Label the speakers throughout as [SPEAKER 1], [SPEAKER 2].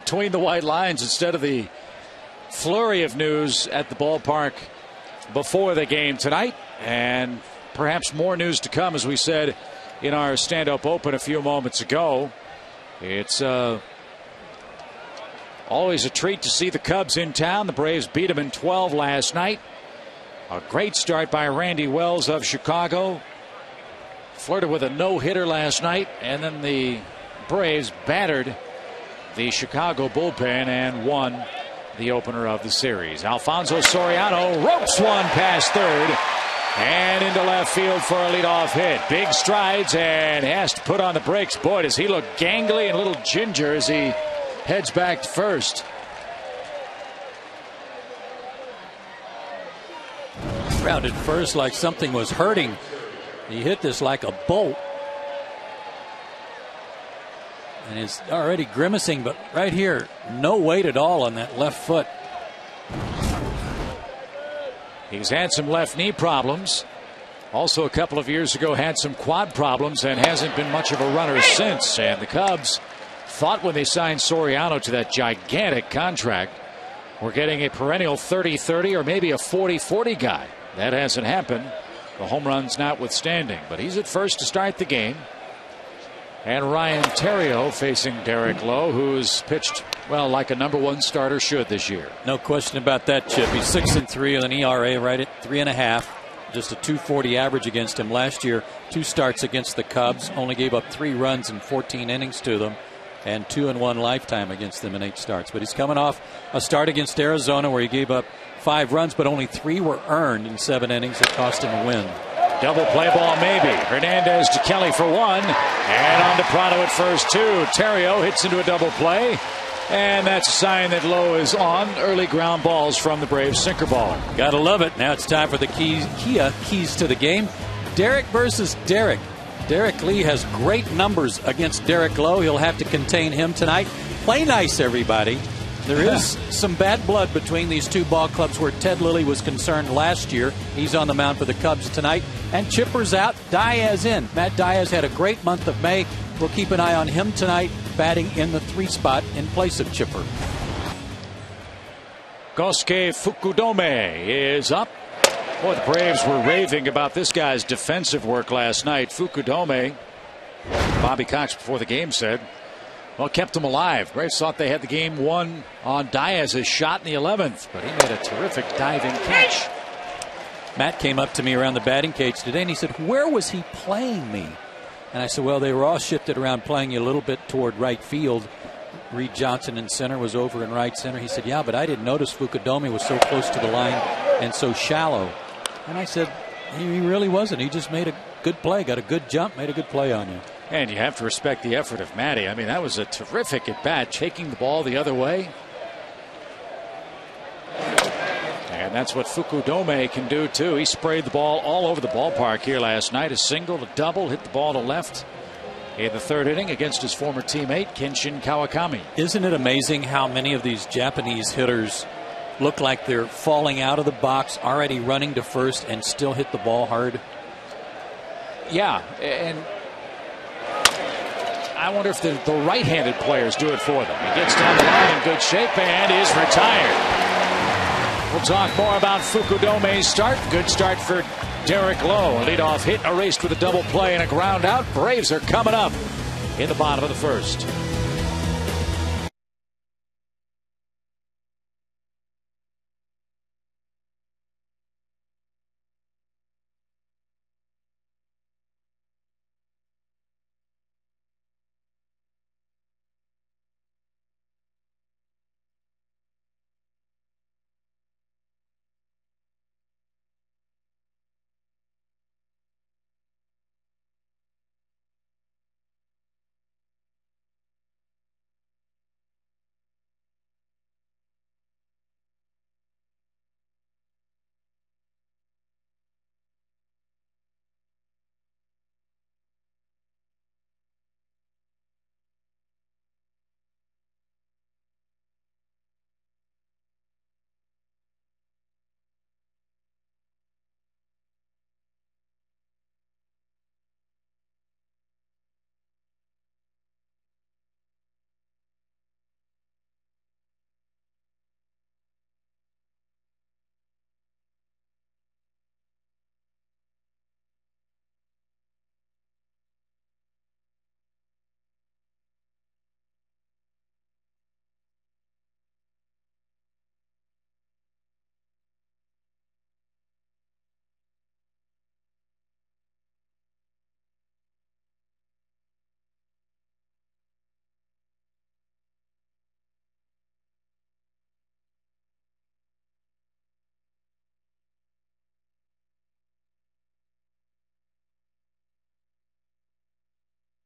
[SPEAKER 1] between the white lines instead of the flurry of news at the ballpark before the game tonight. And perhaps more news to come, as we said in our stand-up open a few moments ago. It's always a treat to see the Cubs in town. The Braves beat them in 12 last night. A great start by Randy Wells of Chicago. Flirted with a no-hitter last night, and then the Braves battered the Chicago bullpen and won the opener of the series. Alfonso Soriano ropes one past third and into left field for a leadoff hit. Big strides and has to put on the brakes. Boy, does he look gangly and a little ginger as he heads back to first.
[SPEAKER 2] Grounded first like something was hurting. He hit this like a bolt. And is already grimacing, but right here, no weight at all on that left foot.
[SPEAKER 1] He's had some left knee problems. Also, a couple of years ago, had some quad problems and hasn't been much of a runner since. And the Cubs thought when they signed Soriano to that gigantic contract, we're getting a perennial 30-30 or maybe a 40-40 guy. That hasn't happened. The home runs notwithstanding. But he's at first to start the game. And Ryan Theriot facing Derek Lowe, who's pitched, well, like a #1 starter should this year.
[SPEAKER 2] No question about that, Chip. He's 6-3 with an ERA right at 3.5. Just a .240 average against him last year. 2 starts against the Cubs. Only gave up 3 runs in 14 innings to them. And 2-1 lifetime against them in 8 starts. But he's coming off a start against Arizona where he gave up 5 runs, but only 3 were earned in 7 innings. It cost him a win.
[SPEAKER 1] Double play ball maybe. Hernandez to Kelly for 1. And on to Prado at first, too. Theriot hits into a double play. And that's a sign that Lowe is on. Early ground balls from the Braves sinker baller.
[SPEAKER 2] Gotta love it. Now it's time for the keys to the game. Derek versus Derek. Derek Lee has great numbers against Derek Lowe. He'll have to contain him tonight. Play nice, everybody. There is some bad blood between these two ball clubs where Ted Lilly was concerned last year. He's on the mound for the Cubs tonight. And Chipper's out, Diaz in. Matt Diaz had a great month of May. We'll keep an eye on him tonight, batting in the 3 spot in place of Chipper.
[SPEAKER 1] Kosuke Fukudome is up. Boy, the Braves were raving about this guy's defensive work last night. Fukudome, Bobby Cox before the game said, well, kept him alive. Braves thought they had the game won on Diaz's shot in the 11th, but he made a terrific diving catch.
[SPEAKER 2] Matt came up to me around the batting cage today and he said, where was he playing me? And I said, well, they were all shifted around, playing you a little bit toward right field. Reed Johnson in center was over in right center. He said, yeah, but I didn't notice Fukudome was so close to the line and so shallow. And I said, he really wasn't. He just made a good play, got a good jump, made a good play on you.
[SPEAKER 1] And you have to respect the effort of Matty. I mean, that was a terrific at bat, taking the ball the other way. And that's what Fukudome can do, too. He sprayed the ball all over the ballpark here last night. A single, a double, hit the ball to left in the 3rd inning against his former teammate, Kenshin Kawakami.
[SPEAKER 2] Isn't it amazing how many of these Japanese hitters look like they're falling out of the box, already running to first, and still hit the ball hard? Yeah, and I wonder if the right-handed players do it for them. He gets down the line in good shape and is retired. We'll talk more about Fukudome's start. Good start for Derek Lowe. A leadoff hit erased with a double play and a ground out. Braves are coming up in the bottom of the 1st.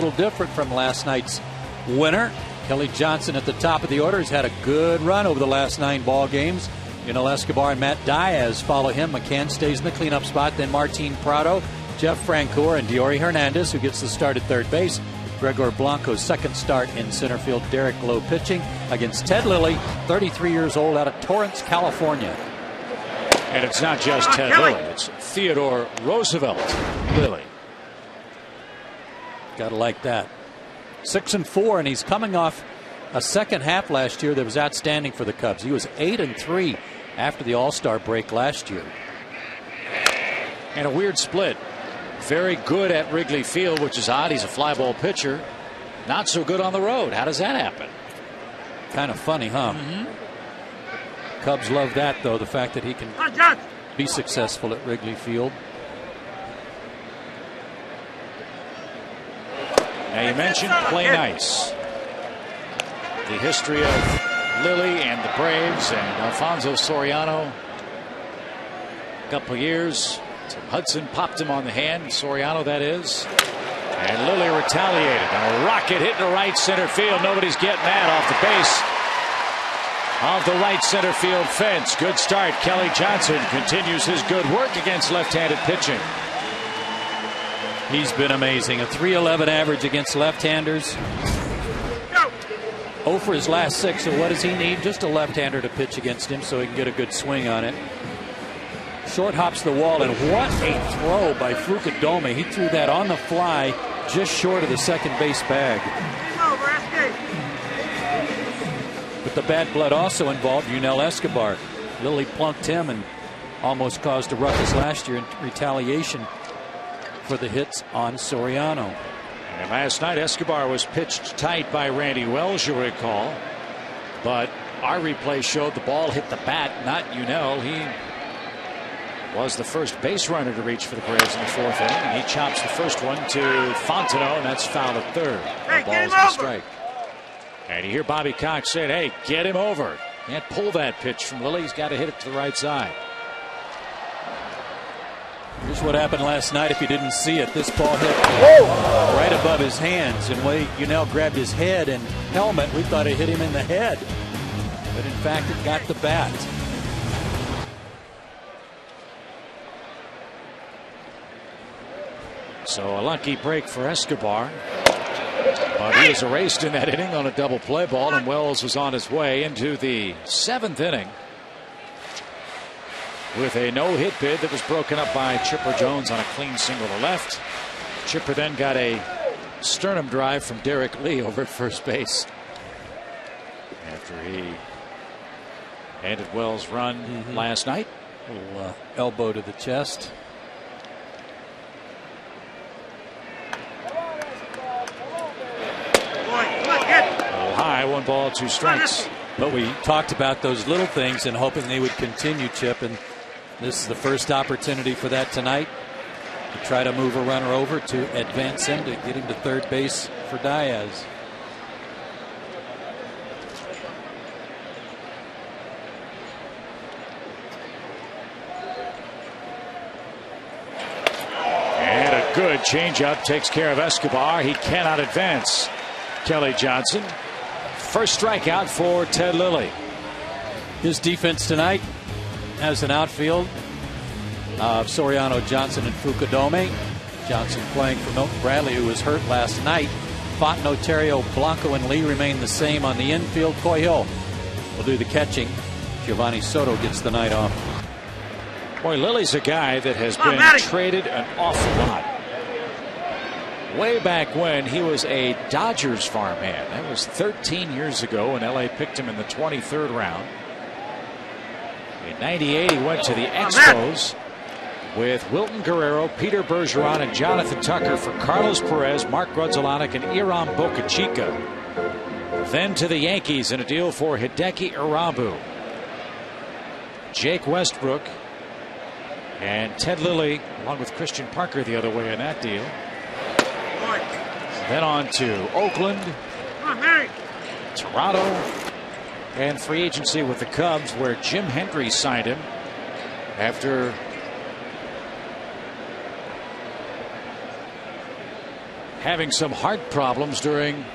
[SPEAKER 2] A little different from last night's winner. Kelly Johnson at the top of the order has had a good run over the last 9 ball games. Yunel Escobar and Matt Diaz follow him. McCann stays in the cleanup spot. Then Martin Prado, Jeff Francoeur, and Diori Hernandez, who gets the start at third base. Gregor Blanco's second start in center field. Derek Lowe pitching against Ted Lilly, 33 years old, out of Torrance, California.
[SPEAKER 1] And it's not just Ted Lilly, it's Theodore Roosevelt Lilly.
[SPEAKER 2] Gotta like that. 6-4, and he's coming off a second half last year that was outstanding for the Cubs. He was 8-3 after the All-Star break last year.
[SPEAKER 1] And a weird split. Very good at Wrigley Field, which is odd. He's a fly ball pitcher. Not so good on the road. How does that happen?
[SPEAKER 2] Kind of funny, huh? Cubs love that, though, the fact that he can be successful at Wrigley Field.
[SPEAKER 1] Now, you mentioned play nice. The history of Lilly and the Braves and Alfonso Soriano. A couple of years. Hudson popped him on the hand. Soriano, that is. And Lilly retaliated. A rocket hit to right center field. Nobody's getting that off the base of the right center field fence. Good start. Kelly Johnson continues his good work against left-handed pitching.
[SPEAKER 2] He's been amazing. A .311 average against left-handers. 0 for his last 6. So what does he need? Just a left-hander to pitch against him so he can get a good swing on it. Short hops the wall, and what a throw by Fukudome. He threw that on the fly just short of the second base bag. But the bad blood also involved Yunel Escobar. Lilly plunked him and almost caused a ruckus last year in retaliation for the hits on Soriano.
[SPEAKER 1] And last night Escobar was pitched tight by Randy Wells, you recall. But our replay showed the ball hit the bat, not Yunel. He was the first base runner to reach for the Braves in the 4th inning, and he chops the first one to Fontenot, and that's foul at third. The ball's a strike. And you hear Bobby Cox saying, hey, get him over. Can't pull that pitch from Lilly. He's got to hit it to the right side.
[SPEAKER 2] Here's what happened last night if you didn't see it. This ball hit right above his hands, and when Yunel grabbed his head and helmet, we thought it hit him in the head. But in fact, it got the bat.
[SPEAKER 1] So a lucky break for Escobar. But he was erased in that inning on a double play ball, and Wells was on his way into the 7th inning with a no-hit bid that was broken up by Chipper Jones on a clean single to left. Chipper then got a sternum drive from Derek Lee over at first base after he ended Wells' run last night.
[SPEAKER 2] A little elbow to the chest.
[SPEAKER 1] High, 1 ball, 2 strikes.
[SPEAKER 2] But we talked about those little things and hoping they would continue, Chip, and this is the first opportunity for that tonight, to try to move a runner over to advance him to get him to third base for Diaz.
[SPEAKER 1] And a good changeup takes care of Escobar. He cannot advance. Kelly Johnson. First strikeout for Ted Lilly.
[SPEAKER 2] His defense tonight has an outfield of Soriano, Johnson, and Fukudome. Johnson playing for Milton Bradley, who was hurt last night. Fontenot, Ontario, Blanco, and Lee remain the same on the infield. Coy Hill will do the catching. Giovanni Soto gets the night off.
[SPEAKER 1] Boy, Lilly's a guy that has been traded an awful lot. Way back when he was a Dodgers farmhand. That was 13 years ago when LA picked him in the 23rd round. In '98 he went to the Expos with Wilton Guerrero, Peter Bergeron, and Jonathan Tucker for Carlos Perez, Mark Grudzielanek, and Iram Bocachica. Then to the Yankees in a deal for Hideki Irabu, Jake Westbrook, and Ted Lilly, along with Christian Parker the other way in that deal. Then on to Oakland, Toronto, and free agency with the Cubs, where Jim Hendry signed him after having some heart problems during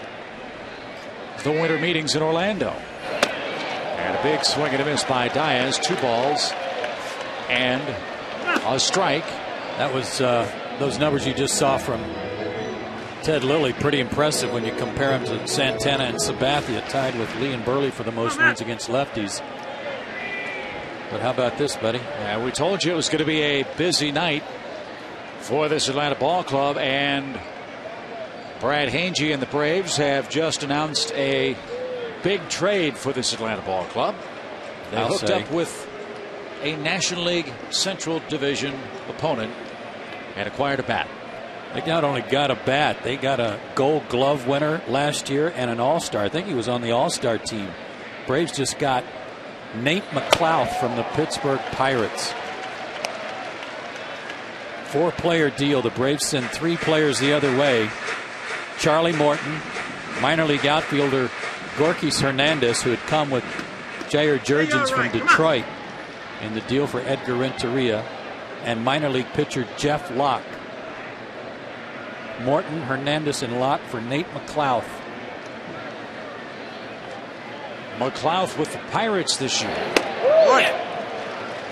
[SPEAKER 1] the winter meetings in Orlando. And a big swing and a miss by Diaz. 2 balls and a strike.
[SPEAKER 2] That was those numbers you just saw from Ted Lilly, pretty impressive when you compare him to Santana and Sabathia, tied with Lee and Burley for the most wins against lefties. But how about this, buddy?
[SPEAKER 1] Yeah, we told you it was going to be a busy night for this Atlanta ball club, and Brad Hange and the Braves have just announced a big trade for this Atlanta ball club. They hooked up with a National League Central Division opponent and acquired a bat.
[SPEAKER 2] They not only got a bat, they got a Gold Glove winner last year and an All-Star. I think he was on the All-Star team. Braves just got Nate McClouth from the Pittsburgh Pirates. 4-player deal. The Braves send 3 players the other way. Charlie Morton, minor league outfielder Gorkys Hernandez, who had come with Jair Jurgens from Detroit in the deal for Edgar Renteria, and minor league pitcher Jeff Locke. Morton, Hernandez, and Locke for Nate McClouth.
[SPEAKER 1] McClouth with the Pirates this year,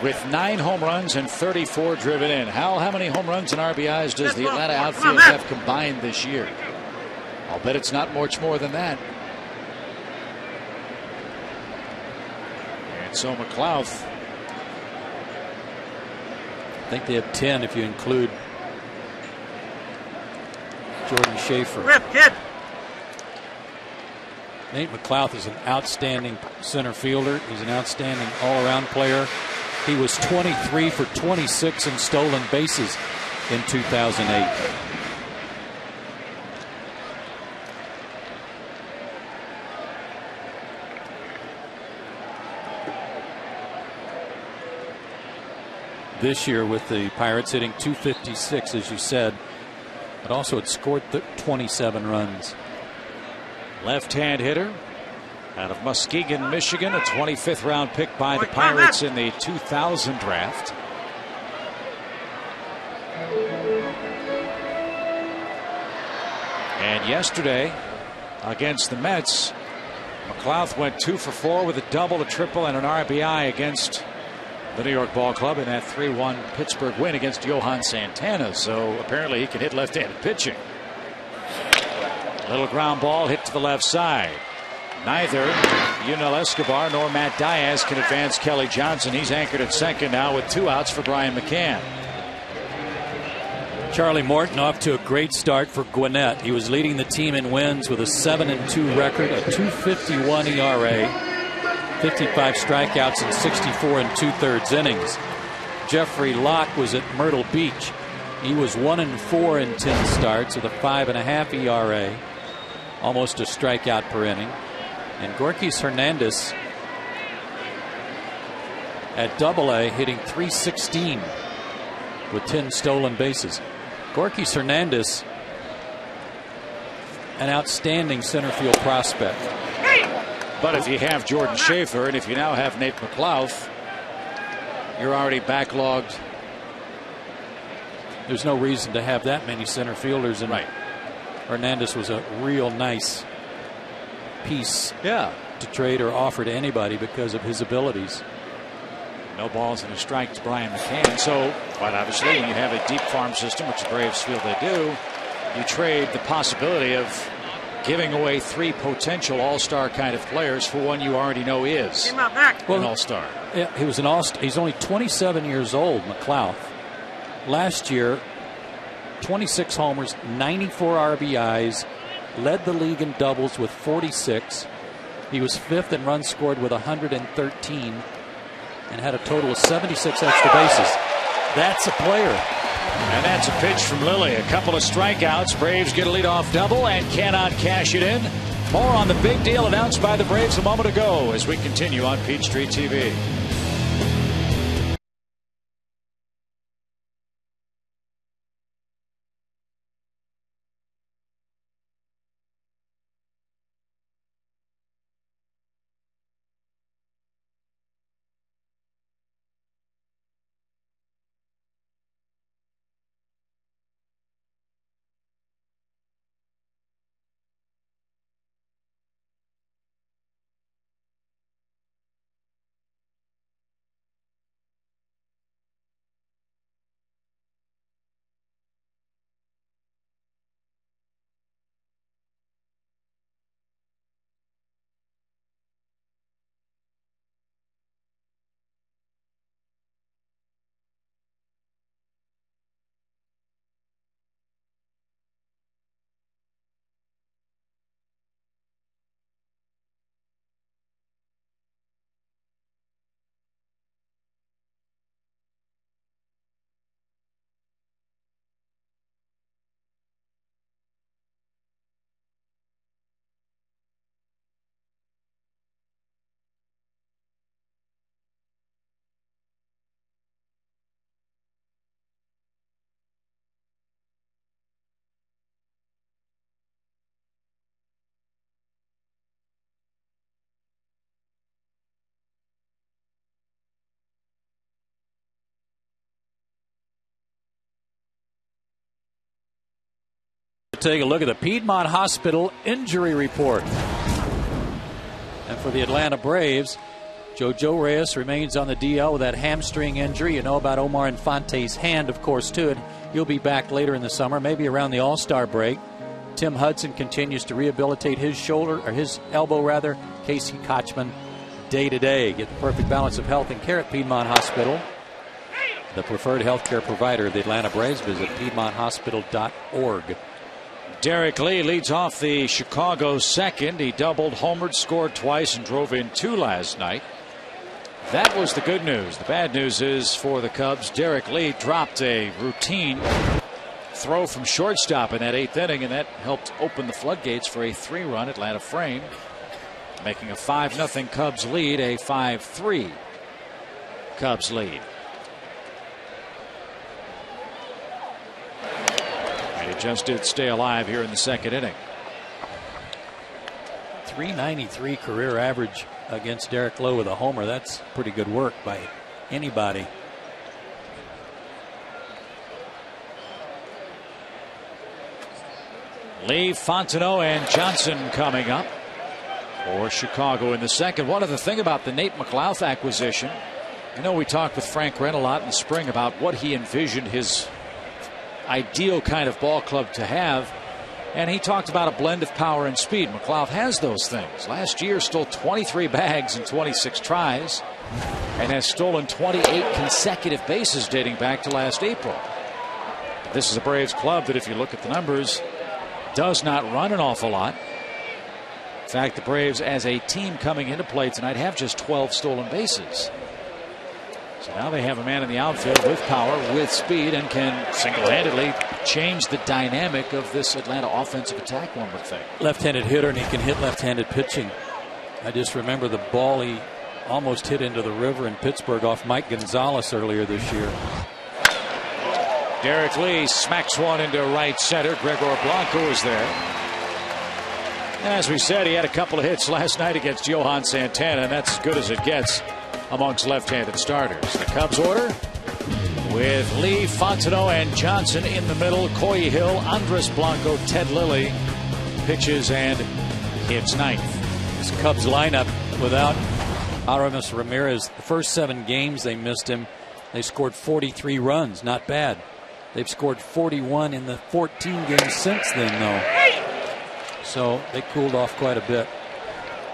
[SPEAKER 1] with 9 home runs and 34 driven in. Hal, how many home runs and RBIs does the Atlanta outfield have combined this year? I'll bet it's not much more than that. And so McClouth,
[SPEAKER 2] I think they have 10 if you include Jordan Schaefer. Nate McClouth is an outstanding center fielder. He's an outstanding all-around player. He was 23 for 26 in stolen bases in 2008. This year with the Pirates hitting .256, as you said, but also it scored 27 runs.
[SPEAKER 1] Left-hand hitter out of Muskegon, Michigan, a 25th round pick by the Pirates in the 2000 draft. And yesterday against the Mets, McClouth went 2 for 4 with a double, a triple, and an RBI against the New York Ball Club in that 3-1 Pittsburgh win against Johan Santana. So apparently he can hit left-handed pitching. Little ground ball hit to the left side. Neither Yunel Escobar nor Matt Diaz can advance Kelly Johnson. He's anchored at second now with 2 outs for Brian McCann.
[SPEAKER 2] Charlie Morton off to a great start for Gwinnett. He was leading the team in wins with a 7-2 record, a .251 ERA, 55 strikeouts in 64 2/3 innings. Jeffrey Locke was at Myrtle Beach. He was 1-4 in 10 starts with a 5.5 ERA, almost a strikeout per inning. And Gorkys Hernandez at Double-A hitting .316 with 10 stolen bases. Gorkys Hernandez, an outstanding center field prospect.
[SPEAKER 1] But if you have Jordan Schaefer and if you now have Nate McClouth, you're already backlogged.
[SPEAKER 2] There's no reason to have that many center fielders, and
[SPEAKER 1] right.
[SPEAKER 2] Hernandez was a real nice piece to trade or offer to anybody because of his abilities.
[SPEAKER 1] No balls and a strike to Brian McCann. So quite obviously when you have a deep farm system, which the Braves feel they do, you trade the possibility of giving away 3 potential all-star kind of players for one you already know is an all-star.
[SPEAKER 2] Yeah, he was an all-star. He's only 27 years old, McClouth. Last year, 26 homers, 94 RBIs, led the league in doubles with 46. He was 5th in runs scored with 113 and had a total of 76 extra bases. That's a player.
[SPEAKER 1] And that's a pitch from Lilly. A couple of strikeouts. Braves get a leadoff double and cannot cash it in. More on the big deal announced by the Braves a moment ago as we continue on Peachtree TV.
[SPEAKER 2] take a look at the Piedmont Hospital injury report. And for the Atlanta Braves, JoJo Reyes remains on the DL with that hamstring injury. You know about Omar Infante's hand, of course, too. He'll be back later in the summer, maybe around the All-Star break. Tim Hudson continues to rehabilitate his shoulder, or his elbow, rather. Casey Kochman, day to day. Get the perfect balance of health and care at Piedmont Hospital, the preferred healthcare provider of the Atlanta Braves. Visit PiedmontHospital.org.
[SPEAKER 1] Derek Lee leads off the Chicago second. He doubled, homered, scored twice, and drove in 2 last night. That was the good news. The bad news is for the Cubs, Derek Lee dropped a routine throw from shortstop in that 8th inning, and that helped open the floodgates for a 3-run Atlanta frame, making a 5-0 Cubs lead a 5-3 Cubs lead. And he just did stay alive here in the 2nd inning.
[SPEAKER 2] .393 career average against Derek Lowe with a homer. That's pretty good work by anybody.
[SPEAKER 1] Lee, Fontenot, and Johnson coming up for Chicago in the second. One other thing about the Nate McLouth acquisition, I know we talked with Frank Wren a lot in the spring about what he envisioned his ideal kind of ball club to have, and he talked about a blend of power and speed. McLouth has those things. Last year stole 23 bags in 26 tries and has stolen 28 consecutive bases dating back to last April. This is a Braves club that, if you look at the numbers, does not run an awful lot. In fact, the Braves as a team coming into play tonight have just 12 stolen bases. So now they have a man in the outfield with power, with speed, and can single-handedly change the dynamic of this Atlanta offensive attack, one would think.
[SPEAKER 2] Left-handed hitter, and he can hit left-handed pitching. I just remember the ball he almost hit into the river in Pittsburgh off Mike Gonzalez earlier this year.
[SPEAKER 1] Derek Lee smacks one into right center. Gregor Blanco is there. As we said, he had a couple of hits last night against Johan Santana, and that's as good as it gets amongst left-handed starters. The Cubs order with Lee, Fontenot, and Johnson in the middle. Coy Hill, Andres Blanco, Ted Lilly pitches and hits ninth.
[SPEAKER 2] This Cubs lineup without Aramis Ramirez, the first 7 games they missed him, they scored 43 runs. Not bad. They've scored 41 in the 14 games since then, though. So they cooled off quite a bit.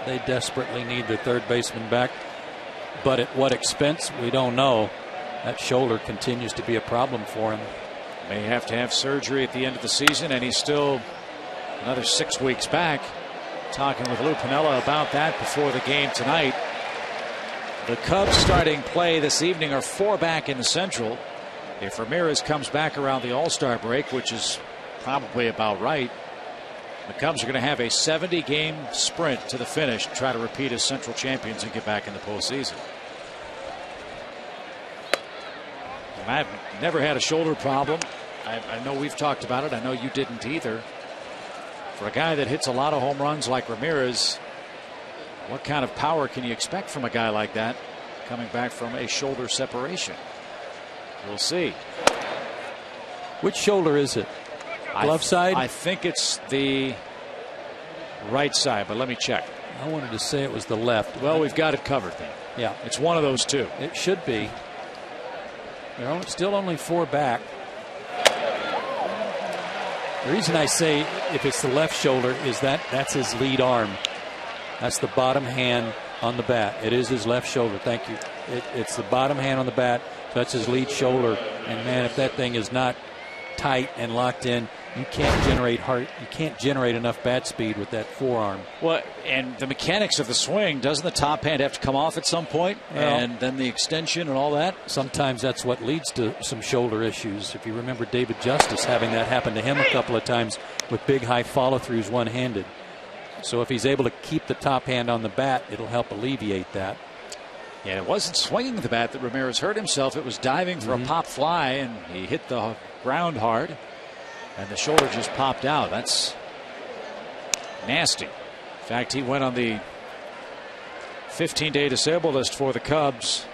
[SPEAKER 2] They desperately need their third baseman back. But at what expense, we don't know. That shoulder continues to be a problem for him.
[SPEAKER 1] May have to have surgery at the end of the season, and he's still another 6 weeks back. Talking with Lou Piniella about that before the game tonight. The Cubs starting play this evening are 4 back in the Central. If Ramirez comes back around the All-Star break, which is probably about right, the Cubs are going to have a 70-game sprint to the finish to try to repeat as Central champions and get back in the postseason. And I've never had a shoulder problem. I know we've talked about it. I know you didn't either. For a guy that hits a lot of home runs like Ramirez, what kind of power can you expect from a guy like that coming back from a shoulder separation? We'll see.
[SPEAKER 2] Which shoulder is it? Glove side?
[SPEAKER 1] I think it's the right side, but let me check.
[SPEAKER 2] I wanted to say it was the left.
[SPEAKER 1] Well, we've got it covered then.
[SPEAKER 2] Yeah.
[SPEAKER 1] It's one of those two.
[SPEAKER 2] It should be. They're still only 4 back. The reason I say if it's the left shoulder is that's his lead arm. That's the bottom hand on the bat. It is his left shoulder. Thank you. It's the bottom hand on the bat. So that's his lead shoulder. And man, if that thing is not tight and locked in, you can't generate enough bat speed with that forearm.
[SPEAKER 1] Well, and the mechanics of the swing, doesn't the top hand have to come off at some point? Well, and then the extension and all that?
[SPEAKER 2] Sometimes that's what leads to some shoulder issues. If you remember David Justice having that happen to him a couple of times with big high follow-throughs one-handed. So if he's able to keep the top hand on the bat, it'll help alleviate that.
[SPEAKER 1] Yeah, it wasn't swinging the bat that Ramirez hurt himself. It was diving for a pop fly, and he hit the ground hard, and the shoulder just popped out. That's nasty. In fact, he went on the 15-day disabled list for the Cubs.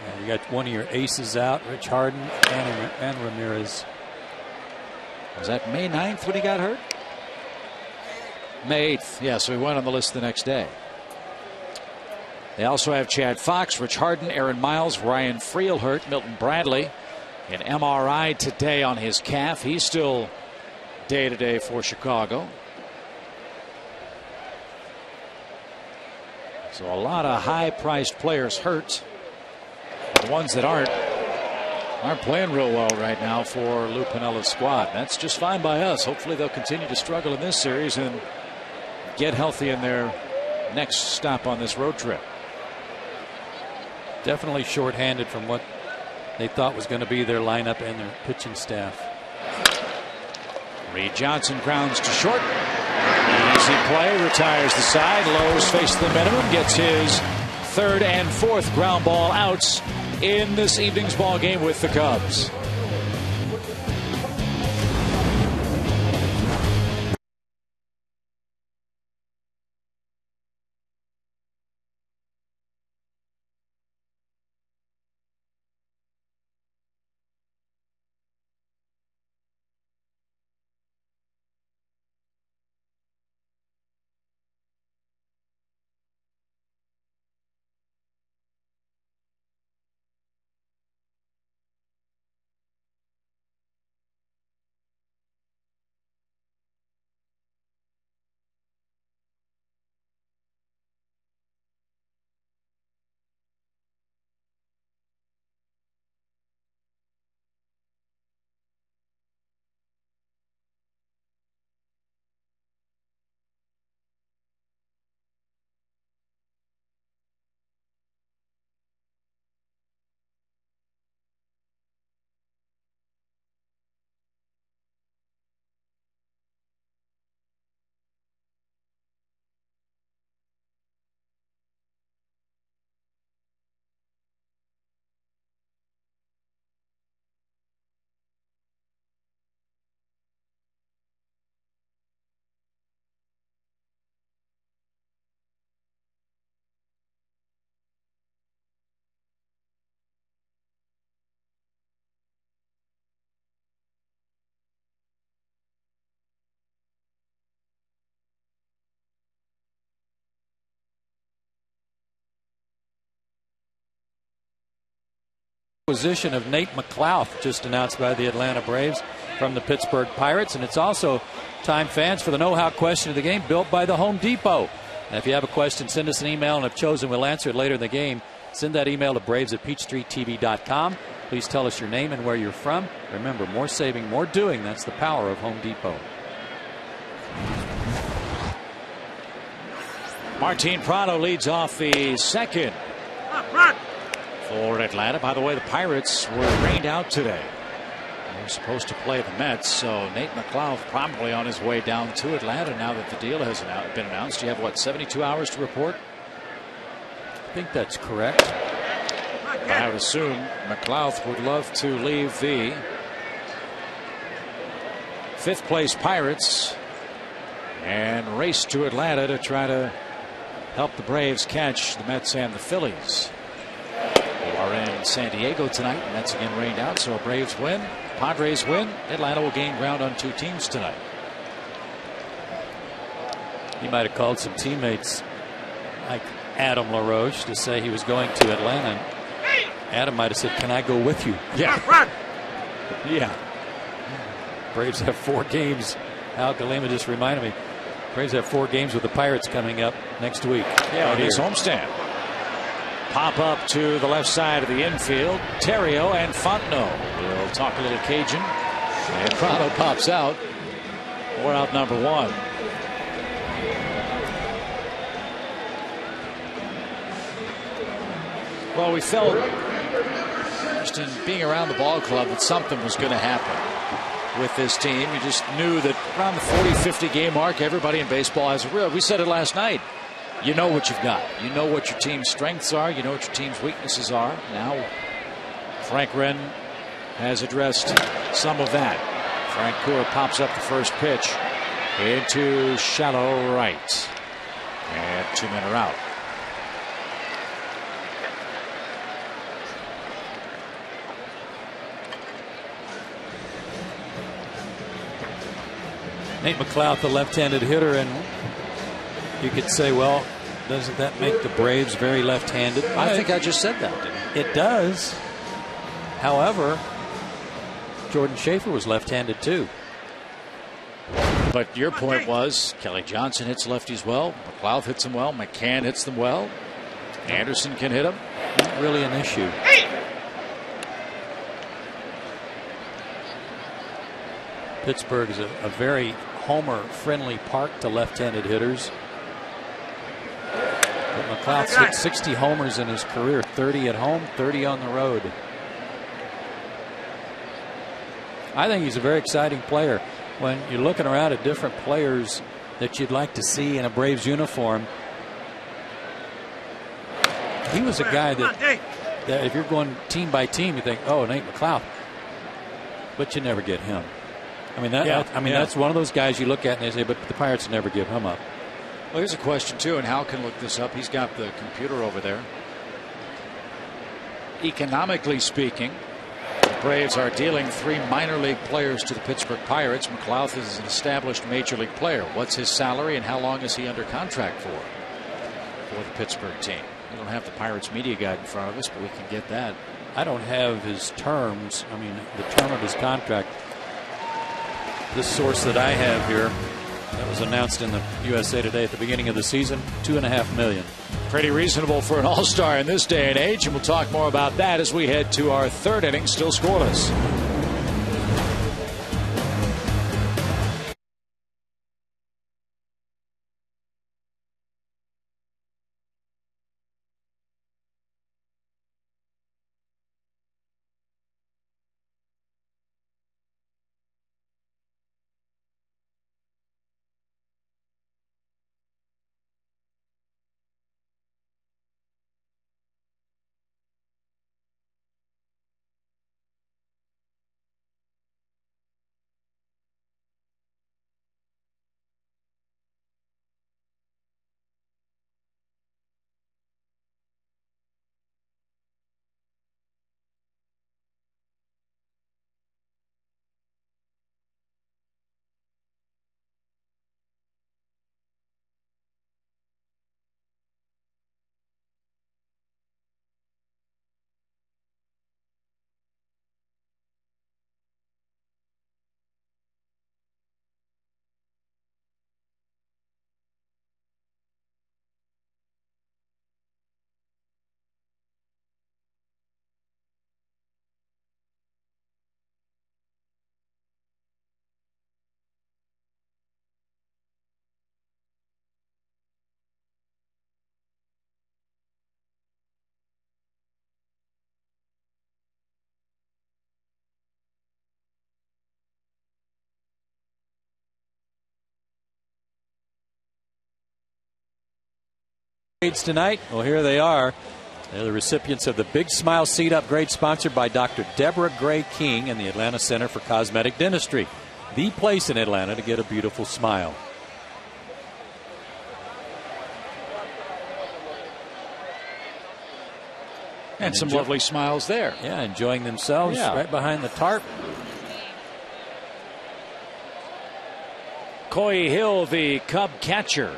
[SPEAKER 2] Yeah, You got one of your aces out, Rich Harden and Ramirez.
[SPEAKER 1] Was that May 9th when he got hurt? May 8th. Yeah, so he went on the list the next day. They also have Chad Fox, Rich Harden, Aaron Miles, Ryan Friel hurt, Milton Bradley, an MRI today on his calf. He's still day-to-day for Chicago. So a lot of high-priced players hurt. The ones that aren't playing real well right now for Lou Piniella's squad. That's just fine by us. Hopefully they'll continue to struggle in this series and get healthy in their next stop on this road trip.
[SPEAKER 2] Definitely shorthanded from what they thought was going to be their lineup and their pitching staff.
[SPEAKER 1] Reed Johnson grounds to short. Easy play, retires the side. Lowe's face the minimum, gets his third and fourth ground ball outs in this evening's ball game with the Cubs.
[SPEAKER 2] Acquisition of Nate McLouth just announced by the Atlanta Braves from the Pittsburgh Pirates, and it's also time, fans, for the know-how question of the game, built by the Home Depot. And if you have a question, send us an email, and if chosen, we'll answer it later in the game. Send that email to braves@peachtreetv.com. Please tell us your name and where you're from. Remember, more saving, more doing. That's the power of Home Depot.
[SPEAKER 1] Martin Prado leads off the second for Atlanta. By the way, the Pirates were rained out today. They were supposed to play the Mets, so Nate McLouth probably on his way down to Atlanta now that the deal has been announced. You have, what, 72 hours to report?
[SPEAKER 2] I think that's correct.
[SPEAKER 1] I would assume McLouth would love to leave the fifth-place Pirates and race to Atlanta to try to help the Braves catch the Mets and the Phillies. They are in San Diego tonight. The Mets again rained out, so Braves win. Padres win. Atlanta will gain ground on two teams tonight.
[SPEAKER 2] He might have called some teammates like Adam LaRoche to say he was going to Atlanta. Adam might have said, "Can I go with you?"
[SPEAKER 1] Yeah. Yeah.
[SPEAKER 2] Braves have 4 games. Al Galima just reminded me. Braves have 4 games with the Pirates coming up next week.
[SPEAKER 1] Yeah, on his homestand. Pop up to the left side of the infield. Terrio and Fontenot will talk a little Cajun. And Prado pops out. We're out number 1. Well, we felt just in being around the ball club that something was going to happen with this team. You just knew that around the 40-50 game mark, everybody in baseball has a real. We said it last night. You know what you've got. You know what your team's strengths are. You know what your team's weaknesses are. Now, Frank Wren has addressed some of that. Frank Coor pops up the first pitch into shallow right. And 2 men are out.
[SPEAKER 2] Nate McLouth, the left-handed hitter, and you could say, well, doesn't that make the Braves very left-handed?
[SPEAKER 1] I think I just said that, didn't I?
[SPEAKER 2] It does. However, Jordan Schaefer was left-handed too.
[SPEAKER 1] But your point was Kelly Johnson hits lefties well. McLouth hits them well. McCann hits them well. Anderson can hit them.
[SPEAKER 2] Not really an issue. Pittsburgh is a very homer-friendly park to left-handed hitters. But McLouth's hit 60 homers in his career, 30 at home, 30 on the road. I think he's a very exciting player. When you're looking around at different players that you'd like to see in a Braves uniform, he was a guy that if you're going team by team, you think, oh, Nate McLouth, but you never get him. I mean, that's one of those guys you look at and they say, but the Pirates never give him up.
[SPEAKER 1] Well, here's a question, too, and Hal can look this up. He's got the computer over there. Economically speaking, the Braves are dealing 3 minor league players to the Pittsburgh Pirates. McLouth is an established major league player. What's his salary and how long is he under contract for the Pittsburgh team? We don't have the Pirates media guide in front of us, but we can get that.
[SPEAKER 2] I don't have his terms. I mean, the term of his contract. This source that I have here, that was announced in the USA Today at the beginning of the season, $2.5 million.
[SPEAKER 1] Pretty reasonable for an all-star in this day and age, and we'll talk more about that as we head to our third inning, still scoreless.
[SPEAKER 2] Tonight, well, here they are. They're the recipients of the Big Smile Seat Upgrade, sponsored by Dr. Deborah Gray King and the Atlanta Center for Cosmetic Dentistry, the place in Atlanta to get a beautiful smile.
[SPEAKER 1] And some lovely smiles there.
[SPEAKER 2] Yeah, enjoying themselves right behind the tarp.
[SPEAKER 1] Coy Hill, the Cub catcher.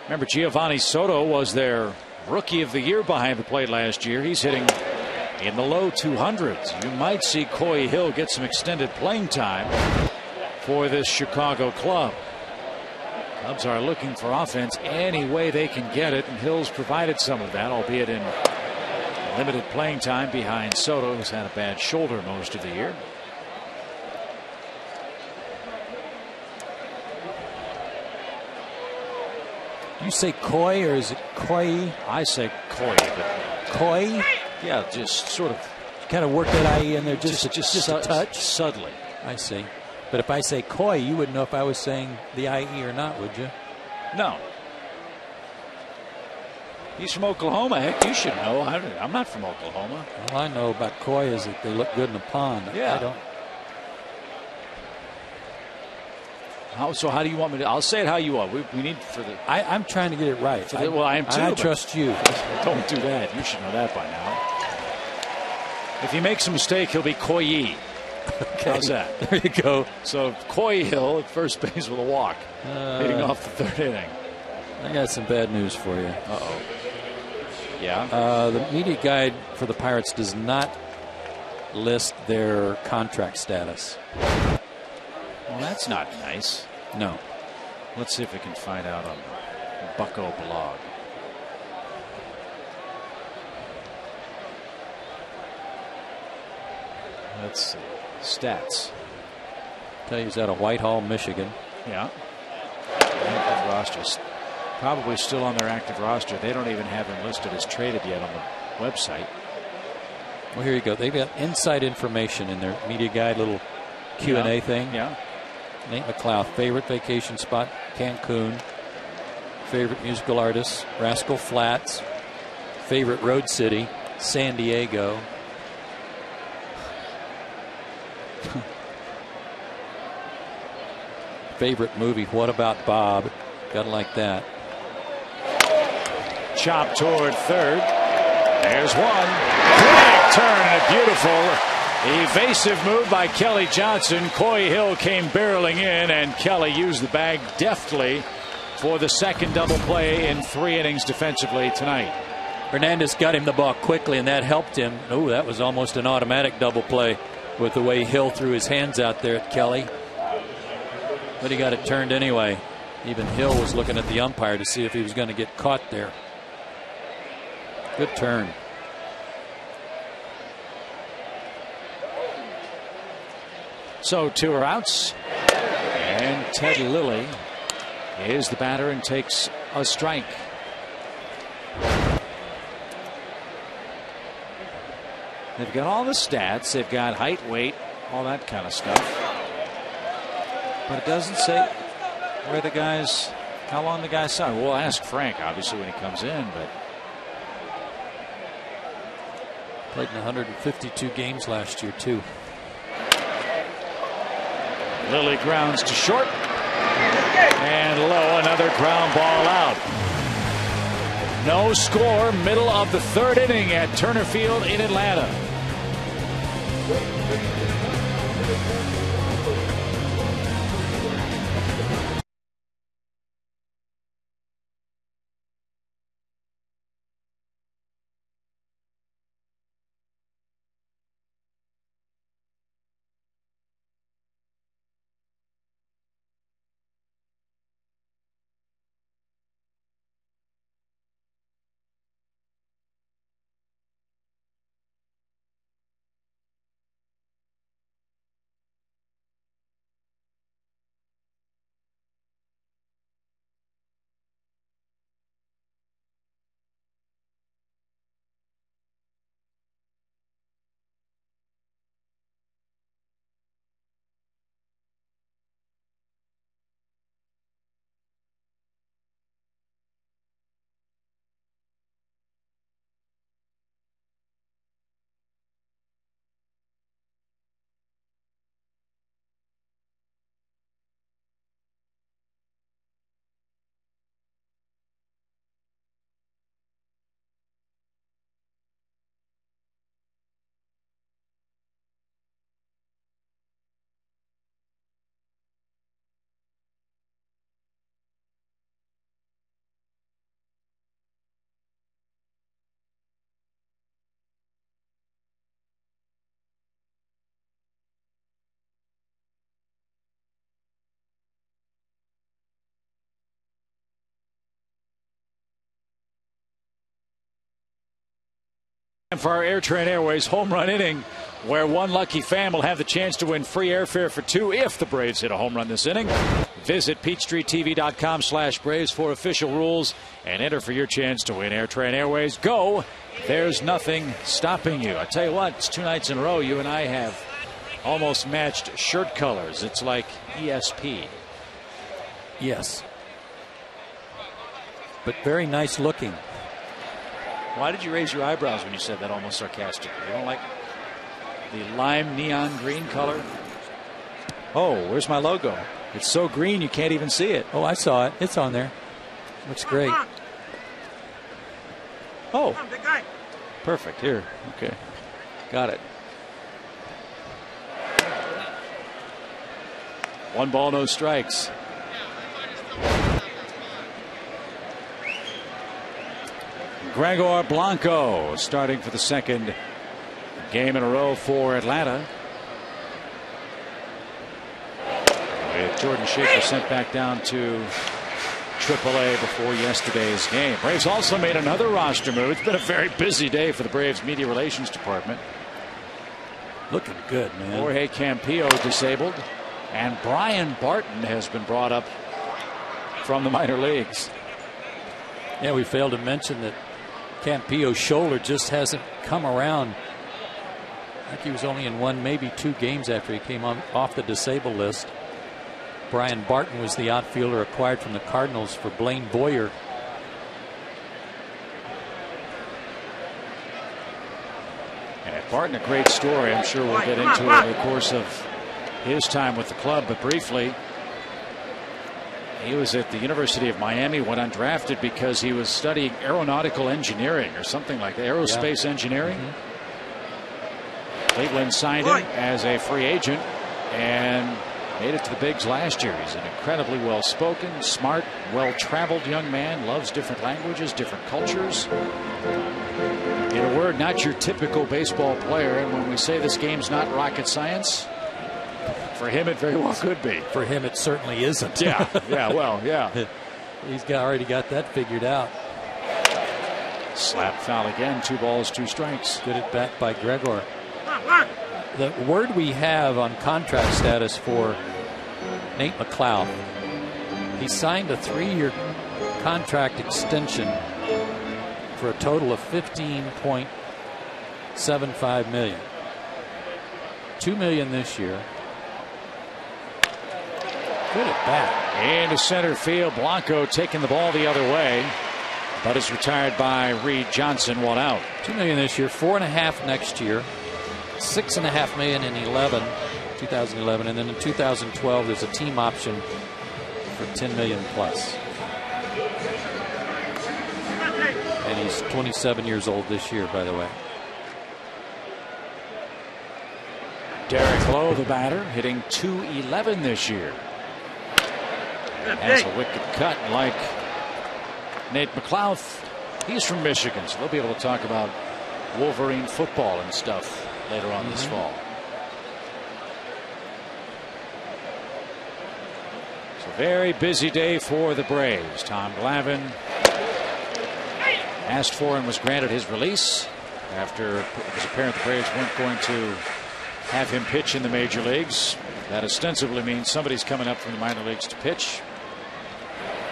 [SPEAKER 1] Remember, Giovanni Soto was their Rookie of the Year behind the plate last year. He's hitting in the low 200s. You might see Coy Hill get some extended playing time for this Chicago club. Cubs are looking for offense any way they can get it, and Hill's provided some of that, albeit in limited playing time behind Soto, who's had a bad shoulder most of the year.
[SPEAKER 2] You say Coy or is it Coy?
[SPEAKER 1] I say Coy, but
[SPEAKER 2] Coy?
[SPEAKER 1] Yeah, just sort of.
[SPEAKER 2] Kind of work that IE in there just a touch?
[SPEAKER 1] Subtly.
[SPEAKER 2] I see. But if I say Coy, you wouldn't know if I was saying the IE or not, would you?
[SPEAKER 1] No. He's from Oklahoma. Heck, you should know. I'm not from Oklahoma.
[SPEAKER 2] All I know about Coy is that they look good in the pond.
[SPEAKER 1] Yeah.
[SPEAKER 2] I don't.
[SPEAKER 1] So how do you want me to? I'll say it how you want. We need for the.
[SPEAKER 2] I'm trying to get it right.
[SPEAKER 1] Well, I am too.
[SPEAKER 2] I trust you.
[SPEAKER 1] Don't do that. You should know that by now. If he makes a mistake, he'll be Coy.
[SPEAKER 2] Okay.
[SPEAKER 1] How's that?
[SPEAKER 2] There you go.
[SPEAKER 1] So Coy Hill at first base with a walk, leading off the third inning.
[SPEAKER 2] I got some bad news for you.
[SPEAKER 1] Uh-oh. Yeah?
[SPEAKER 2] The media guide for the Pirates does not list their contract status.
[SPEAKER 1] Well, that's not nice.
[SPEAKER 2] No.
[SPEAKER 1] Let's see if we can find out on Bucko blog. Let's see. Stats.
[SPEAKER 2] Tell you he's out of Whitehall, Michigan.
[SPEAKER 1] Yeah. Active rosters. Probably still on their active roster. They don't even have him listed as traded yet on the website.
[SPEAKER 2] Well, here you go. They've got inside information in their media guide, little Q&A thing.
[SPEAKER 1] Yeah.
[SPEAKER 2] Nate McLeod, favorite vacation spot, Cancun. Favorite musical artist, Rascal Flatts. Favorite road city, San Diego. Favorite movie, What About Bob? Gotta like that.
[SPEAKER 1] Chop toward third. There's one. Quick turn and a beautiful evasive move by Kelly Johnson. Coy Hill came barreling in, and Kelly used the bag deftly for the second double play in 3 innings defensively tonight.
[SPEAKER 2] Hernandez got him the ball quickly, and that helped him. Oh, that was almost an automatic double play with the way Hill threw his hands out there at Kelly. But he got it turned anyway. Even Hill was looking at the umpire to see if he was going to get caught there. Good turn.
[SPEAKER 1] So 2 are outs. And Ted Lilly is the batter and takes a strike. They've got all the stats. They've got height, weight, all that kind of stuff. But it doesn't say where the guys, how long the guys signed. We'll ask Frank, obviously, when he comes in, but.
[SPEAKER 2] Played in 152 games last year, too.
[SPEAKER 1] Lilly grounds to short. And low, another ground ball out. No score, middle of the third inning at Turner Field in Atlanta. And for our AirTran Airways home run inning, where one lucky fan will have the chance to win free airfare for 2 if the Braves hit a home run this inning. Visit PeachTreeTV.com/Braves for official rules and enter for your chance to win AirTran Airways. Go. There's nothing stopping you. I tell you what, it's 2 nights in a row you and I have almost matched shirt colors. It's like ESP.
[SPEAKER 2] Yes. But very nice looking.
[SPEAKER 1] Why did you raise your eyebrows when you said that almost sarcastically? You don't like the lime neon green color? Oh, where's my logo? It's so green you can't even see it.
[SPEAKER 2] Oh, I saw it. It's on there. Looks great.
[SPEAKER 1] Oh, perfect. Here. Okay. Got it. 1 ball, no strikes. Gregor Blanco starting for the second game in a row for Atlanta. With Jordan Schaefer sent back down to AAA before yesterday's game. Braves also made another roster move. It's been a very busy day for the Braves media relations department.
[SPEAKER 2] Looking good, man.
[SPEAKER 1] Jorge Campillo disabled, and Brian Barton has been brought up from the minor leagues.
[SPEAKER 2] Yeah, we failed to mention that Campillo's shoulder just hasn't come around. I think he was only in 1, maybe 2 games after he came off the disabled list. Brian Barton was the outfielder acquired from the Cardinals for Blaine Boyer.
[SPEAKER 1] And Barton, a great story. I'm sure we'll get into it in the course of his time with the club, but briefly, he was at the University of Miami, went undrafted because he was studying aeronautical engineering or something like that, aerospace engineering. Cleveland signed him as a free agent and made it to the bigs last year. He's an incredibly well-spoken, smart, well-traveled young man, loves different languages, different cultures. In a word, not your typical baseball player. And when we say this game's not rocket science, for him it very well could be.
[SPEAKER 2] For him it certainly isn't.
[SPEAKER 1] Yeah,
[SPEAKER 2] He's already got that figured out.
[SPEAKER 1] Slap foul again. 2 balls, 2 strikes.
[SPEAKER 2] Good at bat by Gregor. The word we have on contract status for Nate McLeod, he signed a 3-year contract extension for a total of $15.75 million. $2 million this year. Good at bat.
[SPEAKER 1] Into center field. Blanco taking the ball the other way, but is retired by Reed Johnson. 1 out.
[SPEAKER 2] $2 million this year, $4.5 next year. $6.5 million in 2011, and then in 2012 there's a team option for $10 million plus. And he's 27 years old this year, by the way.
[SPEAKER 1] Derek Lowe, the batter, hitting .211 this year. Has a wicked cut like Nate McLeod. He's from Michigan, so they'll be able to talk about Wolverine football and stuff later on this fall. So very busy day for the Braves. Tom Glavine asked for and was granted his release after it was apparent the Braves weren't going to have him pitch in the major leagues. That ostensibly means somebody's coming up from the minor leagues to pitch.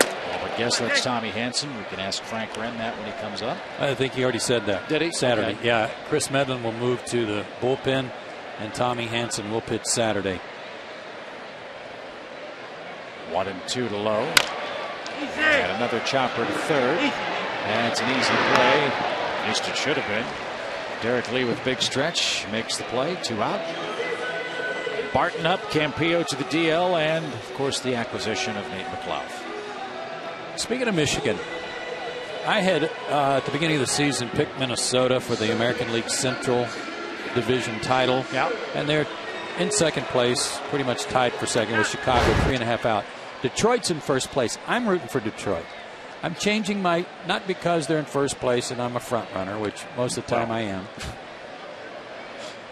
[SPEAKER 1] I guess that's Tommy Hanson. We can ask Frank Wren that when he comes up.
[SPEAKER 2] I think he already said that.
[SPEAKER 1] Did he?
[SPEAKER 2] Saturday.
[SPEAKER 1] Okay.
[SPEAKER 2] Yeah. Chris Medlin will move to the bullpen, and Tommy Hanson will pitch Saturday.
[SPEAKER 1] 1-2 to Lowe. And another chopper to third. That's an easy play. At least it should have been. Derek Lee with big stretch makes the play. 2 out. Barton up, Campillo to the DL, and of course the acquisition of Nate McLeod.
[SPEAKER 2] Speaking of Michigan, I had at the beginning of the season picked Minnesota for the American League Central Division title.
[SPEAKER 1] Yep.
[SPEAKER 2] And they're in second place, pretty much tied for second with Chicago, 3.5 out. Detroit's in first place. I'm rooting for Detroit. I'm changing my, not because they're in first place and I'm a front runner, which most of the time I am.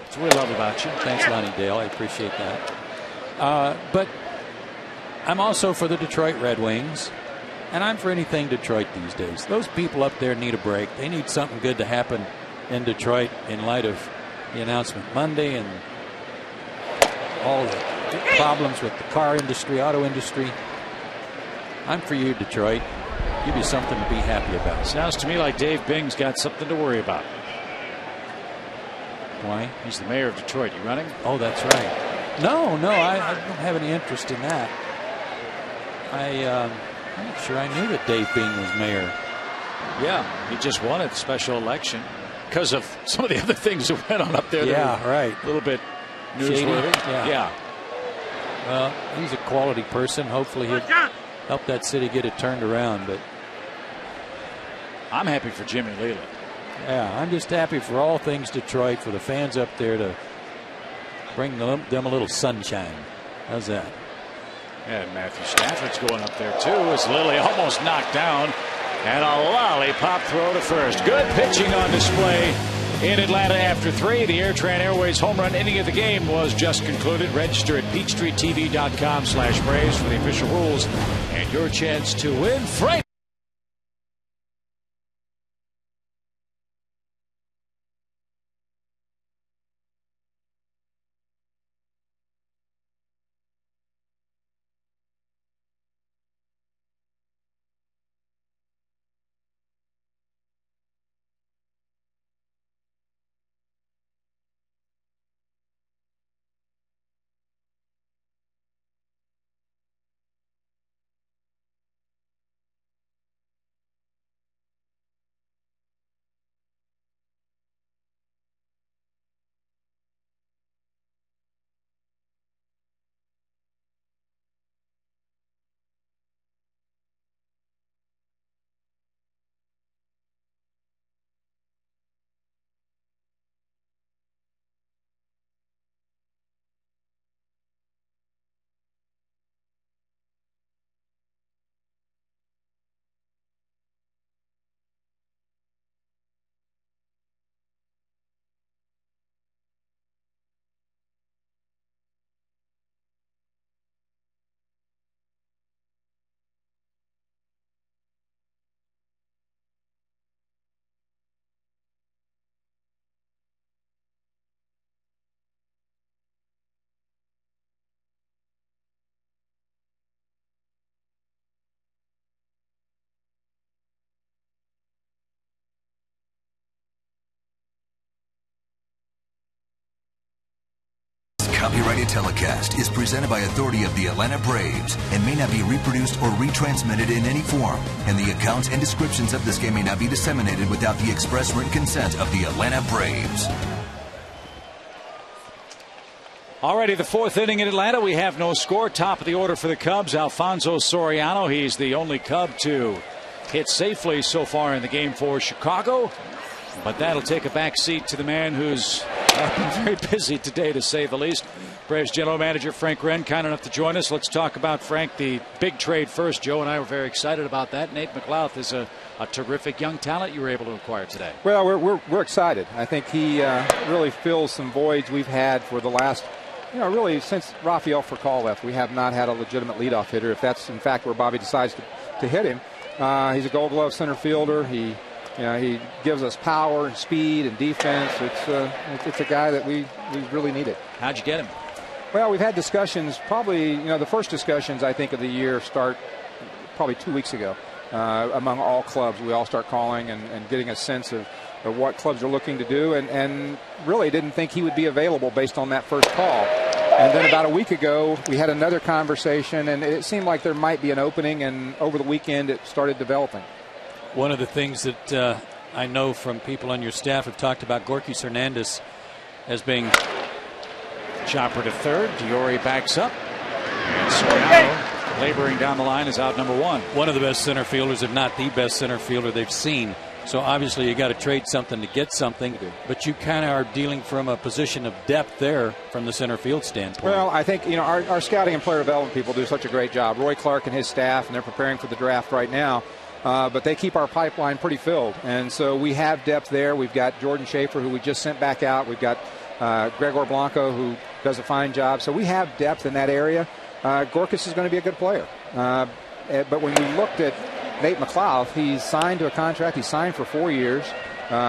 [SPEAKER 1] That's what we love about you.
[SPEAKER 2] Thanks, Lonnie Dale. I appreciate that. But I'm also for the Detroit Red Wings. And I'm for anything Detroit these days. Those people up there need a break. They need something good to happen in Detroit in light of the announcement Monday and all the problems with the car industry, auto industry. I'm for you, Detroit. Give you something to be happy about.
[SPEAKER 1] Sounds to me like Dave Bing's got something to worry about.
[SPEAKER 2] Why?
[SPEAKER 1] He's the mayor of Detroit. You running?
[SPEAKER 2] Oh, that's right. No, I don't have any interest in that. I'm not sure I knew that Dave Bing was mayor.
[SPEAKER 1] Yeah, he just won a special election because of some of the other things that went on up there.
[SPEAKER 2] Yeah, right.
[SPEAKER 1] A little bit newsworthy. Yeah.
[SPEAKER 2] Well, he's a quality person. Hopefully he'll help that city get it turned around. But
[SPEAKER 1] I'm happy for Jimmy Leland.
[SPEAKER 2] Yeah, I'm just happy for all things Detroit, for the fans up there to bring them a little sunshine. How's that?
[SPEAKER 1] And Matthew Stafford's going up there too as Lilly almost knocked down. And a lollipop throw to first. Good pitching on display in Atlanta after 3. The AirTran Airways home run inning of the game was just concluded. Register at PeachTreeTV.com/Braves for the official rules and your chance to win. Frank.
[SPEAKER 3] Copyrighted telecast is presented by authority of the Atlanta Braves and may not be reproduced or retransmitted in any form, and the accounts and descriptions of this game may not be disseminated without the express written consent of the Atlanta Braves.
[SPEAKER 1] Already the 4th inning in Atlanta. We have no score. Top of the order for the Cubs, Alfonso Soriano. He's the only Cub to hit safely so far in the game for Chicago. But that'll take a back seat to the man who's been very busy today, to say the least. Braves general manager Frank Wren, kind enough to join us. Let's talk about, Frank, the big trade first. Joe and I were very excited about that. Nate McLouth is a terrific young talent you were able to acquire today.
[SPEAKER 4] Well, we're excited. I think he really fills some voids we've had for the last, really since Rafael Furcal left. We have not had a legitimate leadoff hitter, if that's in fact where Bobby decides to hit him. He's a Gold Glove center fielder. He gives us power and speed and defense. It's a guy that we really needed.
[SPEAKER 1] How'd you get him?
[SPEAKER 4] Well, we've had discussions, probably, the first discussions, I think, of the year start probably 2 weeks ago among all clubs. We all start calling and getting a sense of what clubs are looking to do, and really didn't think he would be available based on that first call. And then about a week ago, we had another conversation, and it seemed like there might be an opening, and over the weekend it started developing.
[SPEAKER 2] One of the things that I know from people on your staff have talked about Gorkys Hernandez as being
[SPEAKER 1] chopper to third. Diori backs up. And Soriano, laboring down the line, is out number 1.
[SPEAKER 2] One of the best center fielders, if not the best center fielder they've seen. So obviously you got to trade something to get something, but you kind of are dealing from a position of depth there from the center field standpoint.
[SPEAKER 4] Well, I think our scouting and player development people do such a great job. Roy Clark and his staff, and they're preparing for the draft right now. But they keep our pipeline pretty filled. And so we have depth there. We've got Jordan Schaefer, who we just sent back out. We've got Gregor Blanco, who does a fine job. So we have depth in that area. Gorkys is going to be a good player. But when we looked at Nate McLouth, he's signed to a contract. He's signed for 4 years.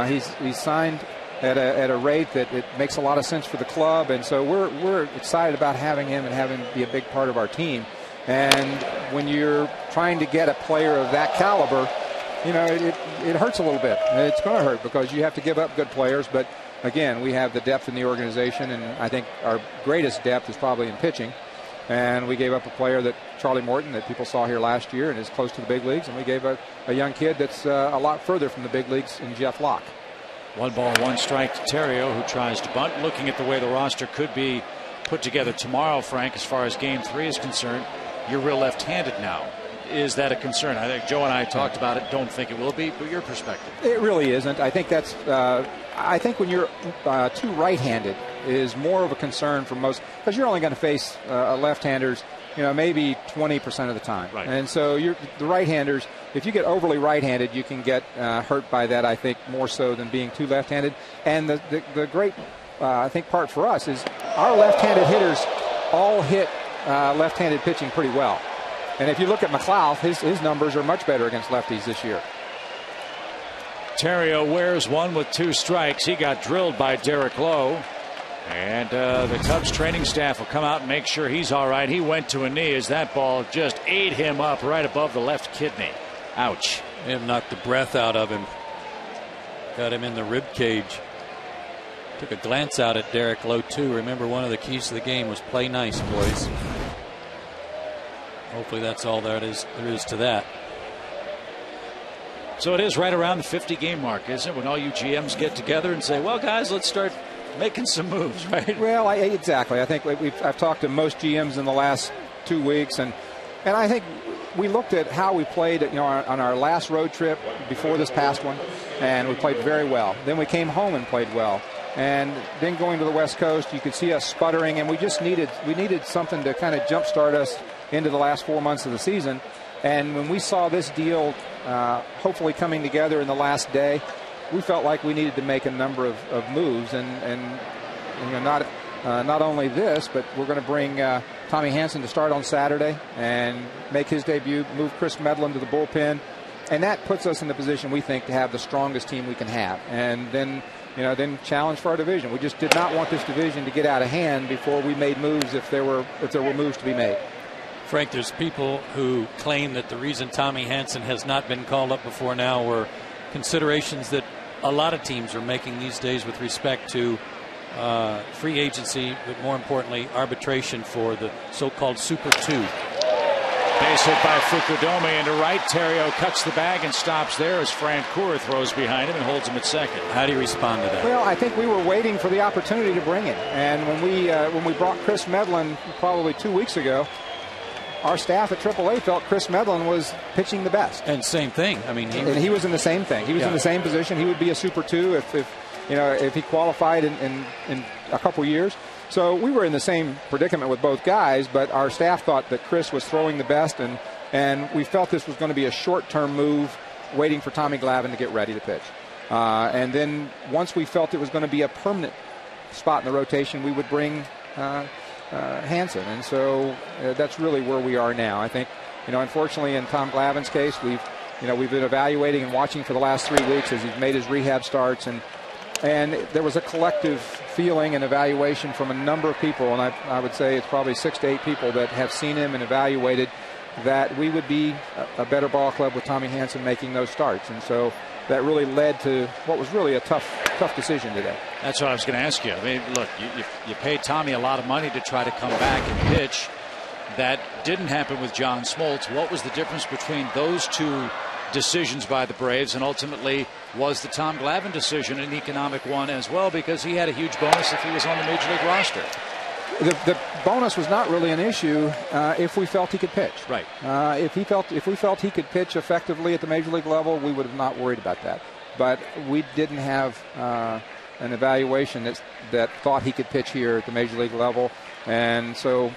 [SPEAKER 4] He's signed at a rate that it makes a lot of sense for the club. And so we're excited about having him and having him be a big part of our team. And when you're trying to get a player of that caliber, it hurts a little bit. It's going to hurt because you have to give up good players. But, again, we have the depth in the organization, and I think our greatest depth is probably in pitching. And we gave up a player that Charlie Morton that people saw here last year and is close to the big leagues. And we gave a young kid that's a lot further from the big leagues in Jeff Locke.
[SPEAKER 1] 1 ball, 1 strike to Terrio, who tries to bunt. Looking at the way the roster could be put together tomorrow, Frank, as far as Game 3 is concerned, you're real left-handed now. Is that a concern? I think Joe and I talked about it. Don't think it will be, but your perspective.
[SPEAKER 4] It really isn't. I think that's. I think when you're too right-handed is more of a concern for most, because you're only going to face left-handers maybe 20% of the time.
[SPEAKER 1] Right.
[SPEAKER 4] And so the right-handers, if you get overly right-handed, you can get hurt by that, I think, more so than being too left-handed. And the great, I think, part for us is our left-handed hitters all hit left-handed pitching pretty well. And if you look at McLeod, his numbers are much better against lefties this year.
[SPEAKER 1] Terrio wears one with 2 strikes. He got drilled by Derek Lowe. And the Cubs training staff will come out and make sure he's all right. He went to a knee as that ball just ate him up right above the left kidney. Ouch.
[SPEAKER 2] It knocked the breath out of him. Got him in the rib cage. Took a glance out at Derek Lowe, too. Remember, one of the keys to the game was play nice, boys. Hopefully that's all there is to that.
[SPEAKER 1] So it is right around the 50-game mark, isn't it, when all you GMs get together and say, well, guys, let's start making some moves, right?
[SPEAKER 4] Well, exactly. I think I've talked to most GMs in the last 2 weeks, and I think we looked at how we played on our last road trip before this past one, and we played very well. Then we came home and played well. And then going to the West Coast, you could see us sputtering, and we needed something to kind of jumpstart us into the last 4 months of the season. And when we saw this deal hopefully coming together in the last day, we felt like we needed to make a number of moves, and not only this, but we're going to bring Tommy Hanson to start on Saturday and make his debut, move Chris Medlin to the bullpen, and that puts us in the position we think to have the strongest team we can have, and then challenge for our division. We just did not want this division to get out of hand before we made moves if there were moves to be made.
[SPEAKER 2] Frank, there's people who claim that the reason Tommy Hanson has not been called up before now were considerations that a lot of teams are making these days with respect to free agency, but more importantly, arbitration for the so-called Super 2.
[SPEAKER 1] Base hit by Fukudome into right. Terrio cuts the bag and stops there as Francoeur throws behind him and holds him at second.
[SPEAKER 2] How do you respond to that?
[SPEAKER 4] Well, I think we were waiting for the opportunity to bring him. And when we brought Chris Medlin probably 2 weeks ago, our staff at AAA felt Chris Medlin was pitching the best.
[SPEAKER 2] And same thing. I mean,
[SPEAKER 4] he was in the same thing. He was in the same position. He would be a Super 2 if he qualified in a couple years. So we were in the same predicament with both guys, but our staff thought that Chris was throwing the best, and we felt this was going to be a short-term move, waiting for Tommy Glavine to get ready to pitch. And then once we felt it was going to be a permanent spot in the rotation, we would bring Hanson, and so that's really where we are now. I think, unfortunately, in Tom Glavine's case, we've been evaluating and watching for the last 3 weeks as he's made his rehab starts, and there was a collective feeling and evaluation from a number of people, and I would say it's probably 6 to 8 people that have seen him and evaluated that we would be a better ball club with Tommy Hanson making those starts, and so that really led to what was really a tough decision today.
[SPEAKER 1] That's what I was going to ask you. I mean, look, you paid Tommy a lot of money to try to come back and pitch. That didn't happen with John Smoltz. What was the difference between those two decisions by the Braves, and ultimately was the Tom Glavine decision an economic one as well, because he had a huge bonus if he was on the Major League roster?
[SPEAKER 4] The bonus was not really an issue if we felt he could pitch.
[SPEAKER 1] Right.
[SPEAKER 4] If we felt he could pitch effectively at the Major League level, we would have not worried about that. But we didn't have an evaluation that thought he could pitch here at the Major League level, and so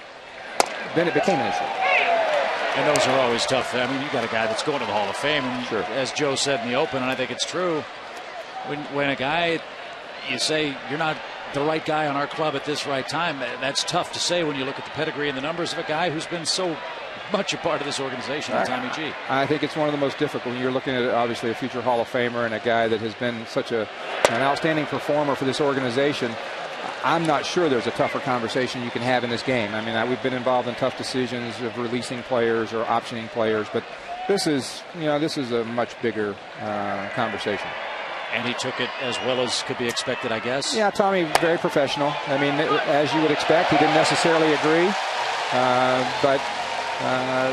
[SPEAKER 4] then it became an issue.
[SPEAKER 1] And those are always tough. I mean, you got a guy that's going to the Hall of Fame, and
[SPEAKER 4] sure,
[SPEAKER 1] as Joe said in the open, and I think it's true, when a guy, you say you're not the right guy on our club at this right time, that's tough to say when you look at the pedigree and the numbers of a guy who's been so much a part of this organization, Tommy G.
[SPEAKER 4] I think it's one of the most difficult when you're looking at, obviously, a future Hall of Famer and a guy that has been such an outstanding performer for this organization. I'm not sure there's a tougher conversation you can have in this game. I mean, we've been involved in tough decisions of releasing players or optioning players, but this is a much bigger conversation.
[SPEAKER 1] And he took it as well as could be expected, I guess. Yeah,
[SPEAKER 4] Tommy, very professional. I mean, as you would expect, he didn't necessarily agree, but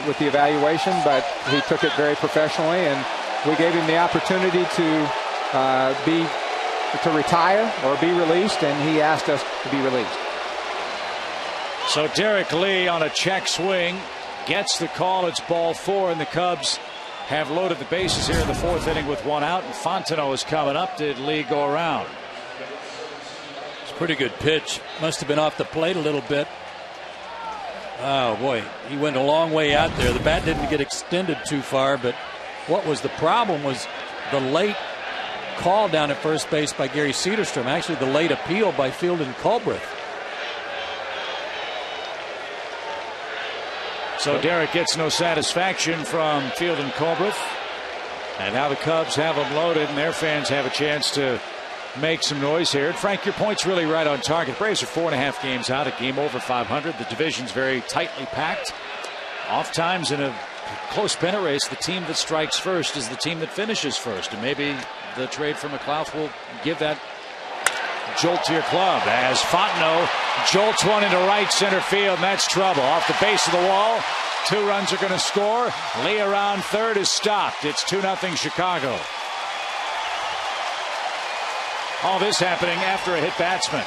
[SPEAKER 4] with the evaluation, but he took it very professionally, and we gave him the opportunity to retire or be released, and he asked us to be released.
[SPEAKER 1] So Derek Lee on a check swing gets the call. It's ball 4, and the Cubs have loaded the bases here in the 4th inning with 1 out, and Fontenot is coming up. Did Lee go around?
[SPEAKER 2] It's a pretty good pitch. Must have been off the plate a little bit. Oh, boy. He went a long way out there. The bat didn't get extended too far, but what was the problem was the late call down at first base by Gary Cederstrom. Actually, the late appeal by Field and Culbreth.
[SPEAKER 1] So Derek gets no satisfaction from Field and Culbreth. And now the Cubs have them loaded, and their fans have a chance to make some noise here. And Frank, your point's really right on target. Braves are 4.5 games out, a game over 500. The division's very tightly packed. Off times in a close pennant race, the team that strikes first is the team that finishes first. And maybe the trade for McLeod will give that jolt to your club, as Fontenot jolts one into right center field, and that's trouble. Off the base of the wall, 2 runs are going to score. Lee around third is stopped. It's 2-0 Chicago. All this happening after a hit batsman.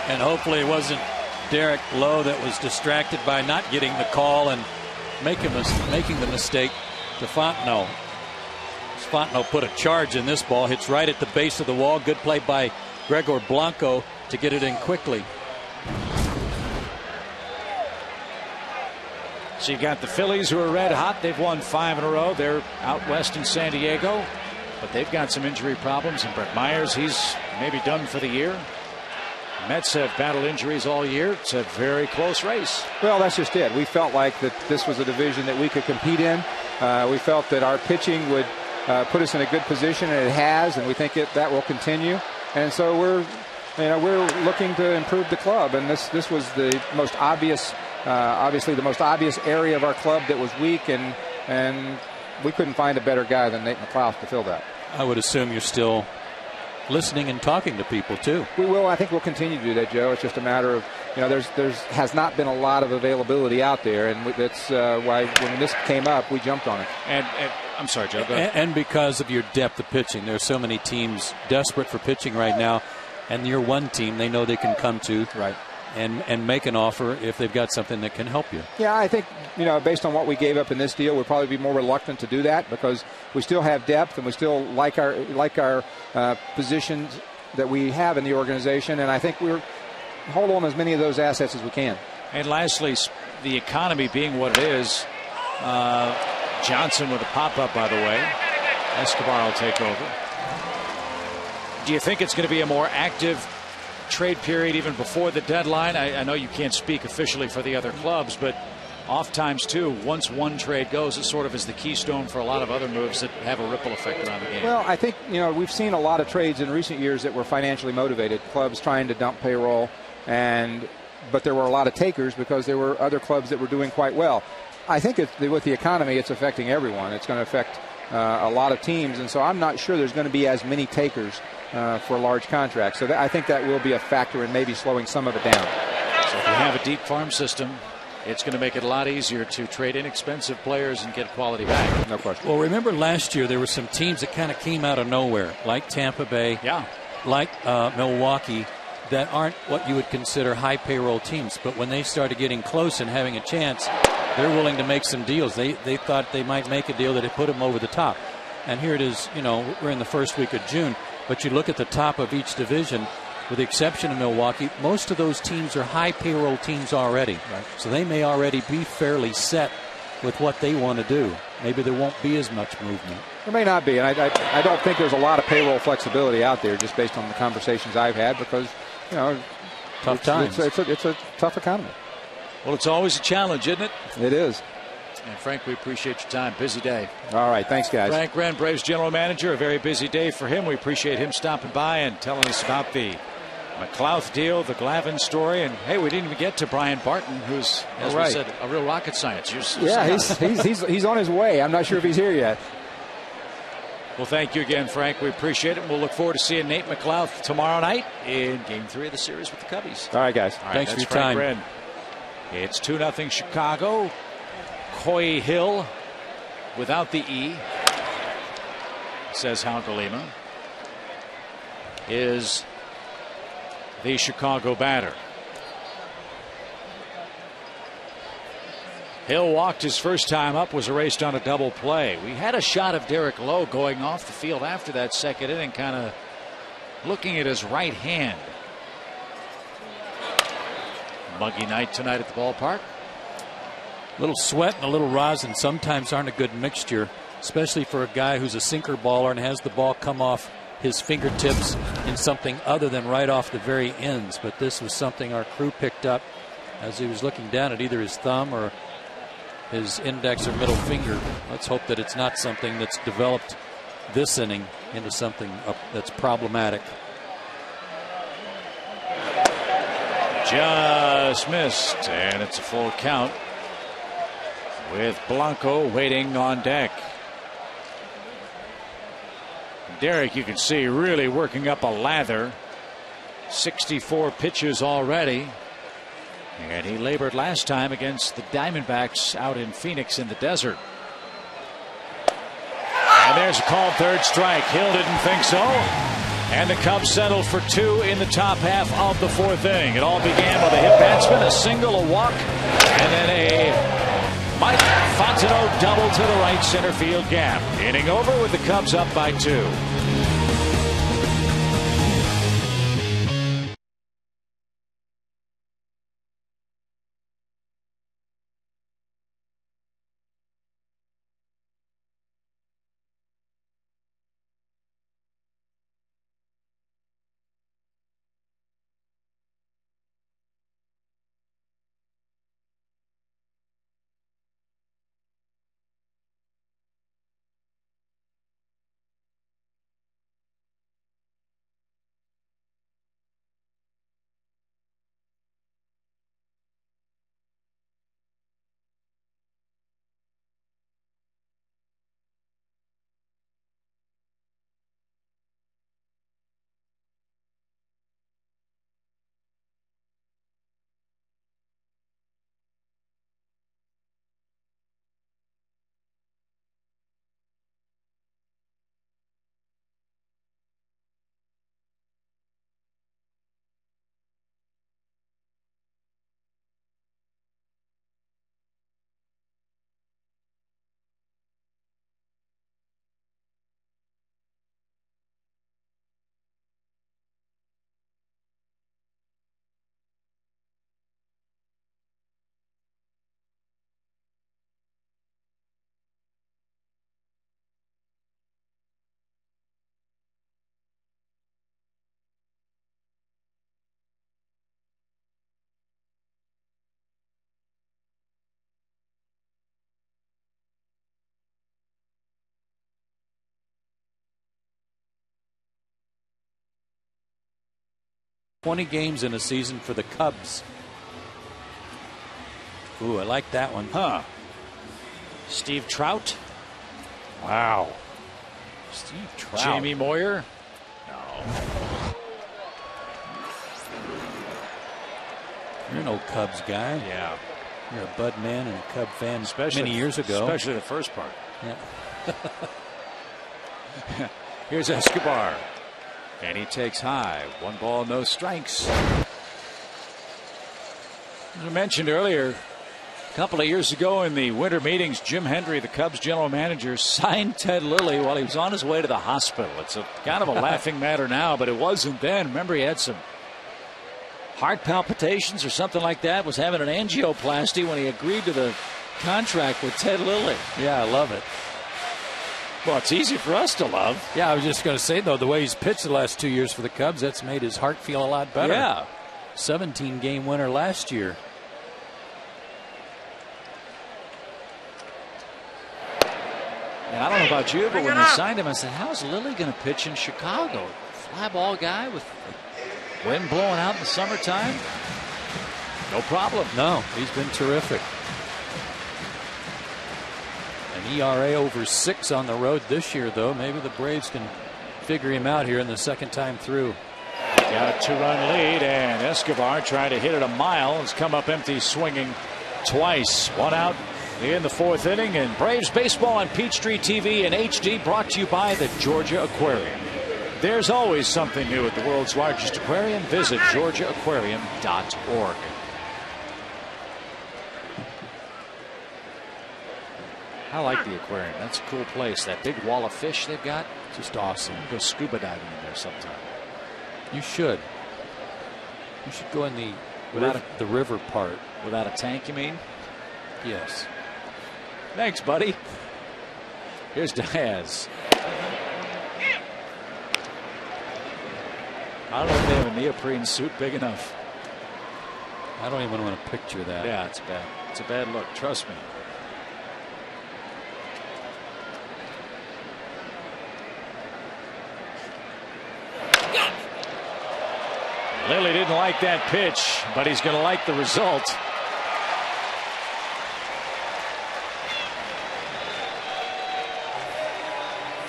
[SPEAKER 2] And hopefully it wasn't Derek Lowe that was distracted by not getting the call and making the mistake to Fontenot. Fontenot put a charge in this ball, hits right at the base of the wall. Good play by Gregor Blanco to get it in quickly.
[SPEAKER 1] So you got the Phillies, who are red hot. They've won 5 in a row. They're out west in San Diego, but they've got some injury problems. And Brett Myers, he's maybe done for the year. Mets have battled injuries all year. It's a very close race.
[SPEAKER 4] Well, that's just it. We felt like that this was a division that we could compete in. We felt that our pitching would put us in a good position, and it has, and we think that will continue. And so we're looking to improve the club, and this was the most obvious, obviously the most obvious area of our club that was weak, and we couldn't find a better guy than Nate McLeod to fill that.
[SPEAKER 2] I would assume you're still listening and talking to people too.
[SPEAKER 4] We will. I think we'll continue to do that, Joe. It's just a matter of, there's has not been a lot of availability out there, and that's why when this came up, we jumped on it.
[SPEAKER 1] And I'm sorry, Joe. Go ahead.
[SPEAKER 2] And because of your depth of pitching, there are so many teams desperate for pitching right now, and you're one team they know they can come to,
[SPEAKER 4] right,
[SPEAKER 2] and make an offer if they've got something that can help you.
[SPEAKER 4] Yeah, I think based on what we gave up in this deal, we'll probably be more reluctant to do that because we still have depth and we still like our positions that we have in the organization, and I think we're hold on as many of those assets as we can.
[SPEAKER 1] And lastly, the economy being what it is, Johnson with a pop-up, by the way. Escobar will take over. Do you think it's going to be a more active trade period even before the deadline? I know you can't speak officially for the other clubs, but oft times too, once one trade goes, it sort of is the keystone for a lot of other moves that have a ripple effect around the game.
[SPEAKER 4] Well, I think we've seen a lot of trades in recent years that were financially motivated, clubs trying to dump payroll, but there were a lot of takers because there were other clubs that were doing quite well. I think with the economy, it's affecting everyone. It's going to affect a lot of teams, and so I'm not sure there's going to be as many takers for large contracts. So I think that will be a factor in maybe slowing some of it down.
[SPEAKER 1] So if you have a deep farm system, it's going to make it a lot easier to trade inexpensive players and get quality back.
[SPEAKER 4] No question.
[SPEAKER 2] Well, remember last year there were some teams that kind of came out of nowhere, like Tampa Bay, like Milwaukee, that aren't what you would consider high payroll teams. But when they started getting close and having a chance, they're willing to make some deals. They thought they might make a deal that had put them over the top. And here it is, we're in the first week of June, but you look at the top of each division, with the exception of Milwaukee, most of those teams are high payroll teams already.
[SPEAKER 4] Right.
[SPEAKER 2] So they may already be fairly set with what they want to do. Maybe there won't be as much movement.
[SPEAKER 4] There may not be, and I don't think there's a lot of payroll flexibility out there just based on the conversations I've had because,
[SPEAKER 2] tough times.
[SPEAKER 4] It's a tough economy.
[SPEAKER 1] Well, it's always a challenge, isn't it?
[SPEAKER 4] It is.
[SPEAKER 1] And Frank, we appreciate your time. Busy day.
[SPEAKER 4] All right. Thanks, guys.
[SPEAKER 1] Frank Wren, Braves general manager. A very busy day for him. We appreciate him stopping by and telling us about the McLeod deal, the Glavine story, and hey, we didn't even get to Brian Barton, who's, as we said, a real rocket science.
[SPEAKER 4] He's on his way. I'm not sure if he's here yet.
[SPEAKER 1] Well, thank you again, Frank. We appreciate it. We'll look forward to seeing Nate McLeod tomorrow night in Game 3 of the series with the Cubbies.
[SPEAKER 4] All right, guys.
[SPEAKER 1] All right,
[SPEAKER 2] thanks for your
[SPEAKER 1] Frank
[SPEAKER 2] time.
[SPEAKER 1] Wren. It's 2-0 Chicago. Coy Hill without the E, says Hal Galima, is the Chicago batter. Hill walked his first time up, was erased on a double play. We had a shot of Derek Lowe going off the field after that second inning, kind of looking at his right hand. Muggy night tonight at the ballpark.
[SPEAKER 2] A little sweat and a little rosin sometimes aren't a good mixture, especially for a guy who's a sinker baller and has the ball come off his fingertips in something other than right off the very ends. But this was something our crew picked up as he was looking down at either his thumb or his index or middle finger. Let's hope that it's not something that's developed this inning into something that's problematic.
[SPEAKER 1] Just missed, and it's a full count with Blanco waiting on deck. Derek, you can see, really working up a lather. 64 pitches already. And he labored last time against the Diamondbacks out in Phoenix in the desert. And there's a called third strike. Hill didn't think so. And the Cubs settled for 2 in the top half of the 4th inning. It all began with a hit batsman, a single, a walk, and then a Mike Fontenot double to the right center field gap. Inning over with the Cubs up by 2.
[SPEAKER 2] "20 games in a season for the Cubs." Ooh, I like that one.
[SPEAKER 1] Huh. Steve Trout. Wow.
[SPEAKER 2] Steve Trout.
[SPEAKER 1] Jamie Moyer. No.
[SPEAKER 2] You're an old Cubs guy.
[SPEAKER 1] Yeah.
[SPEAKER 2] You're a Bud man and a Cub fan
[SPEAKER 1] Especially
[SPEAKER 2] many years ago.
[SPEAKER 1] Especially the first part.
[SPEAKER 2] Yeah.
[SPEAKER 1] Here's Escobar. And he takes high. 1 ball, no strikes. As I mentioned earlier, a couple of years ago in the winter meetings, Jim Hendry, the Cubs general manager, signed Ted Lilly while he was on his way to the hospital. It's a kind of a laughing matter now, but it wasn't then. Remember, he had some heart palpitations or something like that, was having an angioplasty when he agreed to the contract with Ted Lilly.
[SPEAKER 2] Yeah, I love it.
[SPEAKER 1] Well, it's easy for us to love.
[SPEAKER 2] Yeah, I was just going to say, though, the way he's pitched the last 2 years for the Cubs, that's made his heart feel a lot better.
[SPEAKER 1] Yeah.
[SPEAKER 2] 17-game winner last year.
[SPEAKER 1] And I don't know about you, but when they signed him, I said, how's Lilly going to pitch in Chicago? Fly ball guy with wind blowing out in the summertime? No problem.
[SPEAKER 2] No, he's been terrific. An ERA over 6 on the road this year, though. Maybe the Braves can figure him out here in the second time through.
[SPEAKER 1] Got a 2-run lead, and Escobar trying to hit it a mile. Has come up empty swinging twice. 1 out in the 4th inning. And Braves baseball on Peachtree TV and HD, brought to you by the Georgia Aquarium. There's always something new at the world's largest aquarium. Visit georgiaaquarium.org. I like the aquarium. That's a cool place. That big wall of fish they've got, just awesome. Go scuba diving in there sometime.
[SPEAKER 2] You should. You should go in the The river part.
[SPEAKER 1] Without a tank, you mean?
[SPEAKER 2] Yes.
[SPEAKER 1] Thanks, buddy. Here's Diaz. I don't know if they have a neoprene suit big enough.
[SPEAKER 2] I don't even want to picture that.
[SPEAKER 1] Yeah, it's bad. It's a bad look. Trust me. Lilly didn't like that pitch, but he's going to like the result.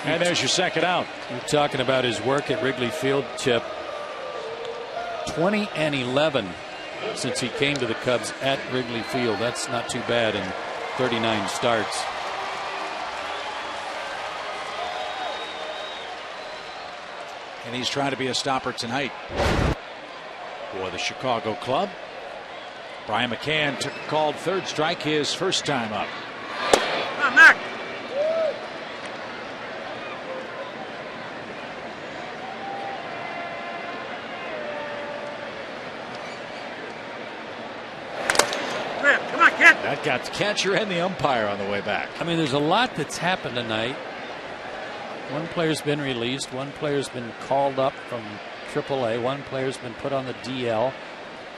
[SPEAKER 1] And there's your second out.
[SPEAKER 2] You're talking about his work at Wrigley Field, Chip. 20-11 since he came to the Cubs at Wrigley Field. That's not too bad in 39 starts.
[SPEAKER 1] And he's trying to be a stopper tonight for the Chicago club. Brian McCann took a called third strike his first time up.
[SPEAKER 5] Come on, Mac. Come on, kid.
[SPEAKER 1] That got the catcher and the umpire on the way back.
[SPEAKER 2] I mean, there's a lot that's happened tonight. One player's been released. One player's been called up from AAA. One player's been put on the DL.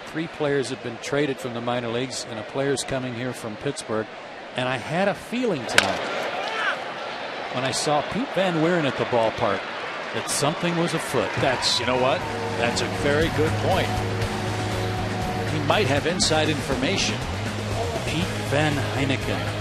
[SPEAKER 2] 3 players have been traded from the minor leagues, and a player's coming here from Pittsburgh. And I had a feeling tonight when I saw Pete Van Wieren at the ballpark that something was afoot.
[SPEAKER 1] You know what? That's a very good point. He might have inside information.
[SPEAKER 2] Pete Van Heineken.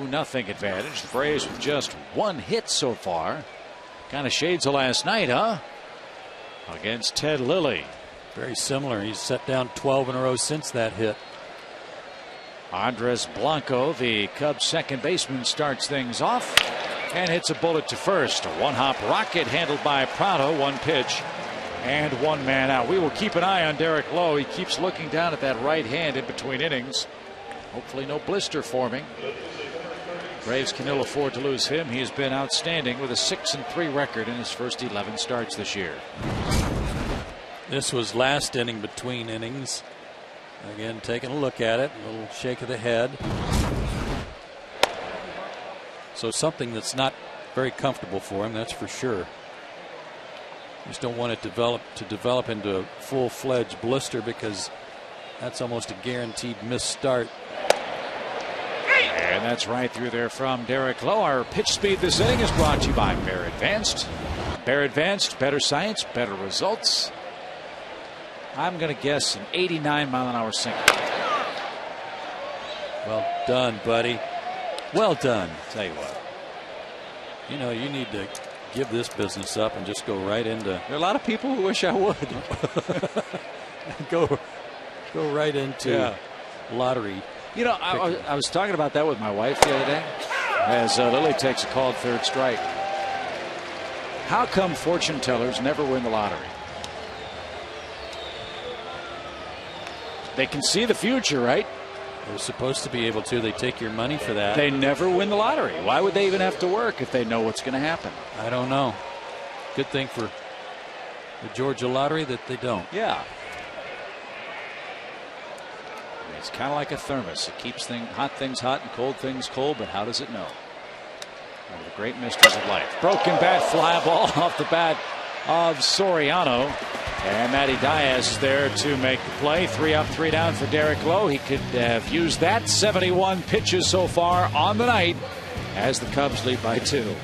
[SPEAKER 1] Nothing advantage. The Braves with just 1 hit so far. Kind of shades of last night, huh? Against Ted Lilly.
[SPEAKER 2] Very similar. He's set down 12 in a row since that hit.
[SPEAKER 1] Andres Blanco, the Cubs second baseman, starts things off and hits a bullet to first. A one-hop rocket handled by Prado. 1 pitch and 1 man out. We will keep an eye on Derek Lowe. He keeps looking down at that right hand in between innings. Hopefully no blister forming. Braves can ill afford to lose him. He has been outstanding with a 6-3 record in his first 11 starts this year.
[SPEAKER 2] This was last inning between innings. Again, taking a look at it. A little shake of the head. So something that's not very comfortable for him, that's for sure. Just don't want it to develop into a full-fledged blister, because that's almost a guaranteed missed start.
[SPEAKER 1] And that's right through there from Derek Lowe. Our pitch speed this inning is brought to you by Bear Advanced. Bear advanced, better science, better results. I'm going to guess an 89-mile-an-hour sinker.
[SPEAKER 2] Well done, buddy. Well done.
[SPEAKER 1] Tell you what.
[SPEAKER 2] You know, you need to give this business up and just go right into. There are a lot of people who wish I would. go right into lottery.
[SPEAKER 1] You know, I was talking about that with my wife the other day as Lily takes a called third strike. How come fortune tellers never win the lottery? They can see the future, right?
[SPEAKER 2] They're supposed to be able to. They take your money for that.
[SPEAKER 1] They never win the lottery. Why would they even have to work if they know what's going to happen?
[SPEAKER 2] I don't know. Good thing for the Georgia lottery that they don't.
[SPEAKER 1] Yeah. It's kind of like a thermos. It keeps hot things hot and cold things cold, but how does it know? One of the great mysteries of life. Broken bat, fly ball off the bat of Soriano. And Matty Diaz is there to make the play. 3 up, 3 down for Derek Lowe. He could have used that. 71 pitches so far on the night as the Cubs lead by 2.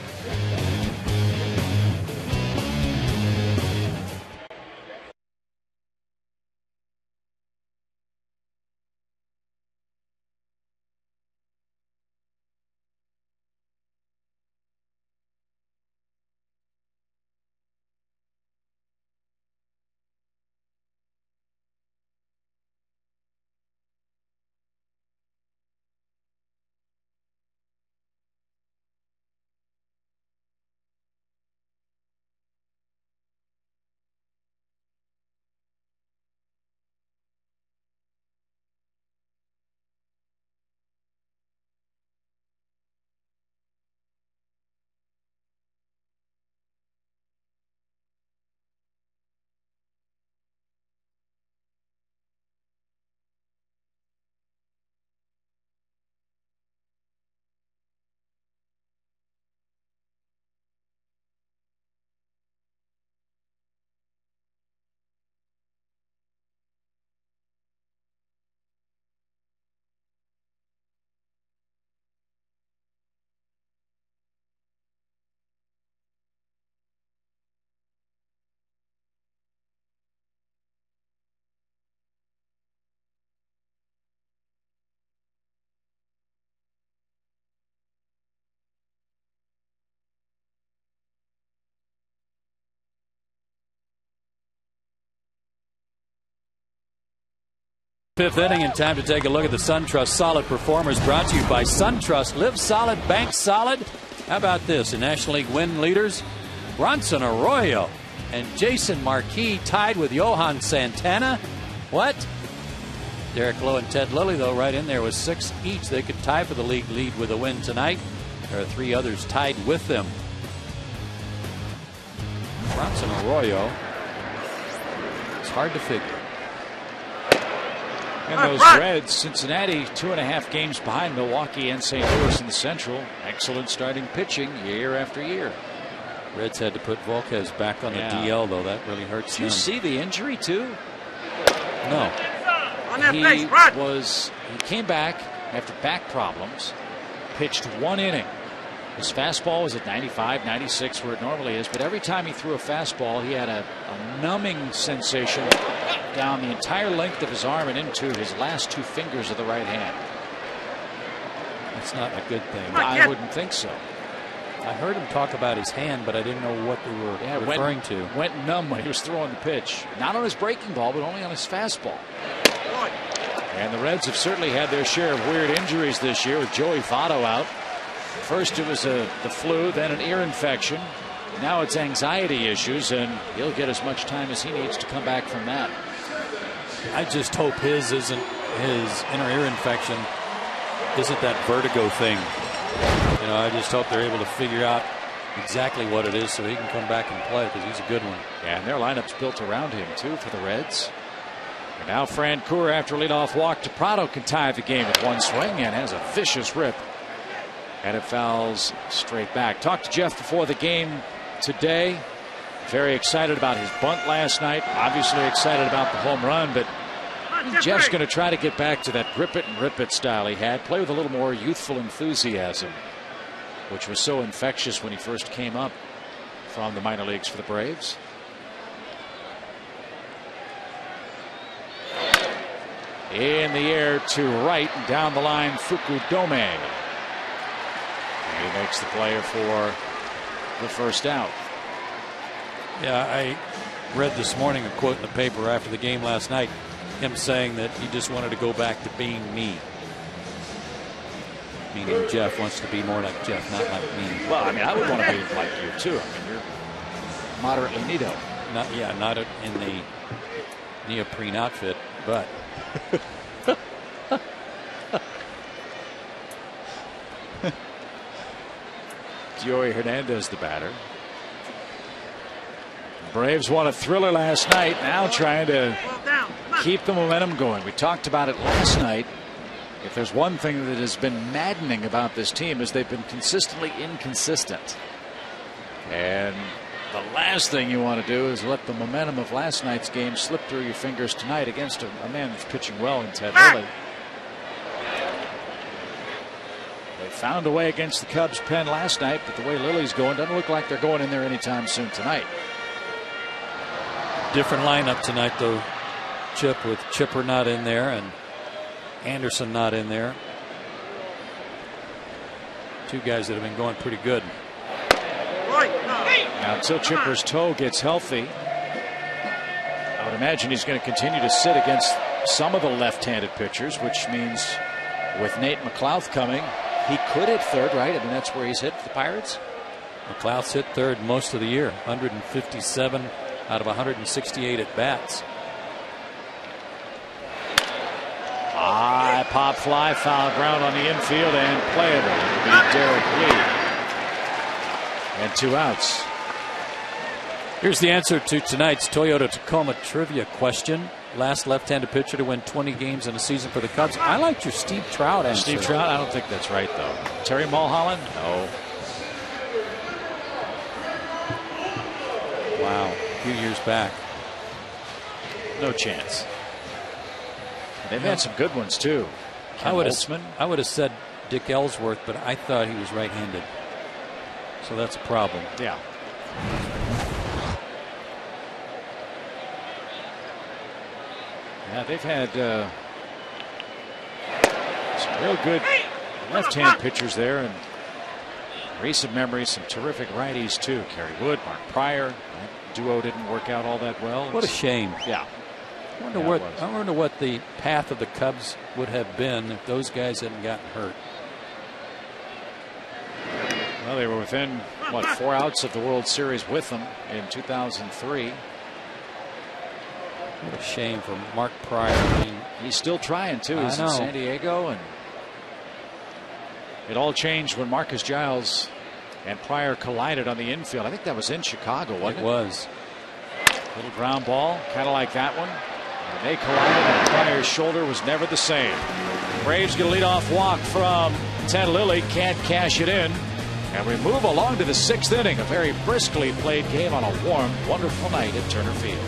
[SPEAKER 2] Fifth inning and time to take a look at the SunTrust Solid Performers, brought to you by SunTrust. Live solid, bank solid. How about this? The National League win leaders, Bronson Arroyo and Jason Marquis tied with Johan Santana. What? Derek Lowe and Ted Lilly, though, right in there with 6 each. They could tie for the league lead with a win tonight. There are 3 others tied with them. Bronson Arroyo, it's hard to figure.
[SPEAKER 1] And those Reds, Cincinnati, 2.5 games behind Milwaukee and St. Louis in the Central. Excellent starting pitching year after year.
[SPEAKER 2] Reds had to put Volquez back on the DL, though. That really hurts
[SPEAKER 1] them. Did you see the injury, too?
[SPEAKER 2] No.
[SPEAKER 1] He came back after back problems, pitched 1 inning. His fastball was at 95, 96, where it normally is, but every time he threw a fastball, he had a numbing sensation down the entire length of his arm and into his last 2 fingers of the right hand.
[SPEAKER 2] That's not a good thing.
[SPEAKER 1] I wouldn't think so.
[SPEAKER 2] I heard him talk about his hand, but I didn't know what they were referring to.
[SPEAKER 1] Went numb when he was throwing the pitch. Not on his breaking ball, but only on his fastball. And the Reds have certainly had their share of weird injuries this year with Joey Votto out. First it was the flu, then an ear infection. Now it's anxiety issues, and he'll get as much time as he needs to come back from that.
[SPEAKER 2] I just hope his inner ear infection isn't that vertigo thing. You know, I just hope they're able to figure out exactly what it is so he can come back and play, because he's a good one.
[SPEAKER 1] Yeah, and their lineup's built around him, too, for the Reds. And now Francoeur, after a leadoff walk to Prado, can tie the game with 1 swing and has a vicious rip. And it fouls straight back. Talked to Jeff before the game today. Very excited about his bunt last night. Obviously excited about the home run, but Jeff's going to try to get back to that grip it and rip it style he had. Play with a little more youthful enthusiasm, which was so infectious when he first came up. from the minor leagues for the Braves. In the air to right, down the line, Fukudome. He makes the play for the first out.
[SPEAKER 2] Yeah, I read this morning a quote in the paper after the game last night, him saying that he just wanted to go back to being me. Meaning Jeff wants to be more like Jeff, not like me.
[SPEAKER 1] Well, I mean, I would want to be like you too. I mean, you're moderately neato.
[SPEAKER 2] Not in the neoprene outfit, but.
[SPEAKER 1] Joey Hernandez, the batter. Braves won a thriller last night, now trying to keep the momentum going. We talked about it last night. If there's one thing that has been maddening about this team is they've been consistently inconsistent. And the last thing you want to do is let the momentum of last night's game slip through your fingers tonight against a man that's pitching well in Ted Lilly. They found a way against the Cubs pen last night, but the way Lilly's going doesn't look like they're going in there anytime soon tonight.
[SPEAKER 2] Different lineup tonight, though, Chip, with Chipper not in there and Anderson not in there. Two guys that have been going pretty good.
[SPEAKER 1] Now, until Chipper's toe gets healthy, I would imagine he's going to continue to sit against some of the left-handed pitchers, which means with Nate McLouth coming, he could hit third, right? I mean, that's where he's hit for the Pirates.
[SPEAKER 2] McLouth's hit third most of the year, 157 out of 168 at bats.
[SPEAKER 1] High pop fly, foul ground on the infield and playable. It'll be Derek Lee. And 2 outs.
[SPEAKER 2] Here's the answer to tonight's Toyota Tacoma trivia question. Last left-handed pitcher to win 20 games in a season for the Cubs. I liked your Steve Trout answer.
[SPEAKER 1] Steve Trout? I don't think that's right, though. Terry Mulholland? No.
[SPEAKER 2] Wow. A few years back.
[SPEAKER 1] No chance. They've had some good ones, too.
[SPEAKER 2] I would have said Dick Ellsworth, but I thought he was right-handed. So that's a problem.
[SPEAKER 1] Yeah. Yeah, they've had some real good left-hand pitchers there, and recent memory, some terrific righties too. Kerry Wood, Mark Pryor. That duo didn't work out all that well.
[SPEAKER 2] What a shame.
[SPEAKER 1] Yeah.
[SPEAKER 2] I wonder what the path of the Cubs would have been if those guys hadn't gotten hurt.
[SPEAKER 1] Well, they were within, what, 4 outs of the World Series with them in 2003.
[SPEAKER 2] What a shame for Mark Pryor. I mean,
[SPEAKER 1] he's still trying, too. He's in San Diego, and it all changed when Marcus Giles and Pryor collided on the infield. I think that was in Chicago, wasn't it?
[SPEAKER 2] It was.
[SPEAKER 1] Little ground ball, kind of like that one. And they collided, and Pryor's shoulder was never the same. Braves get a leadoff walk from Ted Lilly. Can't cash it in. And we move along to the 6th inning. A very briskly played game on a warm, wonderful night at Turner Field.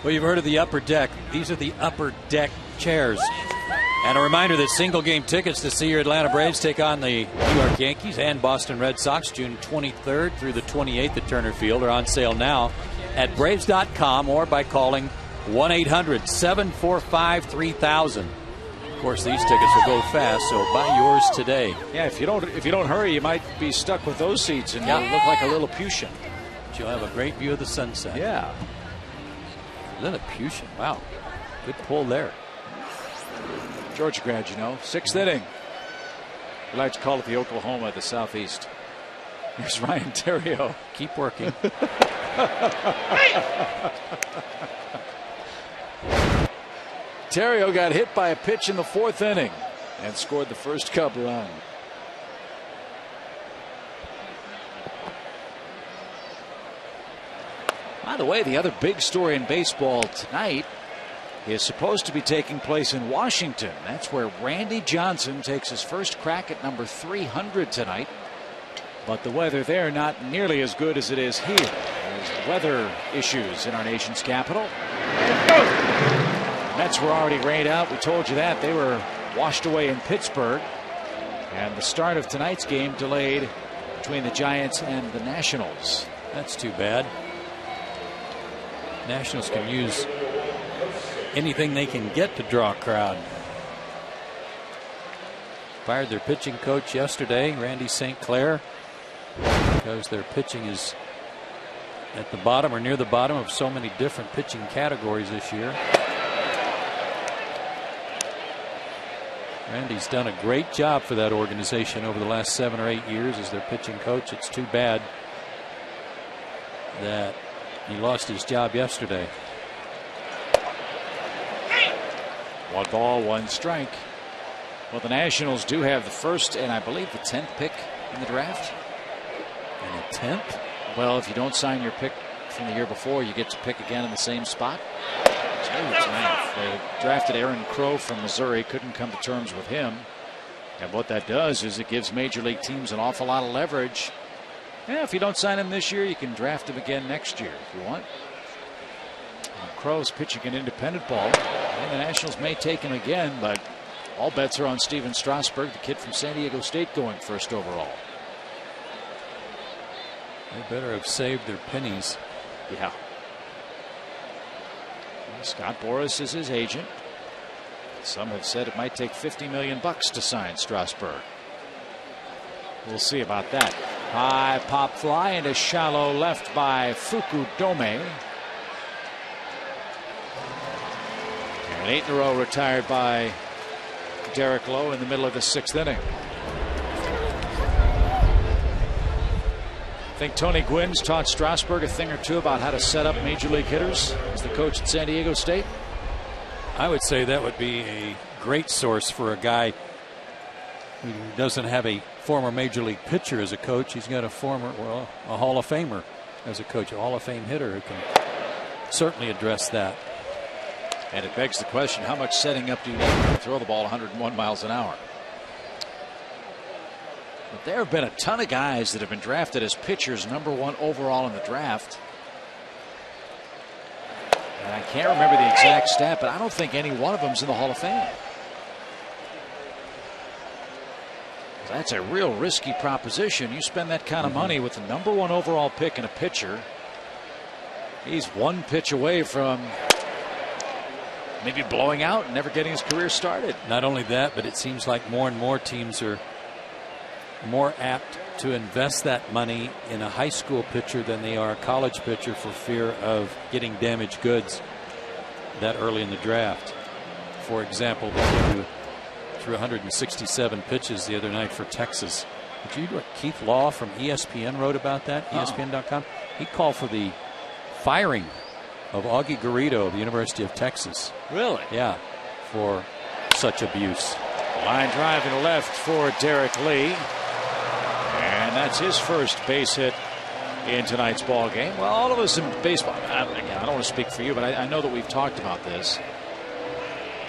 [SPEAKER 2] Well, you've heard of the upper deck. These are the upper deck chairs. And a reminder that single game tickets to see your Atlanta Braves take on the New York Yankees and Boston Red Sox June 23rd through the 28th at Turner Field are on sale now at Braves.com or by calling 1-800-745-3000. Of course, these tickets will go fast, so buy yours today.
[SPEAKER 1] Yeah, if you don't hurry, you might be stuck with those seats and you'll look like a Lilliputian.
[SPEAKER 2] But you'll have a great view of the sunset.
[SPEAKER 1] Yeah.
[SPEAKER 2] Lilliputian, wow. Good pull there.
[SPEAKER 1] Georgia grad, you know. 6th inning. We like to call it the Oklahoma of the Southeast. Here's Ryan Terrio.
[SPEAKER 2] Keep working.
[SPEAKER 1] Terrio got hit by a pitch in the 4th inning and scored the first Cub run. By the way, the other big story in baseball tonight is supposed to be taking place in Washington. That's where Randy Johnson takes his first crack at number 300 tonight. But the weather there not nearly as good as it is here. There's weather issues in our nation's capital. Mets were already rained out. We told you that. They were washed away in Pittsburgh. And the start of tonight's game delayed between the Giants and the Nationals.
[SPEAKER 2] That's too bad. Nationals can use anything they can get to draw a crowd. Fired their pitching coach yesterday, Randy St. Clair, because their pitching is at the bottom or near the bottom of so many different pitching categories this year. Randy's done a great job for that organization over the last 7 or 8 years as their pitching coach. It's too bad that he lost his job yesterday.
[SPEAKER 1] 1 ball, 1 strike. Well, the Nationals do have the first and I believe the 10th pick in the draft.
[SPEAKER 2] And the 10th?
[SPEAKER 1] Well, if you don't sign your pick from the year before, you get to pick again in the same spot. They drafted Aaron Crow from Missouri, couldn't come to terms with him. And what that does is it gives major league teams an awful lot of leverage. Yeah, if you don't sign him this year, you can draft him again next year if you want. And Crow's pitching an independent ball. And the Nationals may take him again, but all bets are on Steven Strasburg, the kid from San Diego State, going first overall.
[SPEAKER 2] They better have saved their pennies.
[SPEAKER 1] Yeah. Scott Boras is his agent. Some have said it might take $50 million to sign Strasburg. We'll see about that. High pop fly into shallow left by Fukudome. And 8 in a row retired by Derek Lowe in the middle of the 6th inning. I think Tony Gwynn's taught Strasburg a thing or two about how to set up major league hitters as the coach at San Diego State.
[SPEAKER 2] I would say that would be a great source for a guy who doesn't have a former major league pitcher as a coach. He's got a Hall of Famer as a coach, a Hall of Fame hitter who can certainly address that.
[SPEAKER 1] And it begs the question, how much setting up do you need to throw the ball 101 miles an hour? But there have been a ton of guys that have been drafted as pitchers, #1 overall in the draft. And I can't remember the exact stat, but I don't think any one of them's in the Hall of Fame. That's a real risky proposition. You spend that kind of money with the #1 overall pick and a pitcher. He's 1 pitch away from maybe blowing out and never getting his career started.
[SPEAKER 2] Not only that, but it seems like more and more teams are more apt to invest that money in a high school pitcher than they are a college pitcher for fear of getting damaged goods that early in the draft. For example, they threw 167 pitches the other night for Texas. Did you read what Keith Law from ESPN wrote about that? ESPN.com. He called for the firing of Augie Garrido of the University of Texas.
[SPEAKER 1] Really?
[SPEAKER 2] Yeah, for such abuse.
[SPEAKER 1] Line drive to left for Derek Lee. And that's his first base hit in tonight's ball game. Well, all of us in baseball, again, I don't want to speak for you, but I know that we've talked about this.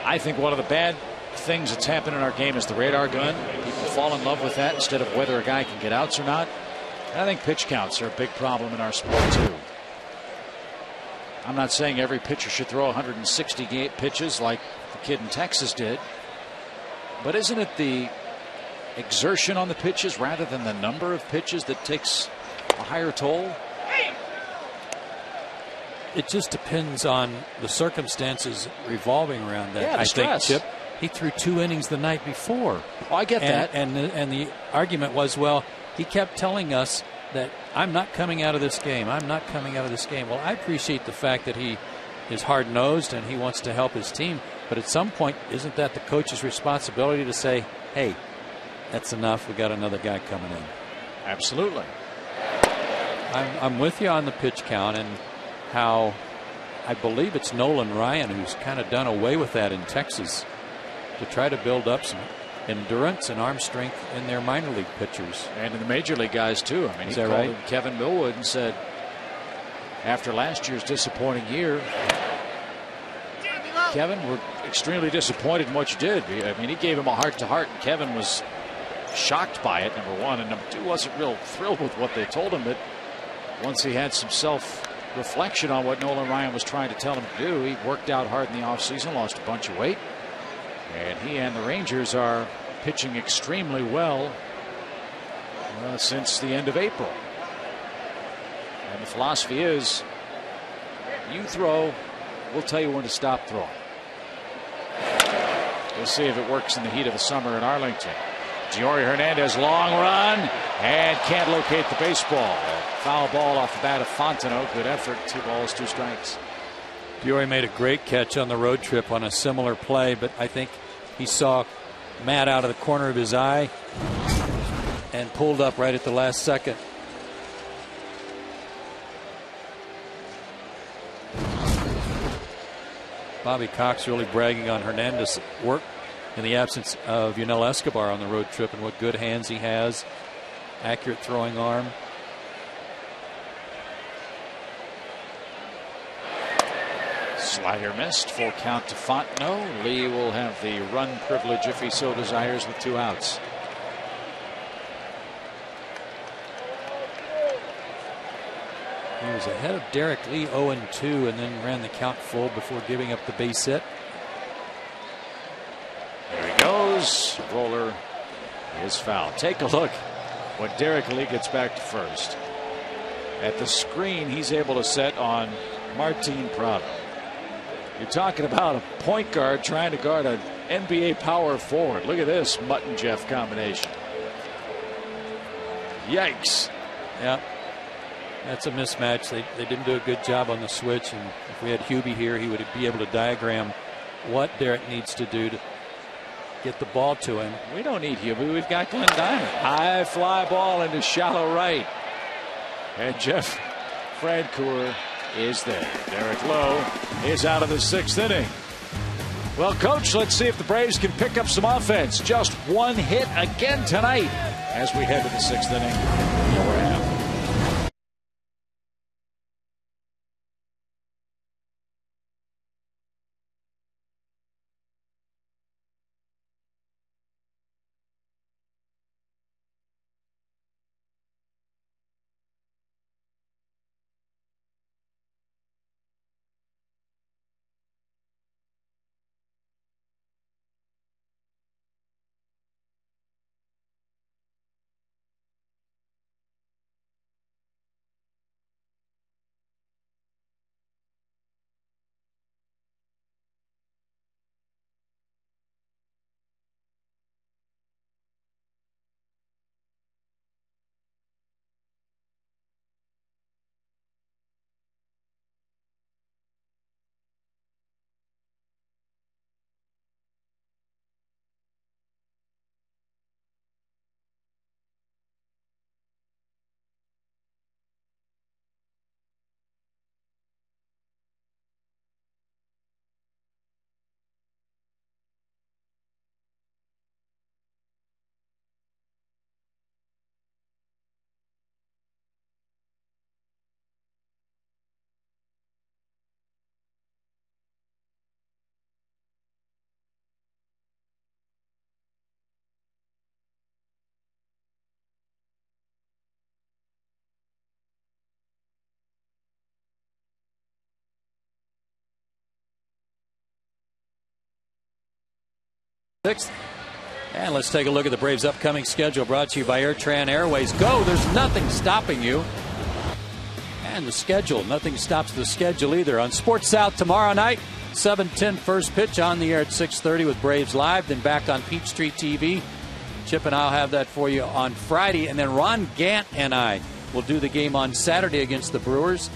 [SPEAKER 1] I think one of the bad things that's happened in our game is the radar gun. People fall in love with that instead of whether a guy can get outs or not. And I think pitch counts are a big problem in our sport too. I'm not saying every pitcher should throw 160 pitches like the kid in Texas did, but isn't it the exertion on the pitches rather than the number of pitches that takes a higher toll?
[SPEAKER 2] It just depends on the circumstances revolving around that.
[SPEAKER 1] Yeah,
[SPEAKER 2] I
[SPEAKER 1] stress.
[SPEAKER 2] think, Chip, he threw 2 innings the night before.
[SPEAKER 1] Oh, I get that.
[SPEAKER 2] And the argument was, well, he kept telling us that I'm not coming out of this game. I'm not coming out of this game. Well, I appreciate the fact that he is hard-nosed and he wants to help his team. But at some point, isn't that the coach's responsibility to say, hey, that's enough. We got another guy coming in.
[SPEAKER 1] Absolutely.
[SPEAKER 2] I'm with you on the pitch count and how I believe it's Nolan Ryan who's kind of done away with that in Texas to try to build up some endurance and arm strength in their minor league pitchers.
[SPEAKER 1] And in the major league guys, too. I mean, he called him Kevin Millwood and said, after last year's disappointing year, Kevin, we're extremely disappointed in what you did. I mean, he gave him a heart-to-heart, and Kevin was shocked by it, number one. And number two, wasn't real thrilled with what they told him. But once he had some self-reflection on what Nolan Ryan was trying to tell him to do, he worked out hard in the offseason, lost a bunch of weight. And he and the Rangers are pitching extremely well since the end of April. And the philosophy is, you throw, we'll tell you when to stop throwing. We'll see if it works in the heat of the summer in Arlington. Giory Hernandez, long run, and can't locate the baseball. Foul ball off the bat of Fontenot. Good effort. 2 balls, 2 strikes.
[SPEAKER 2] Giory made a great catch on the road trip on a similar play, but I think he saw Matt out of the corner of his eye and pulled up right at the last second. Bobby Cox really bragging on Hernandez's work in the absence of Yunel Escobar on the road trip and what good hands he has, accurate throwing arm.
[SPEAKER 1] Slider missed. Full count to Fontenot. Lee will have the run privilege if he so desires with 2 outs.
[SPEAKER 2] He was ahead of Derek Lee 0-2 and then ran the count full before giving up the base hit.
[SPEAKER 1] There he goes. Roller is foul. Take a look when Derek Lee gets back to first. At the screen he's able to set on Martin Prado. You're talking about a point guard trying to guard an NBA power forward. Look at this Mutt and Jeff combination. Yikes.
[SPEAKER 2] Yeah. That's a mismatch. They didn't do a good job on the switch, and if we had Hubie here, he would be able to diagram what Derek needs to do to get the ball to him.
[SPEAKER 1] We don't need Hubie. We've got Glenn Diamond. High fly ball into shallow right. And Jeff Francoeur is there. Derek Lowe is out of the 6th inning. Well, Coach, let's see if the Braves can pick up some offense. Just 1 hit again tonight as we head to the 6th inning. Lower half.
[SPEAKER 2] 6th. And let's take a look at the Braves' upcoming schedule, brought to you by AirTran Airways. Go! There's nothing stopping you. And the schedule, nothing stops the schedule either. On Sports South tomorrow night, 7:10 first pitch, on the air at 6:30 with Braves Live, then back on Peachtree TV. Chip and I'll have that for you on Friday, and then Ron Gant and I will do the game on Saturday against the Brewers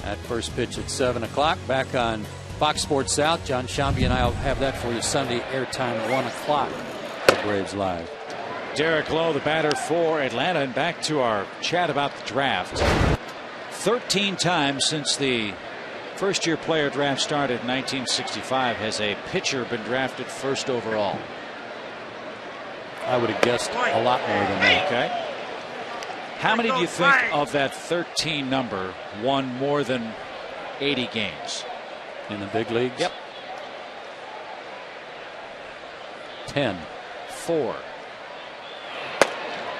[SPEAKER 2] at first pitch at 7 o'clock. Back on Fox Sports South, John Shambi and I will have that for you Sunday, airtime 1 o'clock for Braves Live.
[SPEAKER 1] Derek Lowe, the batter for Atlanta, and back to our chat about the draft. 13 times since the first-year player draft started in 1965 has a pitcher been drafted first overall.
[SPEAKER 2] I would have guessed a lot more than that.
[SPEAKER 1] Okay. How many do you think of that 13 number won more than 80 games?
[SPEAKER 2] In the big leagues?
[SPEAKER 1] Yep.
[SPEAKER 2] 10.
[SPEAKER 1] 4.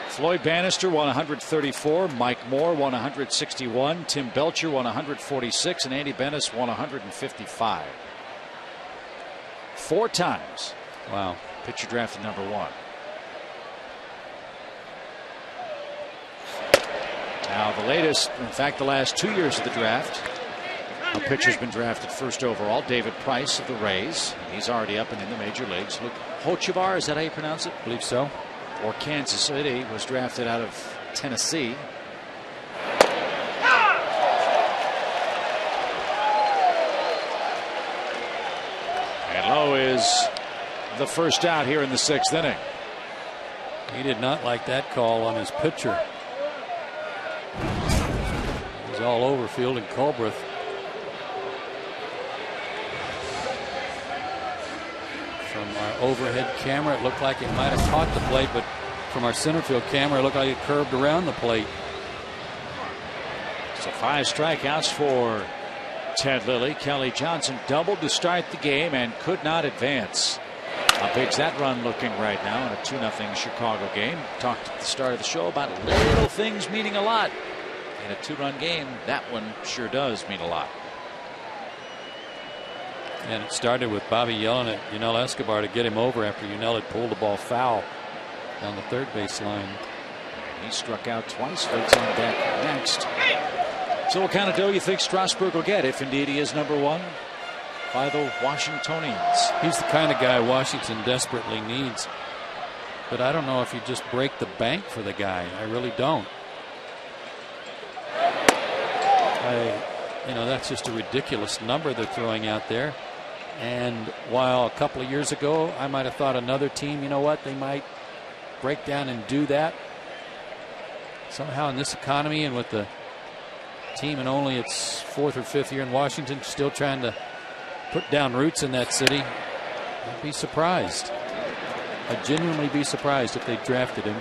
[SPEAKER 1] Floyd Bannister won 134. Mike Moore won 161. Tim Belcher won 146. And Andy Bennis won 155. 4 times.
[SPEAKER 2] Wow.
[SPEAKER 1] Pitcher drafted number 1. Now the latest, in fact the last 2 years of the draft, a pitcher's been drafted first overall. David Price of the Rays. He's already up and in the major leagues. Luke Hochevar, is that how you pronounce it?
[SPEAKER 2] I believe so.
[SPEAKER 1] Or Kansas City, was drafted out of Tennessee. And Lowe is the first out here in the 6th inning.
[SPEAKER 2] He did not like that call on his pitcher. He's all over fielding Culbreth. From our overhead camera, it looked like it might have caught the plate, but from our center field camera, it looked like it curved around the plate.
[SPEAKER 1] So 5 strikeouts for Ted Lilly. Kelly Johnson doubled to start the game and could not advance. How big's that run looking right now in a 2-0 Chicago game? Talked at the start of the show about little things meaning a lot. In a 2-run game, that one sure does mean a lot.
[SPEAKER 2] And it started with Bobby yelling at Yunel Escobar to get him over after Yunel had pulled the ball foul down the third base line.
[SPEAKER 1] He struck out twice. Waits on deck next. So what kind of dough you think Strasburg will get if indeed he is number 1 by the Washingtonians?
[SPEAKER 2] He's the kind of guy Washington desperately needs. But I don't know if you just break the bank for the guy. I really don't. That's just a ridiculous number they're throwing out there. And while a couple of years ago I might have thought another team, you know what, they might break down and do that. Somehow in this economy and with the team in only its 4th or 5th year in Washington, still trying to put down roots in that city, I'd be surprised. I'd genuinely be surprised if they drafted him.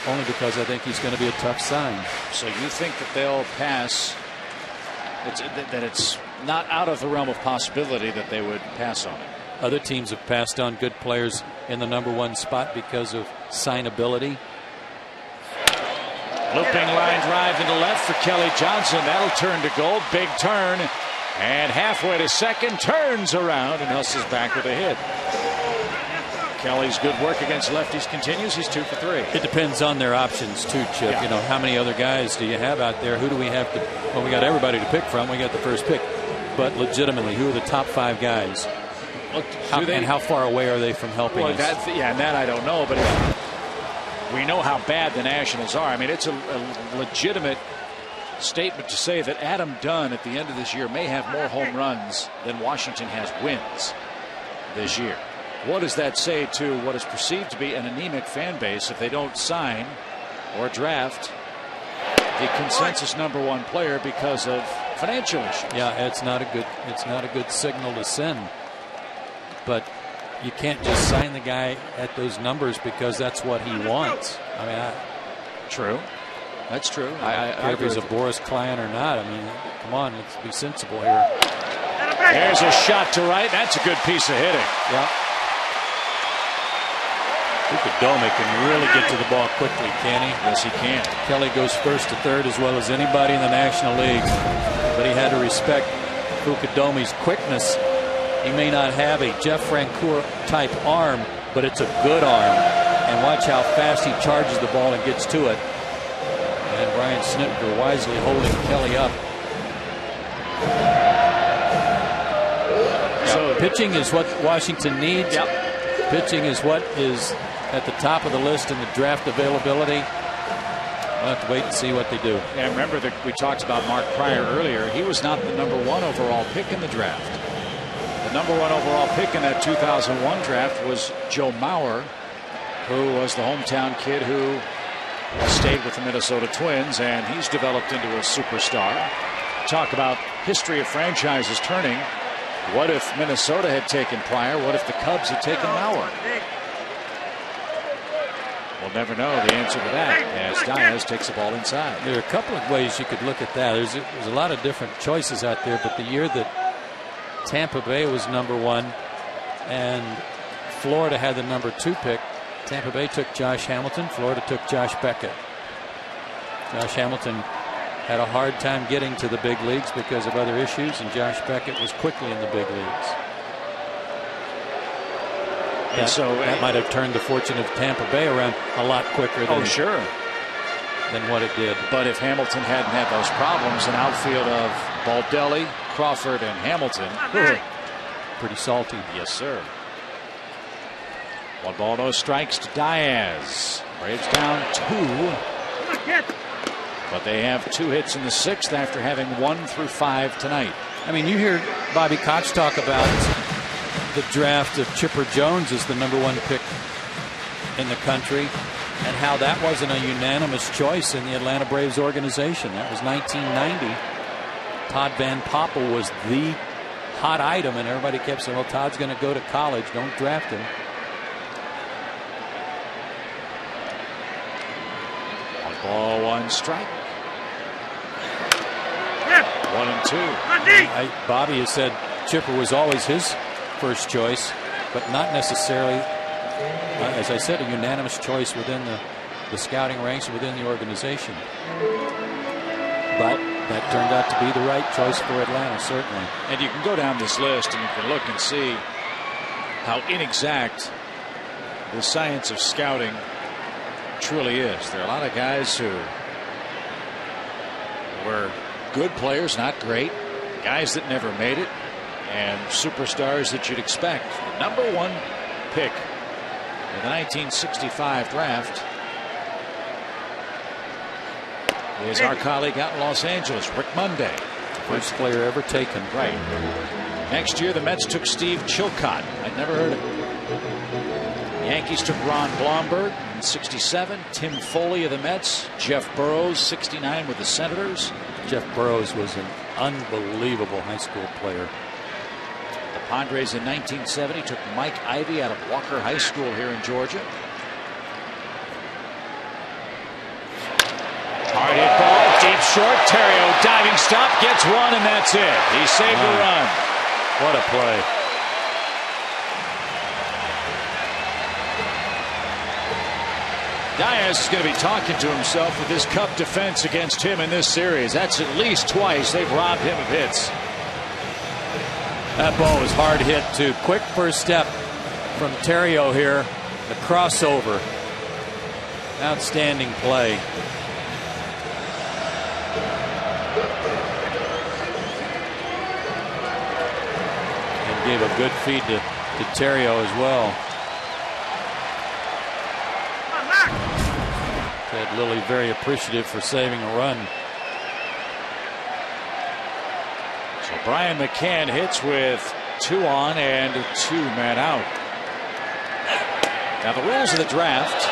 [SPEAKER 2] Only because I think he's going to be a tough sign.
[SPEAKER 1] So you think that they'll pass, that it's not out of the realm of possibility that they would pass on it?
[SPEAKER 2] Other teams have passed on good players in the number 1 spot because of signability.
[SPEAKER 1] Looping line drive into left for Kelly Johnson. That'll turn to gold. Big turn. And halfway to second, turns around and hustles back with a hit. Kelly's good work against lefties continues. He's 2 for 3.
[SPEAKER 2] It depends on their options too, Chip.
[SPEAKER 1] Yeah.
[SPEAKER 2] You know, how many other guys do you have out there? Who do we have to? Well, we got everybody to pick from. We got the first pick. But legitimately, who are the top 5 guys?
[SPEAKER 1] Look,
[SPEAKER 2] and how far away are they from helping us?
[SPEAKER 1] That I don't know. But we know how bad the Nationals are. I mean, it's a legitimate statement to say that Adam Dunn at the end of this year may have more home runs than Washington has wins this year. What does that say to what is perceived to be an anemic fan base if they don't sign or draft the consensus number 1 player because of financial issues?
[SPEAKER 2] Yeah, it's not a good signal to send. But you can't just sign the guy at those numbers because that's what he wants. I mean,
[SPEAKER 1] true. That's true.
[SPEAKER 2] I care if he's a Boris Klein or not. I mean, come on, let's be sensible here.
[SPEAKER 1] There's a shot to right. That's a good piece of hitting.
[SPEAKER 2] Yeah. Dome can really get to the ball quickly, can he?
[SPEAKER 1] Yes, he can.
[SPEAKER 2] Kelly goes first to third as well as anybody in the National League. But he had to respect Fukudomi's quickness He may not have a Jeff Francoeur type arm, but it's a good arm. And watch how fast he charges the ball and gets to it. And Brian Snitker wisely holding Kelly up. So pitching is what Washington needs.
[SPEAKER 1] Yep.
[SPEAKER 2] Pitching is what is at the top of the list in the draft availability. We'll have to wait and see what they do.
[SPEAKER 1] Yeah, remember that we talked about Mark Pryor earlier. He was not the #1 overall pick in the draft. The #1 overall pick in that 2001 draft was Joe Mauer, who was the hometown kid who stayed with the Minnesota Twins, and he's developed into a superstar. Talk about history of franchises turning. What if Minnesota had taken Pryor? What if the Cubs had taken Mauer? We'll never know the answer to that as Diaz takes the ball inside.
[SPEAKER 2] There are a couple of ways you could look at that. There's a lot of different choices out there, but the year that Tampa Bay was #1 and Florida had the #2 pick, Tampa Bay took Josh Hamilton, Florida took Josh Beckett. Josh Hamilton had a hard time getting to the big leagues because of other issues, and Josh Beckett was quickly in the big leagues. And so that might have turned the fortune of Tampa Bay around a lot quicker than, than what it did.
[SPEAKER 1] But if Hamilton hadn't had those problems, an outfield of Baldelli, Crawford, and Hamilton,
[SPEAKER 2] pretty salty.
[SPEAKER 1] Yes, sir. 1 ball, no strikes to Diaz. Braves down 2. But they have 2 hits in the 6th after having 1 through 5 tonight.
[SPEAKER 2] I mean, you hear Bobby Koch talk about the draft of Chipper Jones as the #1 pick in the country, and how that wasn't a unanimous choice in the Atlanta Braves organization. That was 1990. Todd Van Poppel was the hot item, and everybody kept saying, well, Todd's going to go to college, don't draft him.
[SPEAKER 1] 1 ball, 1 strike. 1 and 2.
[SPEAKER 2] Bobby has said Chipper was always his first choice, but not necessarily, as I said, a unanimous choice within the scouting ranks within the organization. But that turned out to be the right choice for Atlanta, certainly.
[SPEAKER 1] And you can go down this list and you can look and see how inexact the science of scouting truly is. There are a lot of guys who were good players, not great, guys that never made it, and superstars that you'd expect. The #1 pick in the 1965 draft is our colleague out in Los Angeles, Rick Monday.
[SPEAKER 2] First player ever taken.
[SPEAKER 1] Right. Next year, the Mets took Steve Chilcott. I'd never heard of him. The Yankees took Ron Blomberg in '67. Tim Foley of the Mets. Jeff Burroughs, '69 with the Senators.
[SPEAKER 2] Jeff Burroughs was an unbelievable high school player.
[SPEAKER 1] The Padres in 1970 took Mike Ivey out of Walker High School here in Georgia. Hard hit ball, deep short. Terrio diving stop, gets 1, and that's it. He saved the run.
[SPEAKER 2] What a play.
[SPEAKER 1] Diaz is going to be talking to himself with this Cub defense against him in this series. That's at least twice they've robbed him of hits.
[SPEAKER 2] That ball was hard hit too. Quick first step from Terrio here. The crossover. Outstanding play. And gave a good feed to Terrio as well. Ted Lilly very appreciative for saving a run.
[SPEAKER 1] So Brian McCann hits with 2 on and 2 men out. Now the rules of the draft,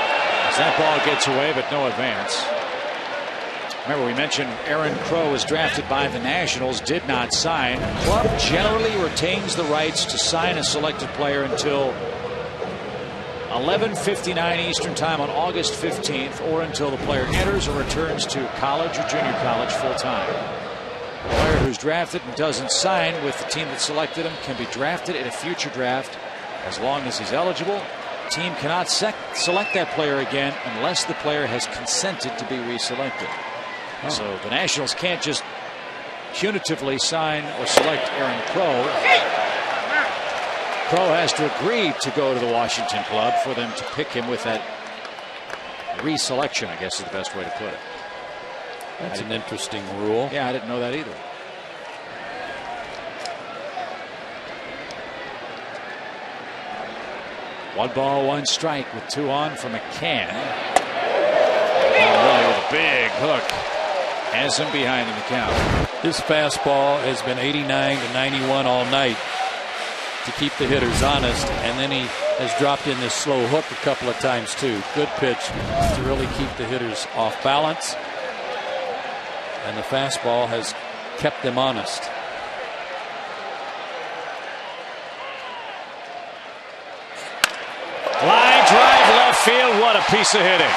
[SPEAKER 1] as that ball gets away but no advance. Remember, we mentioned Aaron Crow was drafted by the Nationals, did not sign. Club generally retains the rights to sign a selected player until 11:59 Eastern Time on August 15th, or until the player enters or returns to college or junior college full time. A player who's drafted and doesn't sign with the team that selected him can be drafted in a future draft as long as he's eligible. The team cannot select that player again unless the player has consented to be reselected. So the Nationals can't just punitively sign or select Aaron Crow. Crow has to agree to go to the Washington club for them to pick him with that reselection, I guess is the best way to put it.
[SPEAKER 2] That's an interesting rule.
[SPEAKER 1] Yeah, I didn't know that either. One ball, one strike with 2 on for McCann. Lilly with a big hook has him behind in the count.
[SPEAKER 2] This fastball has been 89 to 91 all night to keep the hitters honest, and then he has dropped in this slow hook a couple of times too. Good pitch to really keep the hitters off balance, and the fastball has kept them honest.
[SPEAKER 1] Line drive left field. What a piece of hitting.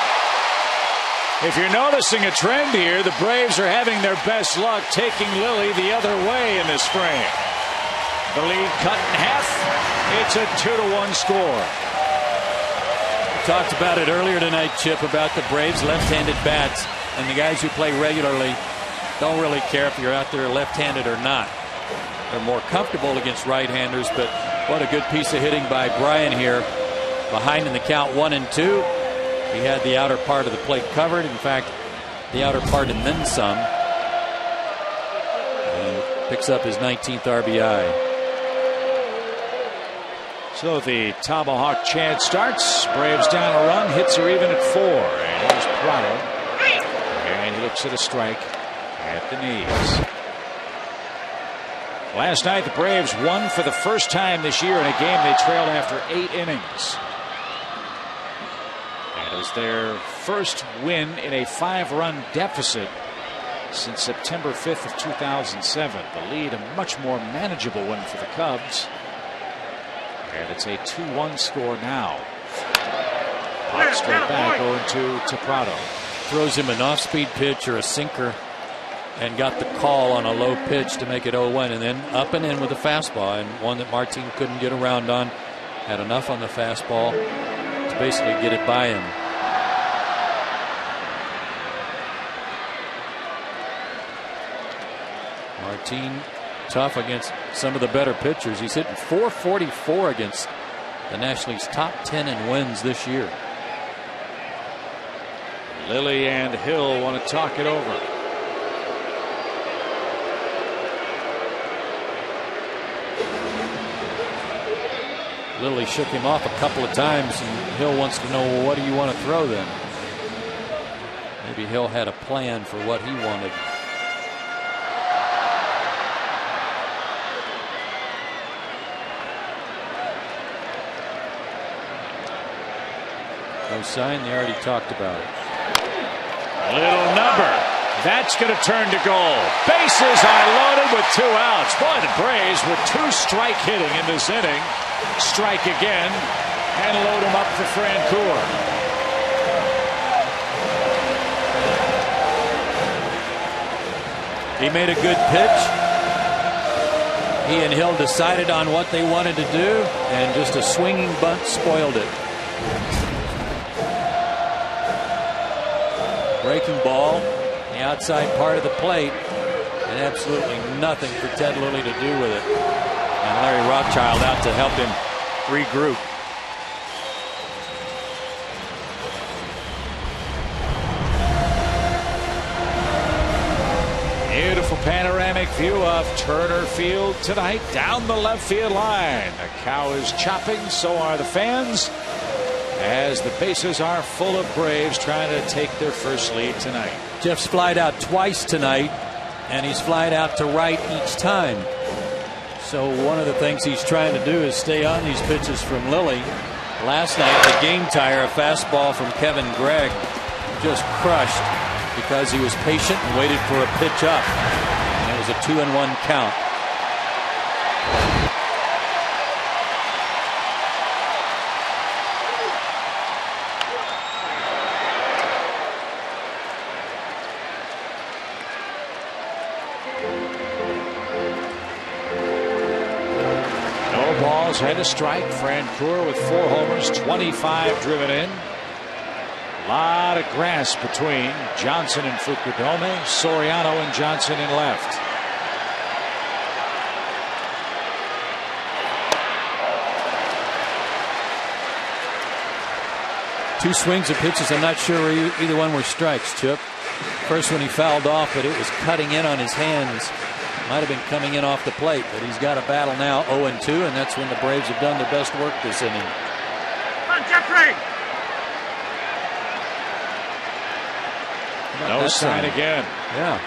[SPEAKER 1] If you're noticing a trend here, the Braves are having their best luck taking Lilly the other way in this frame. The lead cut in half. It's a 2-1 score.
[SPEAKER 2] We talked about it earlier tonight, Chip, about the Braves left-handed bats, and the guys who play regularly don't really care if you're out there left-handed or not. They're more comfortable against right-handers, but what a good piece of hitting by Brian here. Behind in the count 1-2. He had the outer part of the plate covered. In fact, the outer part and then some. And picks up his 19th RBI.
[SPEAKER 1] So the Tomahawk chant starts. Braves down a run. Hits are even at 4. And here's Prado. And he looks at a strike at the knees. Last night the Braves won for the first time this year in a game they trailed after 8 innings. It was their first win in a 5-run deficit since September 5th of 2007. The lead a much more manageable win for the Cubs. And it's a 2-1 score now. Hot straight back going to Prado.
[SPEAKER 2] Throws him an off-speed pitch or a sinker and got the call on a low pitch to make it 0-1, and then up and in with a fastball, and one that Martin couldn't get around on. Had enough on the fastball to basically get it by him. Martin tough against some of the better pitchers. He's hitting .444 against the National League's top 10 in wins this year.
[SPEAKER 1] Lilly and Hill want to talk it over.
[SPEAKER 2] Lilly shook him off a couple of times, and Hill wants to know, well, what do you want to throw then? Maybe Hill had a plan for what he wanted. No sign. They already talked about it.
[SPEAKER 1] Little number. That's going to turn to goal. Bases are loaded with 2 outs. Boy, the Braves with 2 strike hitting in this inning. Strike again and load him up for Francoeur.
[SPEAKER 2] He made a good pitch. He and Hill decided on what they wanted to do, and just a swinging bunt spoiled it. Breaking ball, the outside part of the plate, and absolutely nothing for Ted Lilly to do with it. And Larry Rothschild out to help him regroup.
[SPEAKER 1] Beautiful panoramic view of Turner Field tonight down the left field line. The cow is chopping, so are the fans, as the bases are full of Braves trying to take their first lead tonight.
[SPEAKER 2] Jeff's flied out twice tonight, and he's flied out to right each time. So one of the things he's trying to do is stay on these pitches from Lilly. Last night, the game tire, a fastball from Kevin Gregg, just crushed because he was patient and waited for a pitch up. And it was a 2-1 count.
[SPEAKER 1] Had a strike. Francoeur with 4 homers, 25 driven in. A lot of grass between Johnson and Fukudome, Soriano and Johnson in left.
[SPEAKER 2] 2 swings of pitches. I'm not sure either one were strikes, Chip. First one he fouled off, but it was cutting in on his hands. Might have been coming in off the plate, but he's got a battle now, 0-2, and that's when the Braves have done their best work this inning.
[SPEAKER 5] Come on, Jeffrey!
[SPEAKER 1] No sign again.
[SPEAKER 2] Yeah.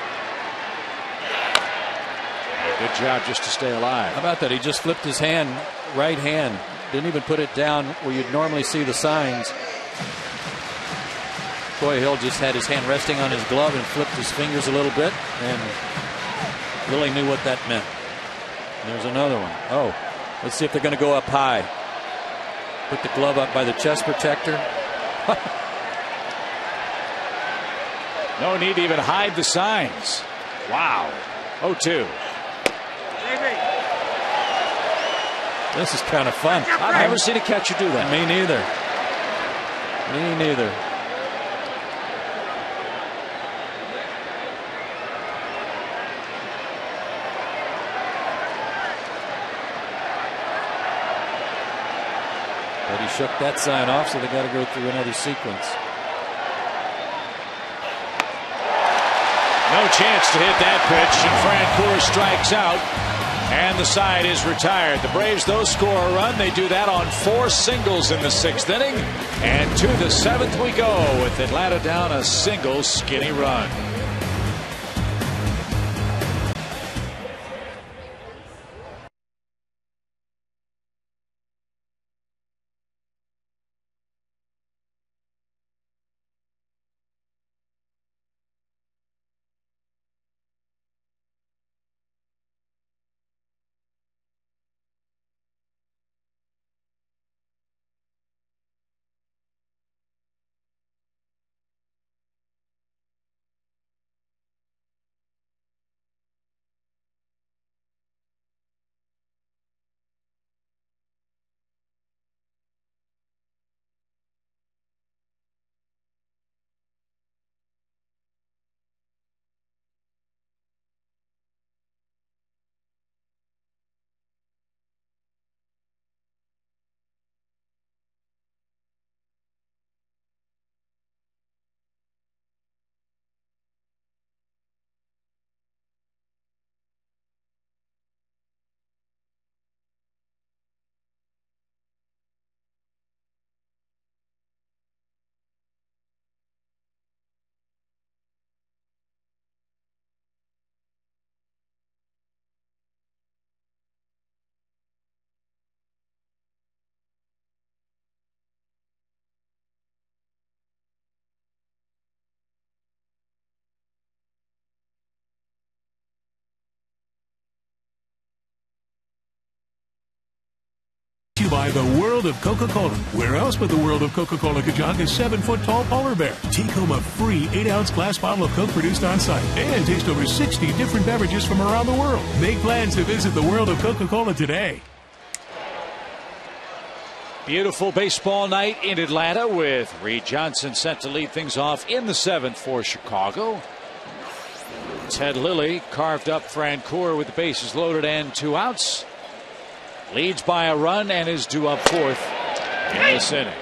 [SPEAKER 1] Good job just to stay alive.
[SPEAKER 2] How about that? He just flipped his hand, right hand. Didn't even put it down where you'd normally see the signs. Troy Hill just had his hand resting on his glove and flipped his fingers a little bit and really knew what that meant. And there's another one. Oh, let's see if they're going to go up high. Put the glove up by the chest protector.
[SPEAKER 1] No need to even hide the signs. Wow. 0-2.
[SPEAKER 2] This is kind of fun.
[SPEAKER 1] I've never seen a catcher do that.
[SPEAKER 2] Me neither. Me neither. But he shook that sign off, so they got to go through another sequence.
[SPEAKER 1] No chance to hit that pitch, and Francoeur strikes out, and the side is retired. The Braves, though, score a run. They do that on 4 singles in the 6th inning, and to the 7th we go with Atlanta down a single skinny run.
[SPEAKER 6] By the World of Coca-Cola. Where else but the World of Coca-Cola could jog a 7-foot-tall polar bear? Take home a free 8-ounce glass bottle of Coke produced on site and taste over 60 different beverages from around the world. Make plans to visit the World of Coca-Cola today.
[SPEAKER 1] Beautiful baseball night in Atlanta with Reed Johnson set to lead things off in the 7th for Chicago. Ted Lilly carved up Francoeur with the bases loaded and 2 outs. Leads by a run and is due up 4th in this inning.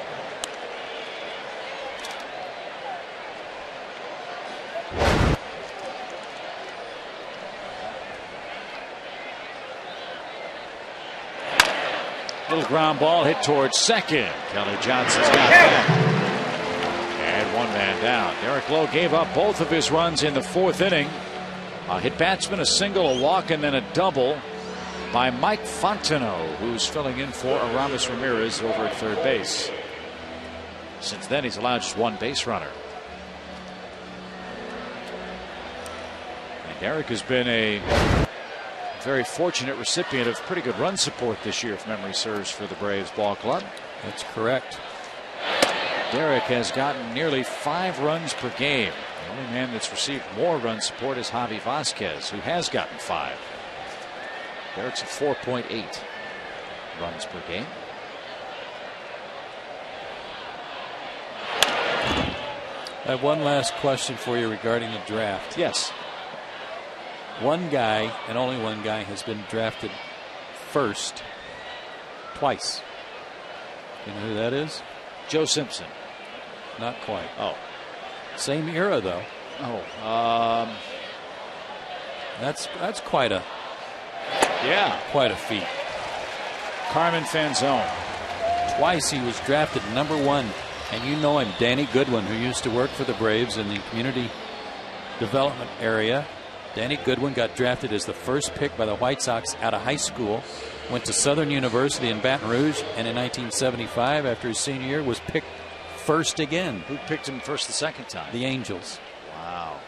[SPEAKER 1] Little ground ball hit towards second. Kelly Johnson's got that. And 1 man down. Derek Lowe gave up both of his runs in the 4th inning. A hit batsman, a single, a walk, and then a double by Mike Fontenot, who's filling in for Aramis Ramirez over at third base. Since then, he's allowed just 1 base runner. And Derek has been a very fortunate recipient of pretty good run support this year, if memory serves, for the Braves ball club.
[SPEAKER 2] That's correct.
[SPEAKER 1] Derek has gotten nearly 5 runs per game. The only man that's received more run support is Javi Vasquez, who has gotten 5. Derek's at 4.8 runs per game.
[SPEAKER 2] I have one last question for you regarding the draft.
[SPEAKER 1] Yes.
[SPEAKER 2] One guy, and only one guy, has been drafted first twice. You know who that is?
[SPEAKER 1] Joe Simpson.
[SPEAKER 2] Not quite.
[SPEAKER 1] Oh.
[SPEAKER 2] Same era, though.
[SPEAKER 1] Oh.
[SPEAKER 2] That's quite a feat.
[SPEAKER 1] Carmen Fanzone.
[SPEAKER 2] Twice he was drafted #1. And you know him, Danny Goodwin, who used to work for the Braves in the community development area. Danny Goodwin got drafted as the first pick by the White Sox out of high school. Went to Southern University in Baton Rouge, and in 1975, after his senior year, was picked first again.
[SPEAKER 1] Who picked him first the second time?
[SPEAKER 2] The Angels.
[SPEAKER 1] Wow.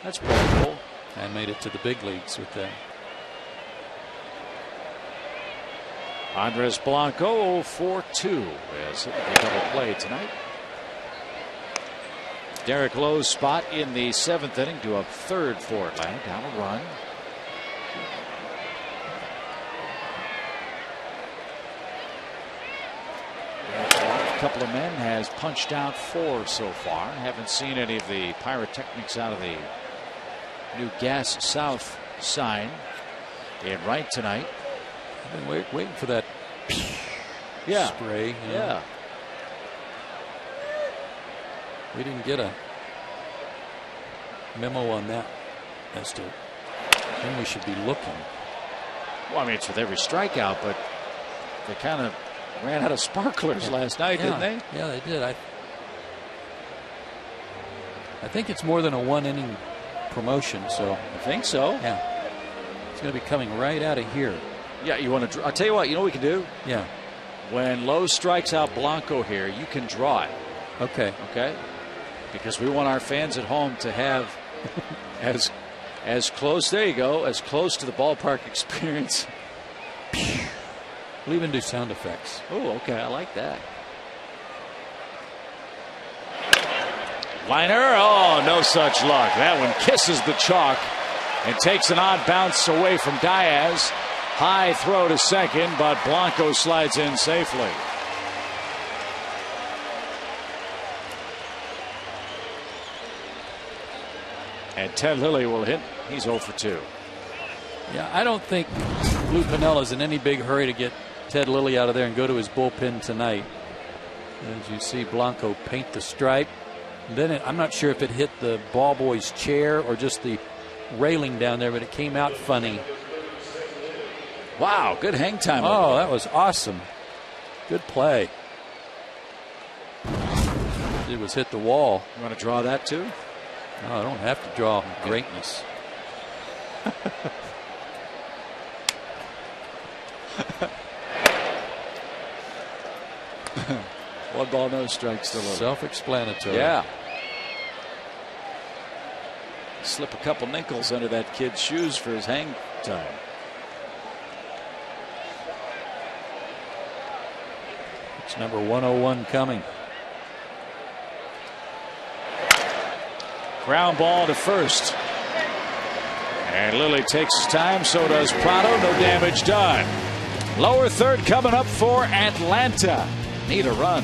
[SPEAKER 1] That's pretty cool.
[SPEAKER 2] And made it to the big leagues with them.
[SPEAKER 1] Andres Blanco 4-2 as it will be double play tonight. Derek Lowe's spot in the 7th inning to a third for Atlanta. Down a run. A couple of men has punched out 4 so far. Haven't seen any of the pyrotechnics out of the new Gas South sign in right tonight.
[SPEAKER 2] I've been waiting for that spray.
[SPEAKER 1] Yeah.
[SPEAKER 2] We didn't get a memo on that as to when we should be looking.
[SPEAKER 1] Well, I mean, it's with every strikeout, but they kind of ran out of sparklers last night, didn't they?
[SPEAKER 2] Yeah, they did. I think it's more than a 1-inning promotion, so.
[SPEAKER 1] I think so.
[SPEAKER 2] Yeah. It's going to be coming right out of here.
[SPEAKER 1] Yeah, you want to. I'll tell you what. You know what we can do?
[SPEAKER 2] Yeah.
[SPEAKER 1] When Lowe strikes out Blanco here, you can draw it.
[SPEAKER 2] Okay.
[SPEAKER 1] Okay. Because we want our fans at home to have as close. There you go. As close to the ballpark experience.
[SPEAKER 2] We'll even do sound effects.
[SPEAKER 1] Oh, okay. I like that. Liner. Oh, no such luck. That one kisses the chalk and takes an odd bounce away from Diaz. High throw to second, but Blanco slides in safely. And Ted Lilly will hit. He's 0 for 2.
[SPEAKER 2] Yeah, I don't think Lou Pinella's in any big hurry to get Ted Lilly out of there and go to his bullpen tonight. As you see Blanco paint the stripe. And then I'm not sure if it hit the ball boy's chair or just the railing down there, but it came out funny.
[SPEAKER 1] Wow, good hang time.
[SPEAKER 2] Oh, that was awesome. Good play. It was hit the wall.
[SPEAKER 1] You want to draw that too?
[SPEAKER 2] No, I don't have to draw greatness.
[SPEAKER 1] One ball, no strikes to Lilly.
[SPEAKER 2] Self-explanatory.
[SPEAKER 1] Yeah. Slip a couple nickels under that kid's shoes for his hang time.
[SPEAKER 2] It's number 101 coming.
[SPEAKER 1] Ground ball to first. And Lilly takes his time, so does Prado. No damage done. Lower third coming up for Atlanta. Need a run.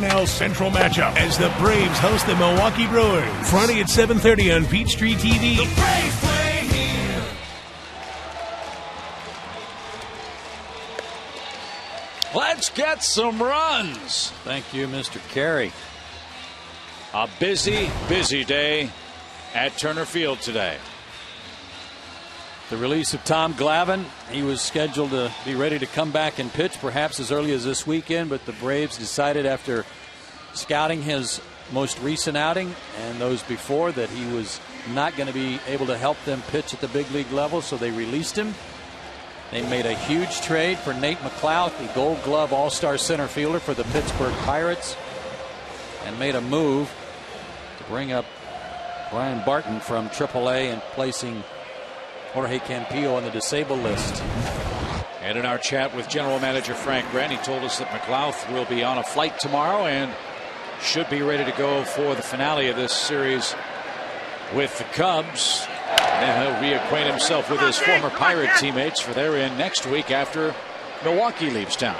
[SPEAKER 6] NL Central matchup as the Braves host the Milwaukee Brewers. Friday at 7:30 on Peachtree TV. The Braves play here.
[SPEAKER 1] Let's get some runs.
[SPEAKER 2] Thank you, Mr. Carey.
[SPEAKER 1] A busy, busy day at Turner Field today.
[SPEAKER 2] The release of Tom Glavine. He was scheduled to be ready to come back and pitch perhaps as early as this weekend, but the Braves decided after scouting his most recent outing and those before that he was not going to be able to help them pitch at the big league level, so they released him. They made a huge trade for Nate McLeod, the Gold Glove All-Star center fielder for the Pittsburgh Pirates, and made a move to bring up Brian Barton from AAA and placing Jorge Campillo on the disabled list.
[SPEAKER 1] And in our chat with General Manager Frank Grant, he told us that McLeod will be on a flight tomorrow and should be ready to go for the finale of this series with the Cubs. And he'll reacquaint himself with his former Pirate teammates, for they're in next week after Milwaukee leaves town.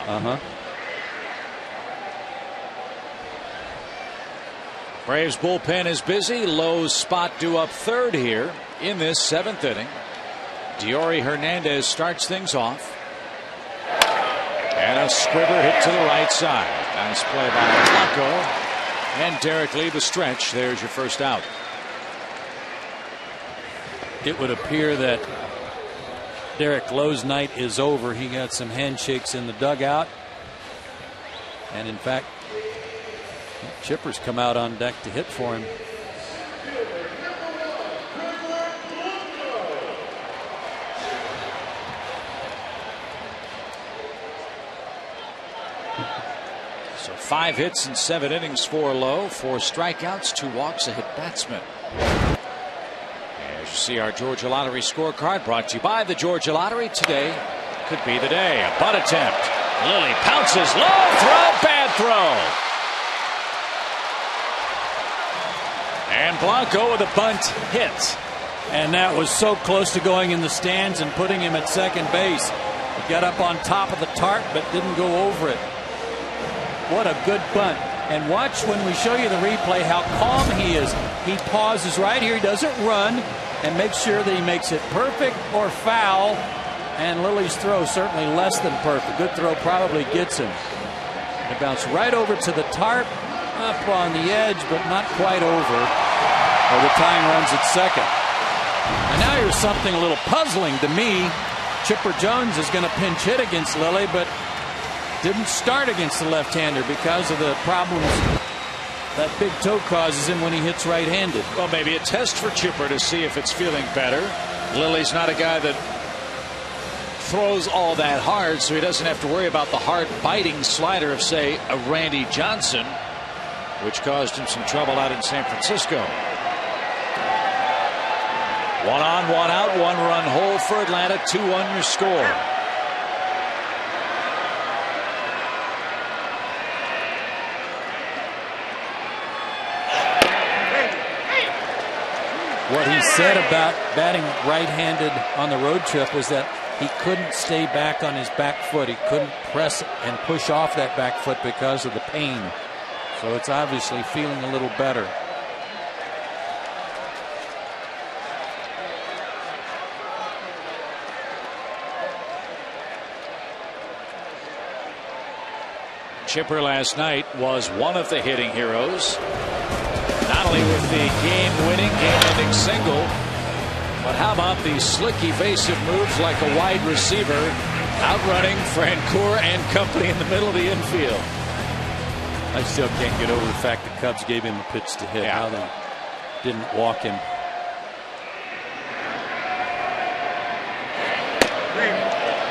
[SPEAKER 1] Braves bullpen is busy. Lowe's spot due up third here in this seventh inning. Diori Hernandez starts things off. And a squibber hit to the right side. Nice play by Blanco. And Derek Lee the stretch. There's your first out.
[SPEAKER 2] It would appear that Derek Lowe's night is over. He got some handshakes in the dugout. And in fact, Chipper's come out on deck to hit for him.
[SPEAKER 1] So 5 hits in 7 innings for Lowe, 4 strikeouts, 2 walks, a hit batsman. As you see our Georgia Lottery scorecard brought to you by the Georgia Lottery. Today could be the day. A bunt attempt. Lilly pounces, low throw, bad throw. And Blanco with a bunt hit.
[SPEAKER 2] And that was so close to going in the stands and putting him at second base. He got up on top of the tarp but didn't go over it. What a good bunt. And watch when we show you the replay how calm he is. He pauses right here. He doesn't run and makes sure that he makes it perfect or foul. And Lilly's throw certainly less than perfect. Good throw probably gets him. It bounced right over to the tarp, up on the edge, but not quite over. Or the tying runs at second. And now here's something a little puzzling to me. Chipper Jones is going to pinch hit against Lilly, but didn't start against the left-hander because of the problems that big toe causes him when he hits right-handed.
[SPEAKER 1] Well, maybe a test for Chipper to see if it's feeling better. Lilly's not a guy that throws all that hard, so he doesn't have to worry about the hard biting slider of, say, a Randy Johnson, which caused him some trouble out in San Francisco. 1 on, 1 out, 1 run hole for Atlanta. 2-1 your score.
[SPEAKER 2] What he said about batting right-handed on the road trip was that he couldn't stay back on his back foot. He couldn't press and push off that back foot because of the pain. So it's obviously feeling a little better.
[SPEAKER 1] Chipper last night was one of the hitting heroes. Not only with the game-winning, game-ending single, but how about the slick, evasive moves like a wide receiver outrunning Francoeur and company in the middle of the infield.
[SPEAKER 2] I still can't get over the fact the Cubs gave him a pitch to hit. How they didn't walk him.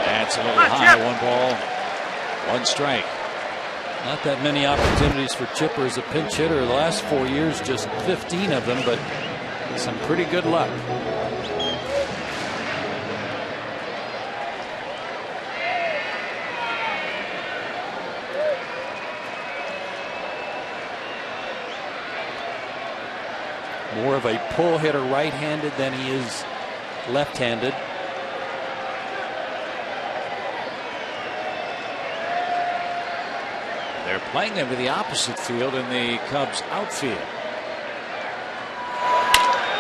[SPEAKER 1] That's a little high. 1 ball, 1 strike.
[SPEAKER 2] Not that many opportunities for Chipper as a pinch hitter. The last 4 years, just 15 of them, but some pretty good luck. More of a pull hitter right-handed than he is left-handed.
[SPEAKER 1] They're playing them to the opposite field in the Cubs outfield.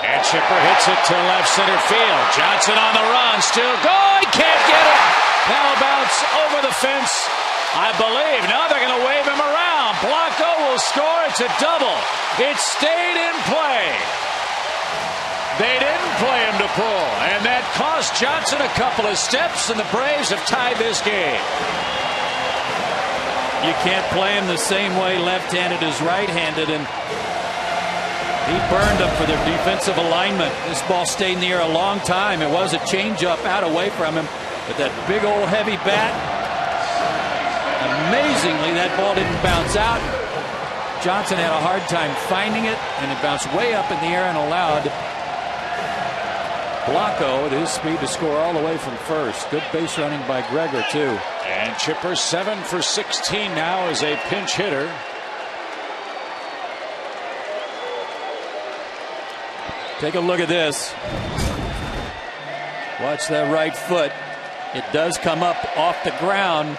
[SPEAKER 1] And Chipper hits it to left center field. Johnson on the run, still going, can't get it. Now bounce over the fence, I believe. Now they're going to wave him around. Blanco will score. It's a double. It stayed in play. They didn't play him to pull, and that cost Johnson a couple of steps, and the Braves have tied this game.
[SPEAKER 2] You can't play him the same way left-handed as right-handed, and he burned them for their defensive alignment. This ball stayed in the air a long time. It was a changeup out away from him, but that big old heavy bat, amazingly, that ball didn't bounce out. Johnson had a hard time finding it, and it bounced way up in the air and allowed Blanco at his speed to score all the way from first. Good base running by Gregor, too.
[SPEAKER 1] And Chipper 7 for 16 now as a pinch hitter.
[SPEAKER 2] Take a look at this. Watch that right foot. It does come up off the ground,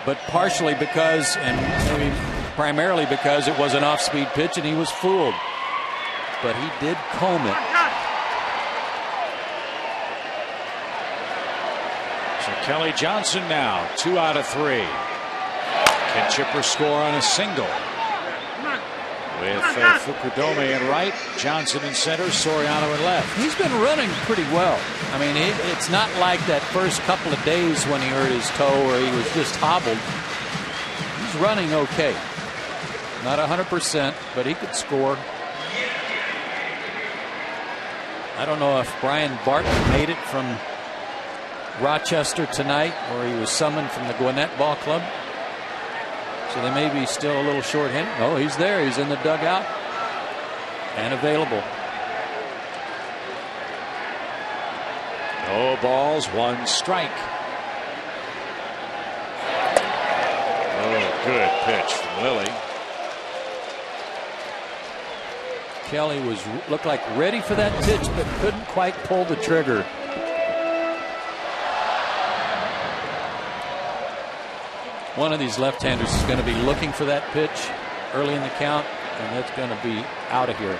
[SPEAKER 2] but partially because, and maybe primarily because, it was an off-speed pitch and he was fooled. But he did comb it.
[SPEAKER 1] So Kelly Johnson now 2 out of 3. Can Chipper score on a single? With Fukudome in right, Johnson in center, Soriano in left.
[SPEAKER 2] He's been running pretty well. I mean, it's not like that first couple of days when he hurt his toe or he was just hobbled. He's running okay. Not 100%, but he could score. I don't know if Brian Barton made it from Rochester tonight, or he was summoned from the Gwinnett Ball Club. So they may be still a little short-handed. Oh, he's there. He's in the dugout and available.
[SPEAKER 1] No balls, 1 strike. Oh, good pitch from Lilly.
[SPEAKER 2] Kelly looked like ready for that pitch, but couldn't quite pull the trigger. One of these left-handers is going to be looking for that pitch early in the count, and that's going to be out of here.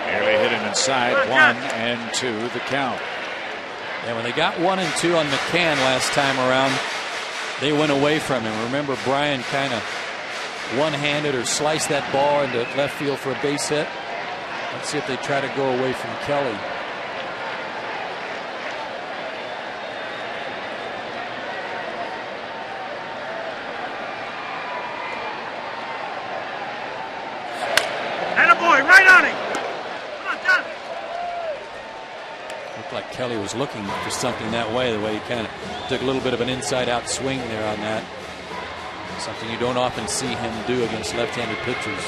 [SPEAKER 1] Nearly hit him inside. 1-2 the count.
[SPEAKER 2] And when they got 1 and 2 on McCann last time around, they went away from him. Remember, Brian kind of one-handed or sliced that ball into left field for a base hit. Let's see if they try to go away from Kelly.
[SPEAKER 5] Right on him. Come on, John.
[SPEAKER 2] Looked like Kelly was looking for something that way, the way he kind of took a little bit of an inside-out swing there on that. Something you don't often see him do against left-handed pitchers.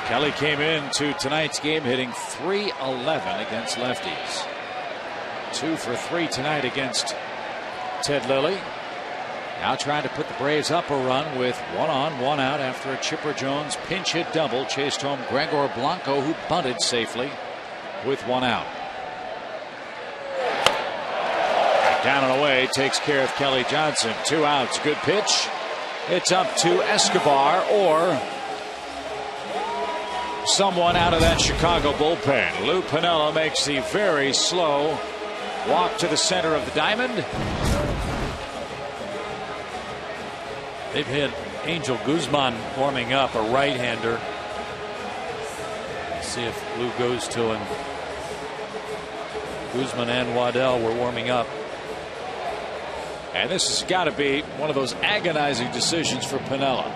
[SPEAKER 1] Kelly came into tonight's game hitting .311 against lefties. 2 for 3 tonight against Ted Lilly. Now trying to put the Braves up a run with 1 on, 1 out after a Chipper Jones pinch hit double chased home Gregor Blanco, who bunted safely with 1 out. Down and away takes care of Kelly Johnson. 2 outs. Good pitch. It's up to Escobar or someone out of that Chicago bullpen. Lou Piniella makes the very slow walk to the center of the diamond.
[SPEAKER 2] They've hit Angel Guzman warming up, a right-hander. Let's see if Lou goes to him. Guzman and Waddell were warming up.
[SPEAKER 1] And this has got to be one of those agonizing decisions for Piniella.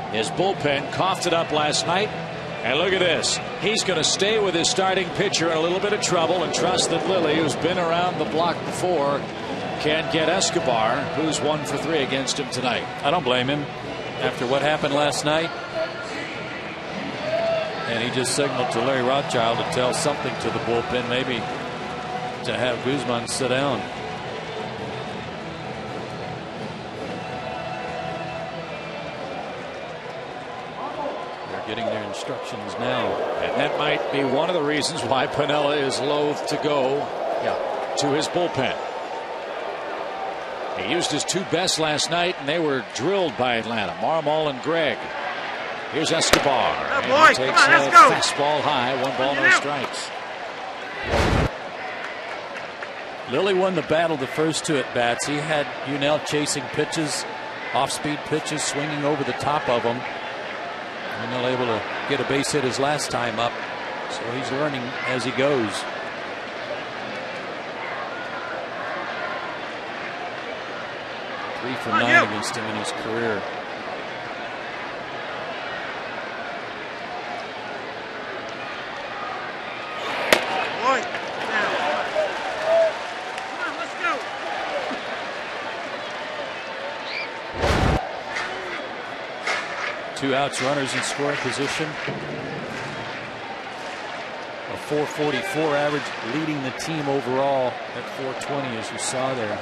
[SPEAKER 1] His bullpen coughed it up last night. And look at this. He's going to stay with his starting pitcher in a little bit of trouble and trust that Lilly, who's been around the block before, can get Escobar, who's 1 for 3 against him tonight.
[SPEAKER 2] I don't blame him after what happened last night. And he just signaled to Larry Rothschild to tell something to the bullpen, maybe to have Guzman sit down. They're getting their instructions now.
[SPEAKER 1] And that might be one of the reasons why Piniella is loath to go to his bullpen. He used his two best last night, and they were drilled by Atlanta. Marmol and Gregg. Here's Escobar.
[SPEAKER 5] Oh,
[SPEAKER 1] And
[SPEAKER 5] boy,
[SPEAKER 1] he takes
[SPEAKER 5] come on, let's
[SPEAKER 1] a
[SPEAKER 5] go.
[SPEAKER 1] fastball high. 1 ball, no strikes.
[SPEAKER 2] Lilly won the battle the first 2 at-bats. He had Unell chasing pitches, off-speed pitches, swinging over the top of them. Unell able to get a base hit his last time up. So he's learning as he goes. Three for 9 against him in his career.
[SPEAKER 5] Boy, now. Come on, let's go.
[SPEAKER 2] Two outs, runners in scoring position. A .444 average, leading the team overall at .420, as you saw there.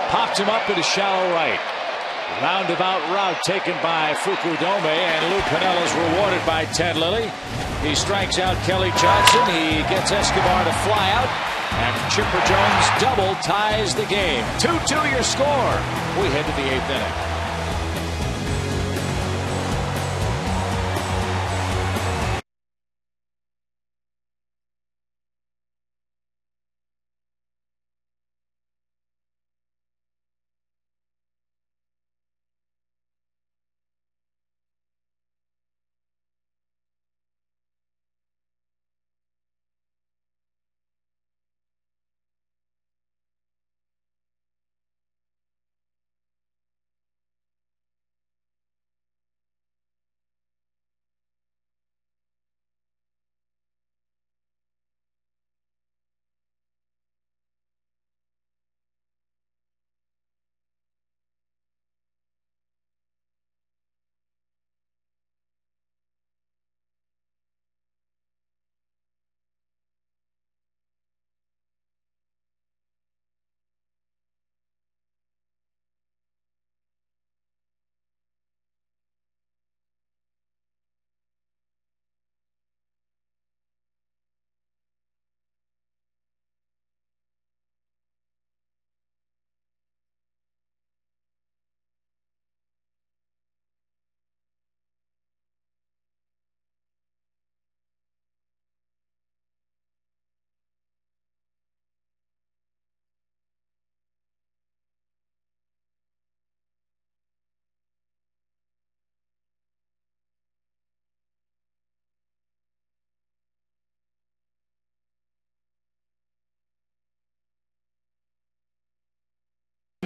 [SPEAKER 1] Popped him up at a shallow right. Roundabout route taken by Fukudome, and Lou Piniella is rewarded by Ted Lilly. He strikes out Kelly Johnson. He gets Escobar to fly out, and Chipper Jones double ties the game. 2-2 your score. We head to the 8th inning.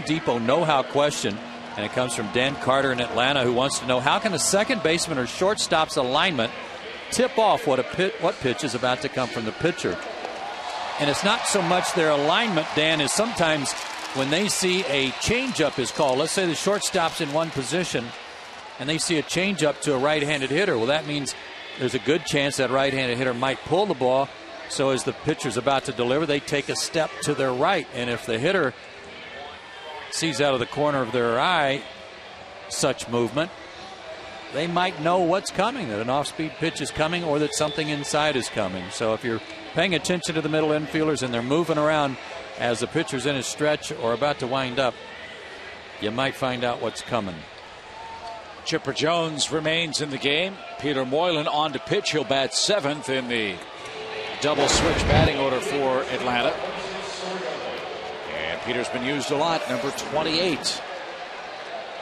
[SPEAKER 2] Depot know-how question, and it comes from Dan Carter in Atlanta, who wants to know, how can a second baseman or shortstop's alignment tip off what pitch is about to come from the pitcher? And it's not so much their alignment, Dan, is sometimes when they see a changeup is called. Let's say the shortstop's in one position and they see a changeup to a right-handed hitter. Well, that means there's a good chance that right-handed hitter might pull the ball. So as the pitcher's about to deliver, they take a step to their right. And if the hitter sees out of the corner of their eye such movement, they might know what's coming, that an off-speed pitch is coming or that something inside is coming. So if you're paying attention to the middle infielders and they're moving around as the pitcher's in his stretch or about to wind up, you might find out what's coming.
[SPEAKER 1] Chipper Jones remains in the game. Peter Moylan on to pitch. He'll bat 7th in the double switch batting order for Atlanta. And Peter's been used a lot, number 28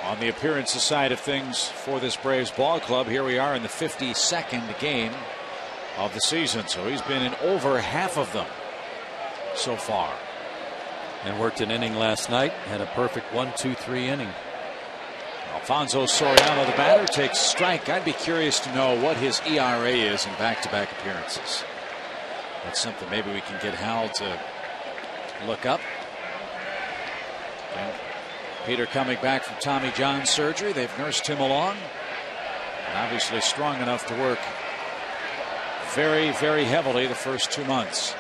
[SPEAKER 1] on the appearances side of things for this Braves ball club. Here we are in the 52nd game of the season, so he's been in over half of them so far.
[SPEAKER 2] And worked an inning last night, had a perfect 1-2-3 inning.
[SPEAKER 1] Alfonso Soriano, the batter, takes strike. I'd be curious to know what his ERA is in back-to-back appearances. That's something maybe we can get Hal to look up. Okay. Peter coming back from Tommy John surgery. They've nursed him along. And obviously strong enough to work very, very heavily the first 2 months.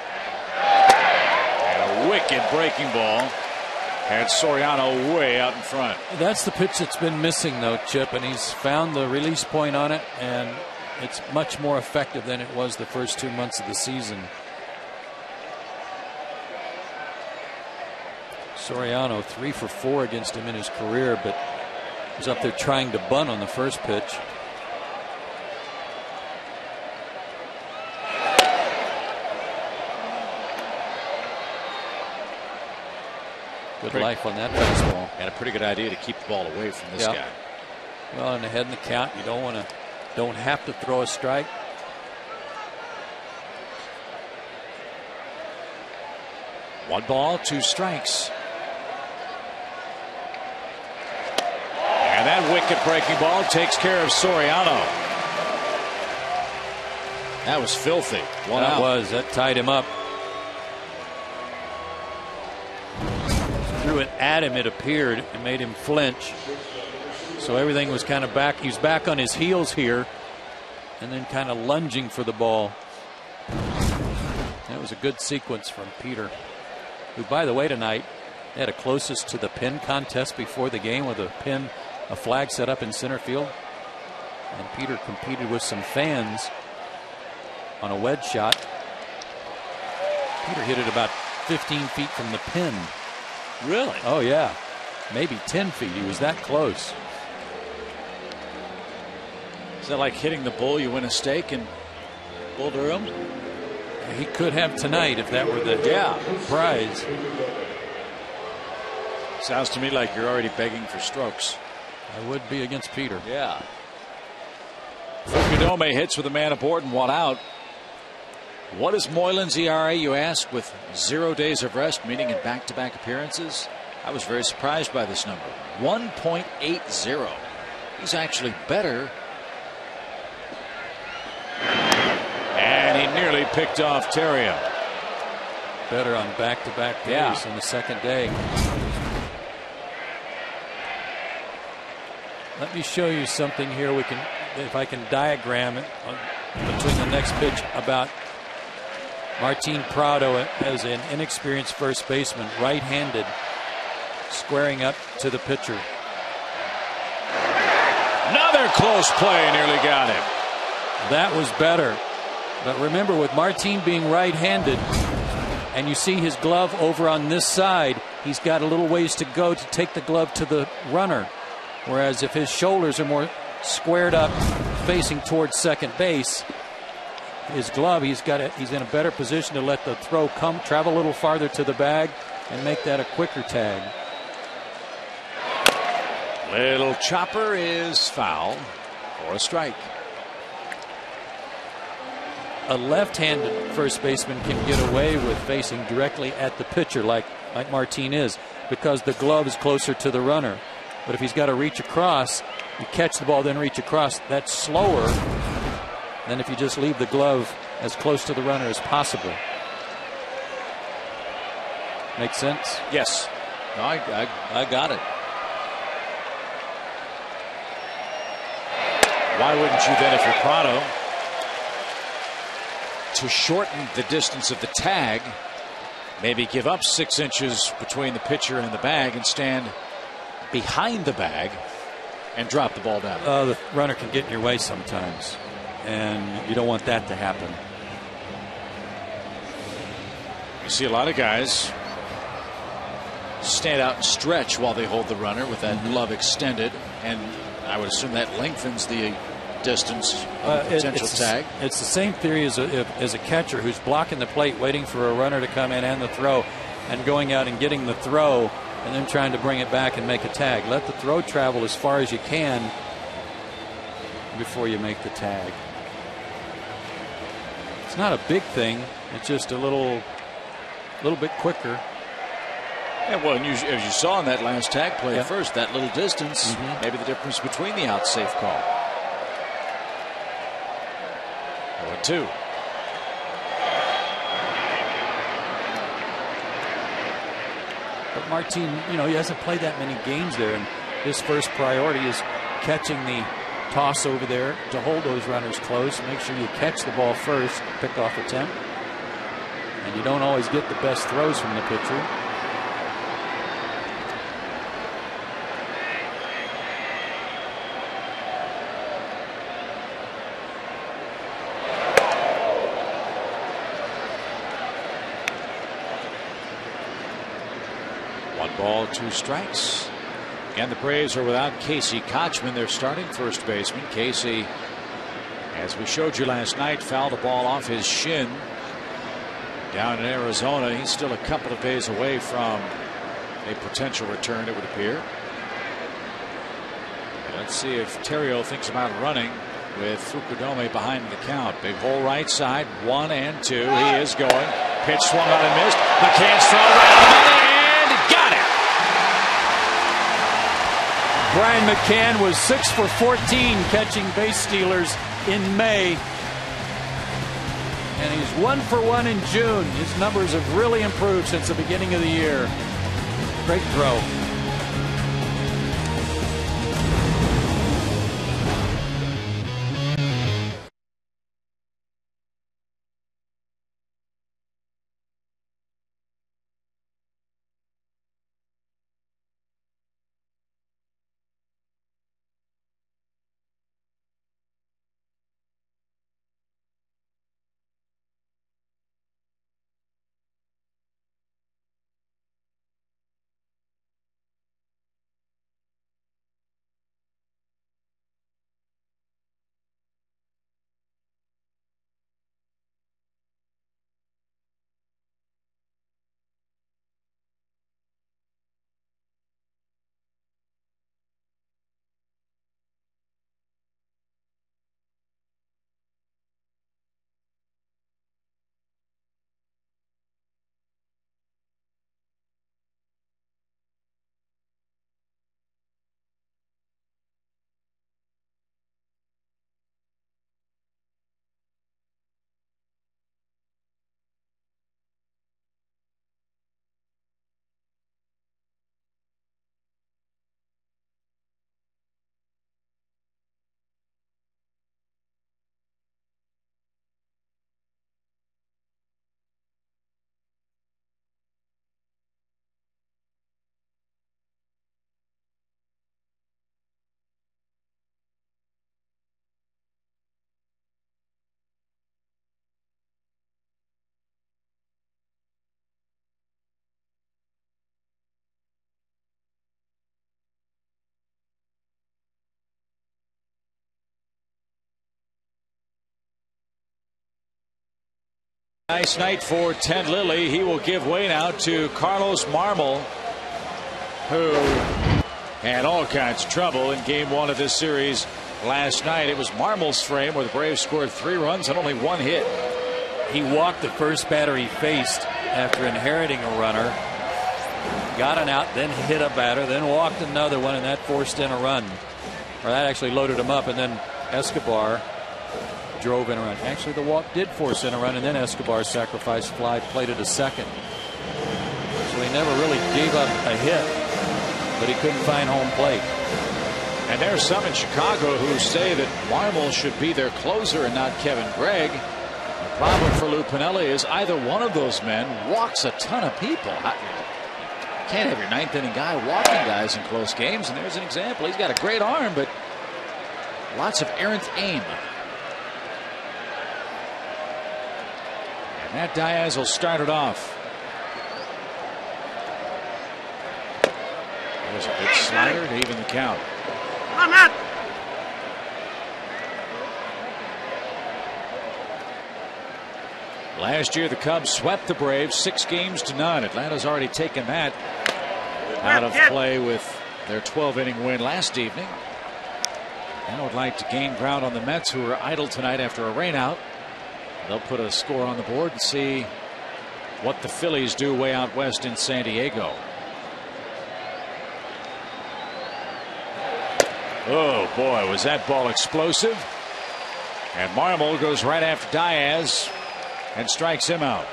[SPEAKER 1] And a wicked breaking ball. And Soriano way out in front.
[SPEAKER 2] That's the pitch that's been missing, though, Chip, and he's found the release point on it, and it's much more effective than it was the first 2 months of the season. Soriano 3 for 4 against him in his career, but was up there trying to bunt on the first pitch. Good life on that baseball.
[SPEAKER 1] Had a pretty good idea to keep the ball away from this guy.
[SPEAKER 2] Well, in the head in the count, you don't have to throw a strike.
[SPEAKER 1] One ball, 2 strikes. And that wicket breaking ball takes care of Soriano. That was filthy. One out.
[SPEAKER 2] That tied him up. Threw it at him, it appeared, and made him flinch. So everything was kind of back. He's back on his heels here, and then kind of lunging for the ball. That was a good sequence from Peter, who, by the way, tonight had a closest to the pin contest before the game with a flag set up in center field. And Peter competed with some fans on a wedge shot. Peter hit it about 15 feet from the pin.
[SPEAKER 1] Really?
[SPEAKER 2] Oh, yeah. Maybe 10 feet. He was that close.
[SPEAKER 1] Is that like hitting the bull, you win a steak in Bull Durham?
[SPEAKER 2] He could have tonight if that were the prize.
[SPEAKER 1] Sounds to me like you're already begging for strokes.
[SPEAKER 2] I would be against Peter.
[SPEAKER 1] Yeah. Fukudome hits with a man aboard and 1 out. What is Moylan's ERA, you ask, with 0 days of rest, meaning in back-to-back appearances? I was very surprised by this number. 1.80. He's actually better. And he nearly picked off Terrio.
[SPEAKER 2] Better on back-to-back days on the second day. Let me show you something here. If I can diagram it between the next pitch about Martin Prado as an inexperienced first baseman, right-handed, squaring up to the pitcher.
[SPEAKER 1] Another close play, nearly got him.
[SPEAKER 2] That was better. But remember, with Martin being right-handed, and you see his glove over on this side, he's got a little ways to go to take the glove to the runner. Whereas if his shoulders are more squared up, facing towards second base, his glove, he's in a better position to let the throw travel a little farther to the bag and make that a quicker tag.
[SPEAKER 1] Little chopper is foul for a strike.
[SPEAKER 2] A left-handed first baseman can get away with facing directly at the pitcher like Martin is, because the glove is closer to the runner. But if he's got to reach across, you catch the ball, then reach across, that's slower than if you just leave the glove as close to the runner as possible. Make sense?
[SPEAKER 1] Yes. No, I got it. Why wouldn't you then, if you're Prado, to shorten the distance of the tag, maybe give up 6 inches between the pitcher and the bag and stand behind the bag and drop the ball down?
[SPEAKER 2] The runner can get in your way sometimes, and you don't want that to happen.
[SPEAKER 1] You see a lot of guys stand out and stretch while they hold the runner with that glove extended, and I would assume that lengthens the distance of the potential tag.
[SPEAKER 2] It's the same theory as a catcher who's blocking the plate, waiting for a runner to come in and the throw, and going out and getting the throw and then trying to bring it back and make a tag. Let the throw travel as far as you can before you make the tag. It's not a big thing. It's just a little bit quicker.
[SPEAKER 1] Yeah, well, as you saw in that last tag play first, that little distance, maybe the difference between the out safe call. 0-2.
[SPEAKER 2] But Martin, he hasn't played that many games there, and his first priority is catching the toss over there to hold those runners close. Make sure you catch the ball first, pick-off attempt. And you don't always get the best throws from the pitcher.
[SPEAKER 1] 1 ball, 2 strikes. And the Braves are without Casey Kochman, their starting first baseman. Casey, as we showed you last night, fouled the ball off his shin down in Arizona. He's still a couple of days away from a potential return, it would appear. Let's see if Terrio thinks about running with Fukudome behind the count. Big hole right side, 1 and 2. He is going. Pitch swung on and missed. McCann's throw right on and got it.
[SPEAKER 2] Brian McCann was 6 for 14 catching base stealers in May. And he's 1 for 1 in June. His numbers have really improved since the beginning of the year. Great throw.
[SPEAKER 1] Nice night for Ted Lilly. He will give way now to Carlos Marmol, who had all kinds of trouble in game 1 of this series last night. It was Marmol's frame where the Braves scored 3 runs and only 1 hit.
[SPEAKER 2] He walked the first batter he faced after inheriting a runner. Got an out, then hit a batter, then walked another one, and that forced in a run. Or that actually loaded him up, and then Escobar drove in a run. Actually, the walk did force in a run, and then Escobar's sacrifice fly plated a second. So he never really gave up a hit, but he couldn't find home plate.
[SPEAKER 1] And there's some in Chicago who say that Marmol should be their closer and not Kevin Gregg. The problem for Lou Piniella is either one of those men walks a ton of people. You can't have your 9th inning guy walking guys in close games, and there's an example. He's got a great arm, but lots of errant aim. Matt Diaz will start it off. There's a big slider to even the count.
[SPEAKER 5] Come on, Matt.
[SPEAKER 1] Last year the Cubs swept the Braves 6 games to none. Atlanta's already taken that out of play with their 12-inning win last evening. And would like to gain ground on the Mets, who are idle tonight after a rainout. They'll put a score on the board and see what the Phillies do way out west in San Diego. Oh boy, was that ball explosive. And Marmol goes right after Diaz and strikes him out.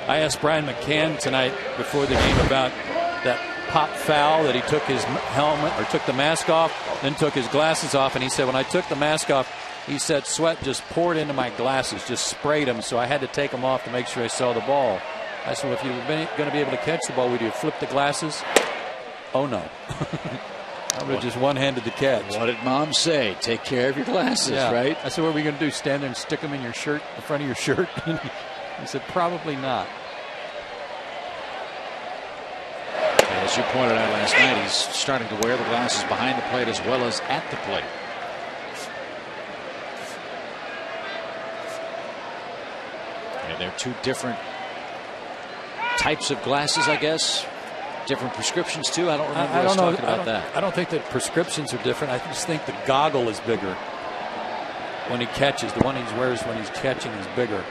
[SPEAKER 2] I asked Brian McCann tonight before the game about that pop foul that he took his helmet or took the mask off, then took his glasses off, and he said when I took the mask off, he said sweat just poured into my glasses, just sprayed them, so I had to take them off to make sure I saw the ball. I said, well, if you were going to be able to catch the ball, would you flip the glasses? Oh no. Probably just one-handed to catch.
[SPEAKER 1] What did Mom say? Take care of your glasses, right?
[SPEAKER 2] I said, what are we going to do? Stand there and stick them in your shirt, the front of your shirt? He said, probably not.
[SPEAKER 1] As you pointed out last night, he's starting to wear the glasses behind the plate as well as at the plate. And they're two different types of glasses, I guess. Different prescriptions too. I don't remember us talking about that.
[SPEAKER 2] I don't think that prescriptions are different. I just think the goggle is bigger when he catches. The one he wears when he's catching is bigger.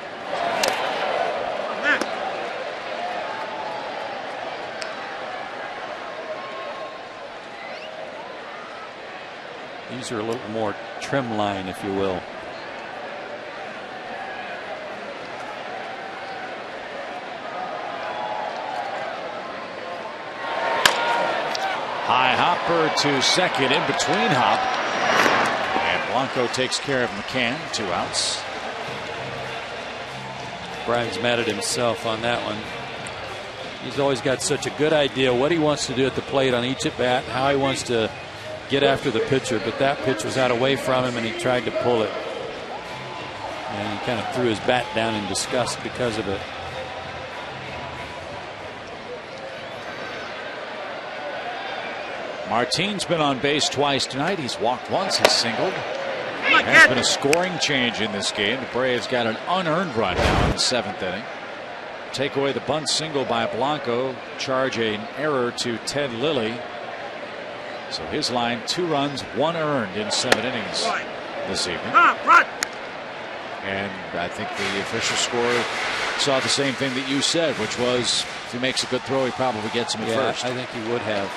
[SPEAKER 2] These are a little more trim line, if you will.
[SPEAKER 1] High hopper to second, in between hop. And Blanco takes care of McCann. 2 outs.
[SPEAKER 2] Brian's mad at himself on that one. He's always got such a good idea what he wants to do at the plate on each at bat, how he wants to get after the pitcher, but that pitch was out away from him and he tried to pull it. And he kind of threw his bat down in disgust because of it.
[SPEAKER 1] Martine's been on base twice tonight. He's walked once. He's singled. There has been a scoring change in this game. The Braves got an unearned run now in the 7th inning. Take away the bunt single by Blanco. Charge an error to Ted Lilly. So his line, 2 runs, 1 earned in 7 innings this evening. And I think the official score saw the same thing that you said, which was if he makes a good throw, he probably gets him at first.
[SPEAKER 2] I think he would have.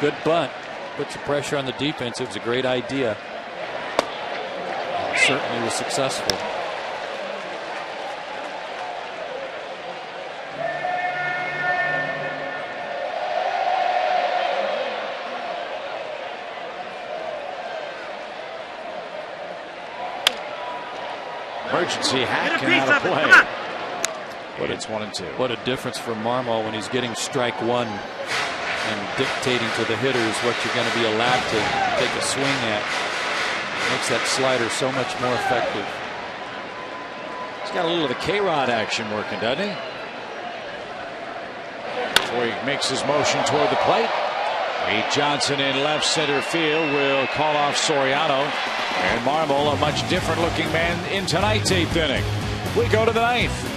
[SPEAKER 2] Good bunt. Put some pressure on the defense. It was a great idea. Certainly was successful.
[SPEAKER 1] Emergency hack and out of play. But it's 1-2.
[SPEAKER 2] What a difference for Marmol when he's getting strike 1 and dictating to the hitters what you're going to be allowed to take a swing at. Makes that slider so much more effective.
[SPEAKER 1] He's got a little of the K-Rod action working, doesn't he? Before he makes his motion toward the plate. Pete Johnson in left center field will call off Soriano. And Marmol, a much different looking man in tonight's 8th inning. We go to the 9th.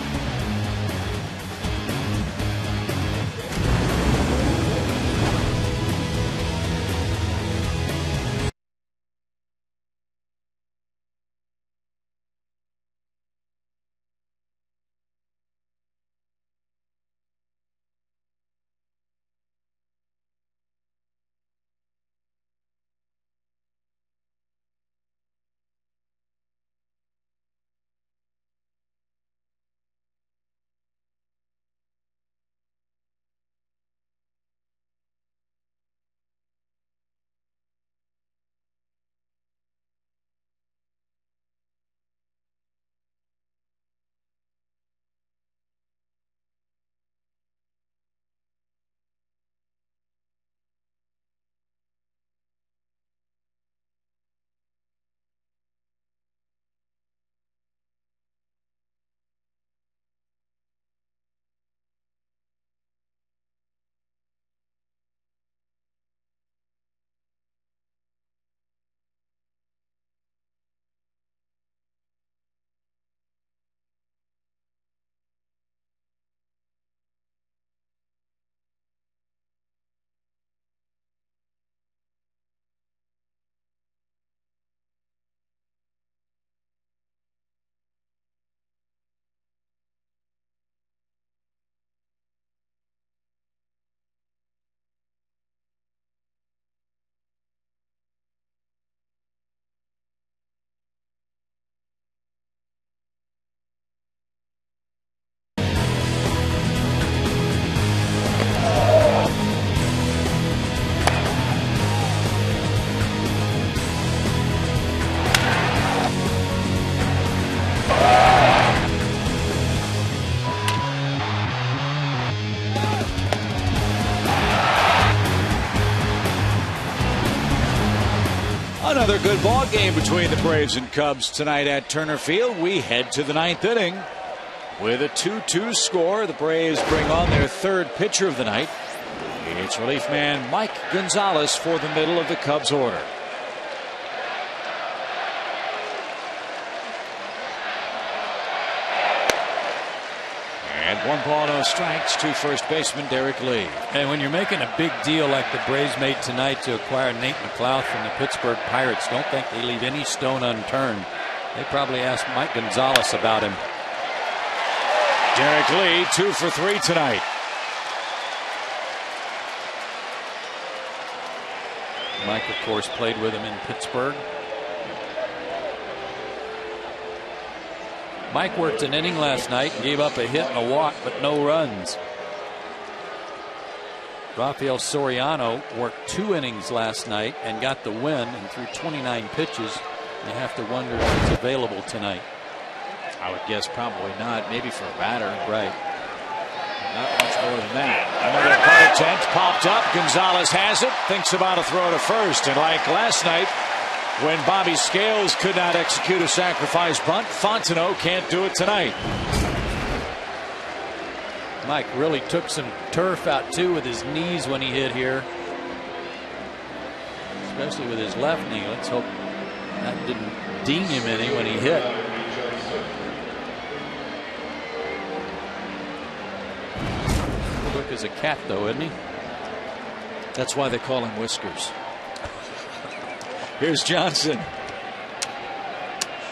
[SPEAKER 1] Another good ball game between the Braves and Cubs tonight at Turner Field. We head to the 9th inning with a 2-2 score. The Braves bring on their third pitcher of the night. It's relief man Mike Gonzalez for the middle of the Cubs order. And 1 ball, no strikes to first baseman Derek Lee.
[SPEAKER 2] And when you're making a big deal like the Braves made tonight to acquire Nate McLouth from the Pittsburgh Pirates, don't think they leave any stone unturned. They probably asked Mike Gonzalez about him.
[SPEAKER 1] Derek Lee 2 for 3 tonight.
[SPEAKER 2] Mike, of course, played with him in Pittsburgh. Mike worked an inning last night and gave up a hit and a walk, but no runs. Rafael Soriano worked 2 innings last night and got the win and threw 29 pitches. You have to wonder if it's available tonight.
[SPEAKER 1] I would guess probably not. Maybe for a batter.
[SPEAKER 2] Right.
[SPEAKER 1] Not much more than that. Another bunt attempt popped up. Gonzalez has it. Thinks about a throw to first. And like last night, when Bobby Scales could not execute a sacrifice bunt, Fontenot can't do it tonight.
[SPEAKER 2] Mike really took some turf out too with his knees when he hit here, especially with his left knee. Let's hope that didn't ding him any when he hit. Quick as a cat though, isn't he?
[SPEAKER 1] That's why they call him Whiskers. Here's Johnson.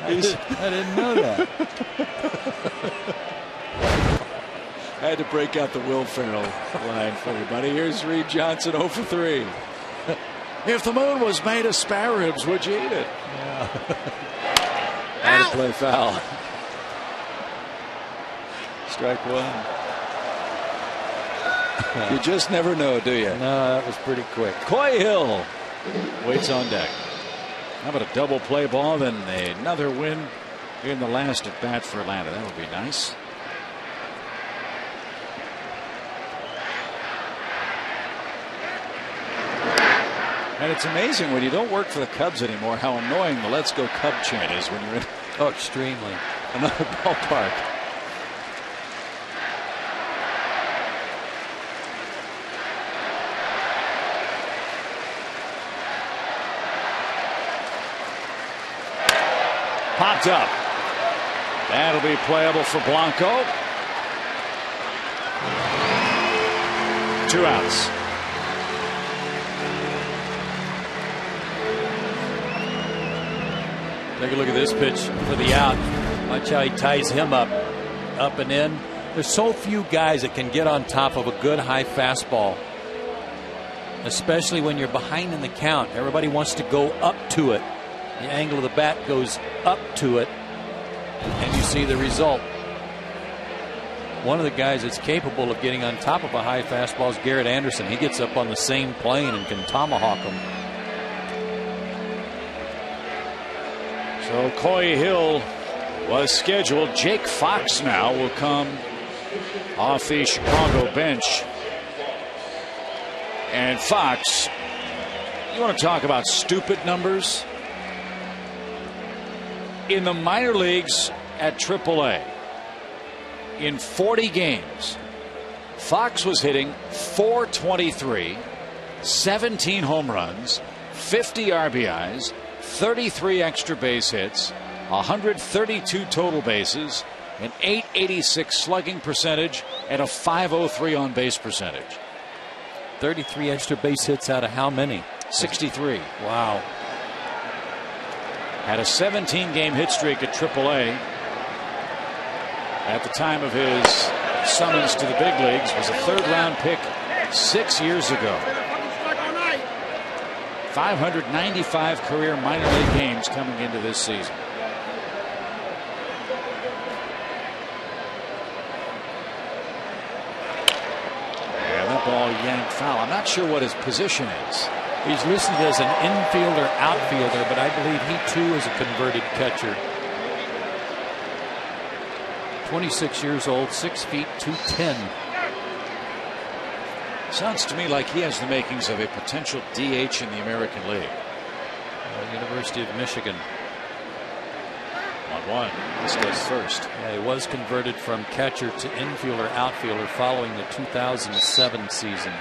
[SPEAKER 2] I didn't know that.
[SPEAKER 1] I had to break out the Will Ferrell line for you, buddy. Here's Reed Johnson 0 for 3. If the moon was made of spare ribs, would you eat it?
[SPEAKER 2] Yeah.
[SPEAKER 1] Had to play foul. Strike 1. You just never know, do you?
[SPEAKER 2] No, that was pretty quick.
[SPEAKER 1] Coy Hill waits on deck. How about a double play ball, then another win in the last at bat for Atlanta? That would be nice. And it's amazing when you don't work for the Cubs anymore how annoying the "Let's Go Cub" chant is when you're in
[SPEAKER 2] extremely
[SPEAKER 1] another ballpark. Popped up. That'll be playable for Blanco. 2 outs.
[SPEAKER 2] Take a look at this pitch for the out. Watch how he ties him up and in. There's so few guys that can get on top of a good high fastball, especially when you're behind in the count. Everybody wants to go up to it. The angle of the bat goes up to it, and you see the result. One of the guys that's capable of getting on top of a high fastball is Garrett Anderson. He gets up on the same plane and can tomahawk him.
[SPEAKER 1] So Coy Hill was scheduled. Jake Fox now will come off the Chicago bench. And Fox, you want to talk about stupid numbers? In the minor leagues at AAA, in 40 games, Fox was hitting .423, 17 home runs, 50 RBIs, 33 extra base hits, 132 total bases, an .886 slugging percentage, and a .503 on base percentage.
[SPEAKER 2] 33 extra base hits out of how many?
[SPEAKER 1] 63.
[SPEAKER 2] Wow.
[SPEAKER 1] Had a 17-game hit streak at AAA. At the time of his summons to the big leagues, was a 3rd-round pick 6 years ago. 595 career minor league games coming into this season. Yeah, that ball yanked foul. I'm not sure what his position is.
[SPEAKER 2] He's listed as an infielder, outfielder, but I believe he too is a converted catcher. 26 years old, 6 feet 210.
[SPEAKER 1] Sounds to me like he has the makings of a potential DH in the American League.
[SPEAKER 2] University of Michigan.
[SPEAKER 1] 1-1. This goes first.
[SPEAKER 2] Yeah, he was converted from catcher to infielder, outfielder following the 2007 season.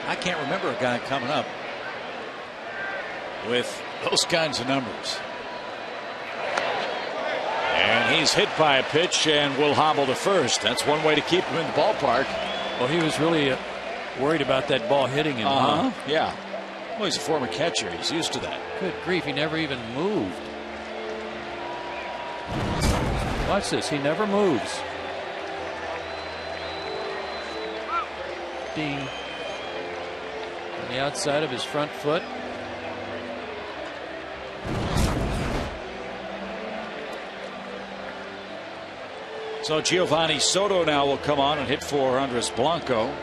[SPEAKER 1] I can't remember a guy coming up with those kinds of numbers. And he's hit by a pitch and will hobble to first. That's one way to keep him in the ballpark.
[SPEAKER 2] Well, he was really worried about that ball hitting him.
[SPEAKER 1] Yeah. Well, he's a former catcher. He's used to that.
[SPEAKER 2] Good grief, he never even moved. Watch this, he never moves. Ding. On the outside of his front foot.
[SPEAKER 1] So Giovanni Soto now will come on and hit for Andres Blanco.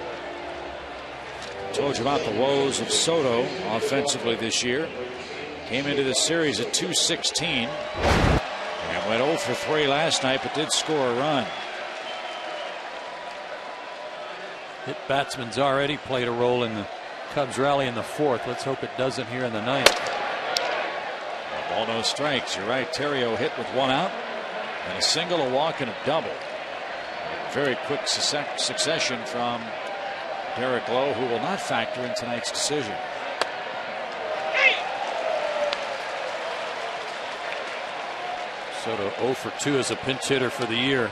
[SPEAKER 1] Told you about the woes of Soto offensively this year. Came into the series at .216 and went 0 for 3 last night, but did score a run.
[SPEAKER 2] Hit batsman's already played a role in the Cubs rally in the 4th. Let's hope it doesn't here in the 9th.
[SPEAKER 1] Ball, no strikes. You're right. Terrio hit with 1 out and a single, a walk, and a double. Very quick succession from Derek Lowe, who will not factor in tonight's decision.
[SPEAKER 2] Soto 0 for 2 as a pinch hitter for the year.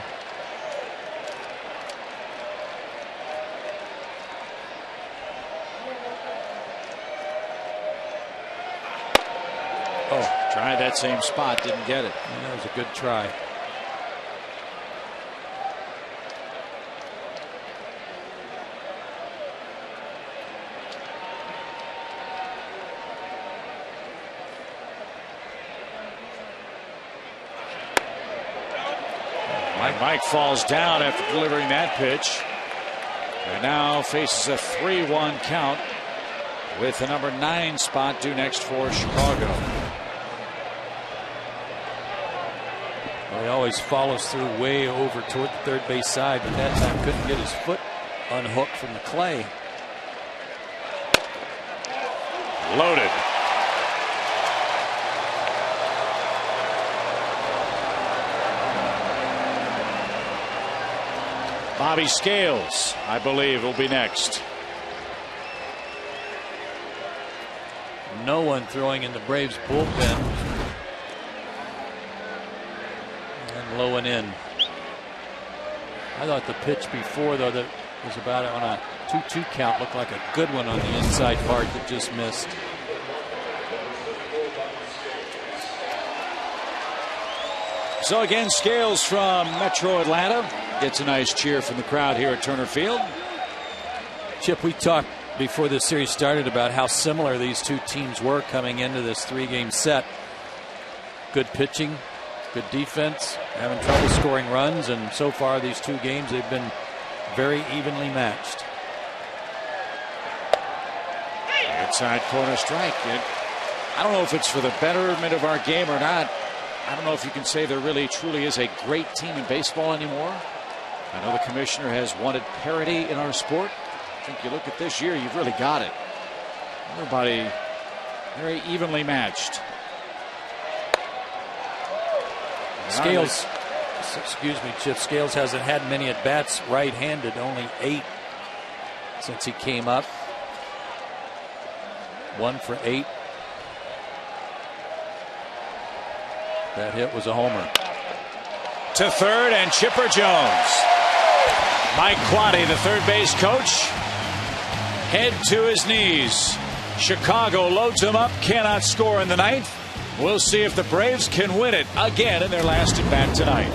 [SPEAKER 1] Oh, tried that same spot, didn't get it.
[SPEAKER 2] And that was a good try.
[SPEAKER 1] Mike falls down after delivering that pitch and now faces a 3-1 count with the number 9 spot due next for Chicago.
[SPEAKER 2] Well, he always follows through way over toward the third base side, but that time couldn't get his foot unhooked from the clay.
[SPEAKER 1] Loaded. Bobby Scales, I believe, will be next.
[SPEAKER 2] No one throwing in the Braves bullpen. And low and in. I thought the pitch before, though, that was about on a 2-2 count, looked like a good one on the inside part that just missed.
[SPEAKER 1] So again, Scales from Metro Atlanta gets a nice cheer from the crowd here at Turner Field.
[SPEAKER 2] Chip, we talked before this series started about how similar these two teams were coming into this 3-game set. Good pitching, good defense, having trouble scoring runs, and so far these 2 games they've been very evenly matched.
[SPEAKER 1] Inside corner strike. I don't know if it's for the betterment of our game or not. I don't know if you can say there really truly is a great team in baseball anymore. I know the commissioner has wanted parity in our sport. I think you look at this year, you've really got it. Everybody very evenly matched.
[SPEAKER 2] Scales, excuse me, Chip, Scales hasn't had many at-bats right-handed, only 8 since he came up. 1 for 8. That hit was a homer.
[SPEAKER 1] To third, and Chipper Jones. Mike Quade, the third base coach, head to his knees. Chicago loads him up, cannot score in the 9th. We'll see if the Braves can win it again in their last at bat tonight.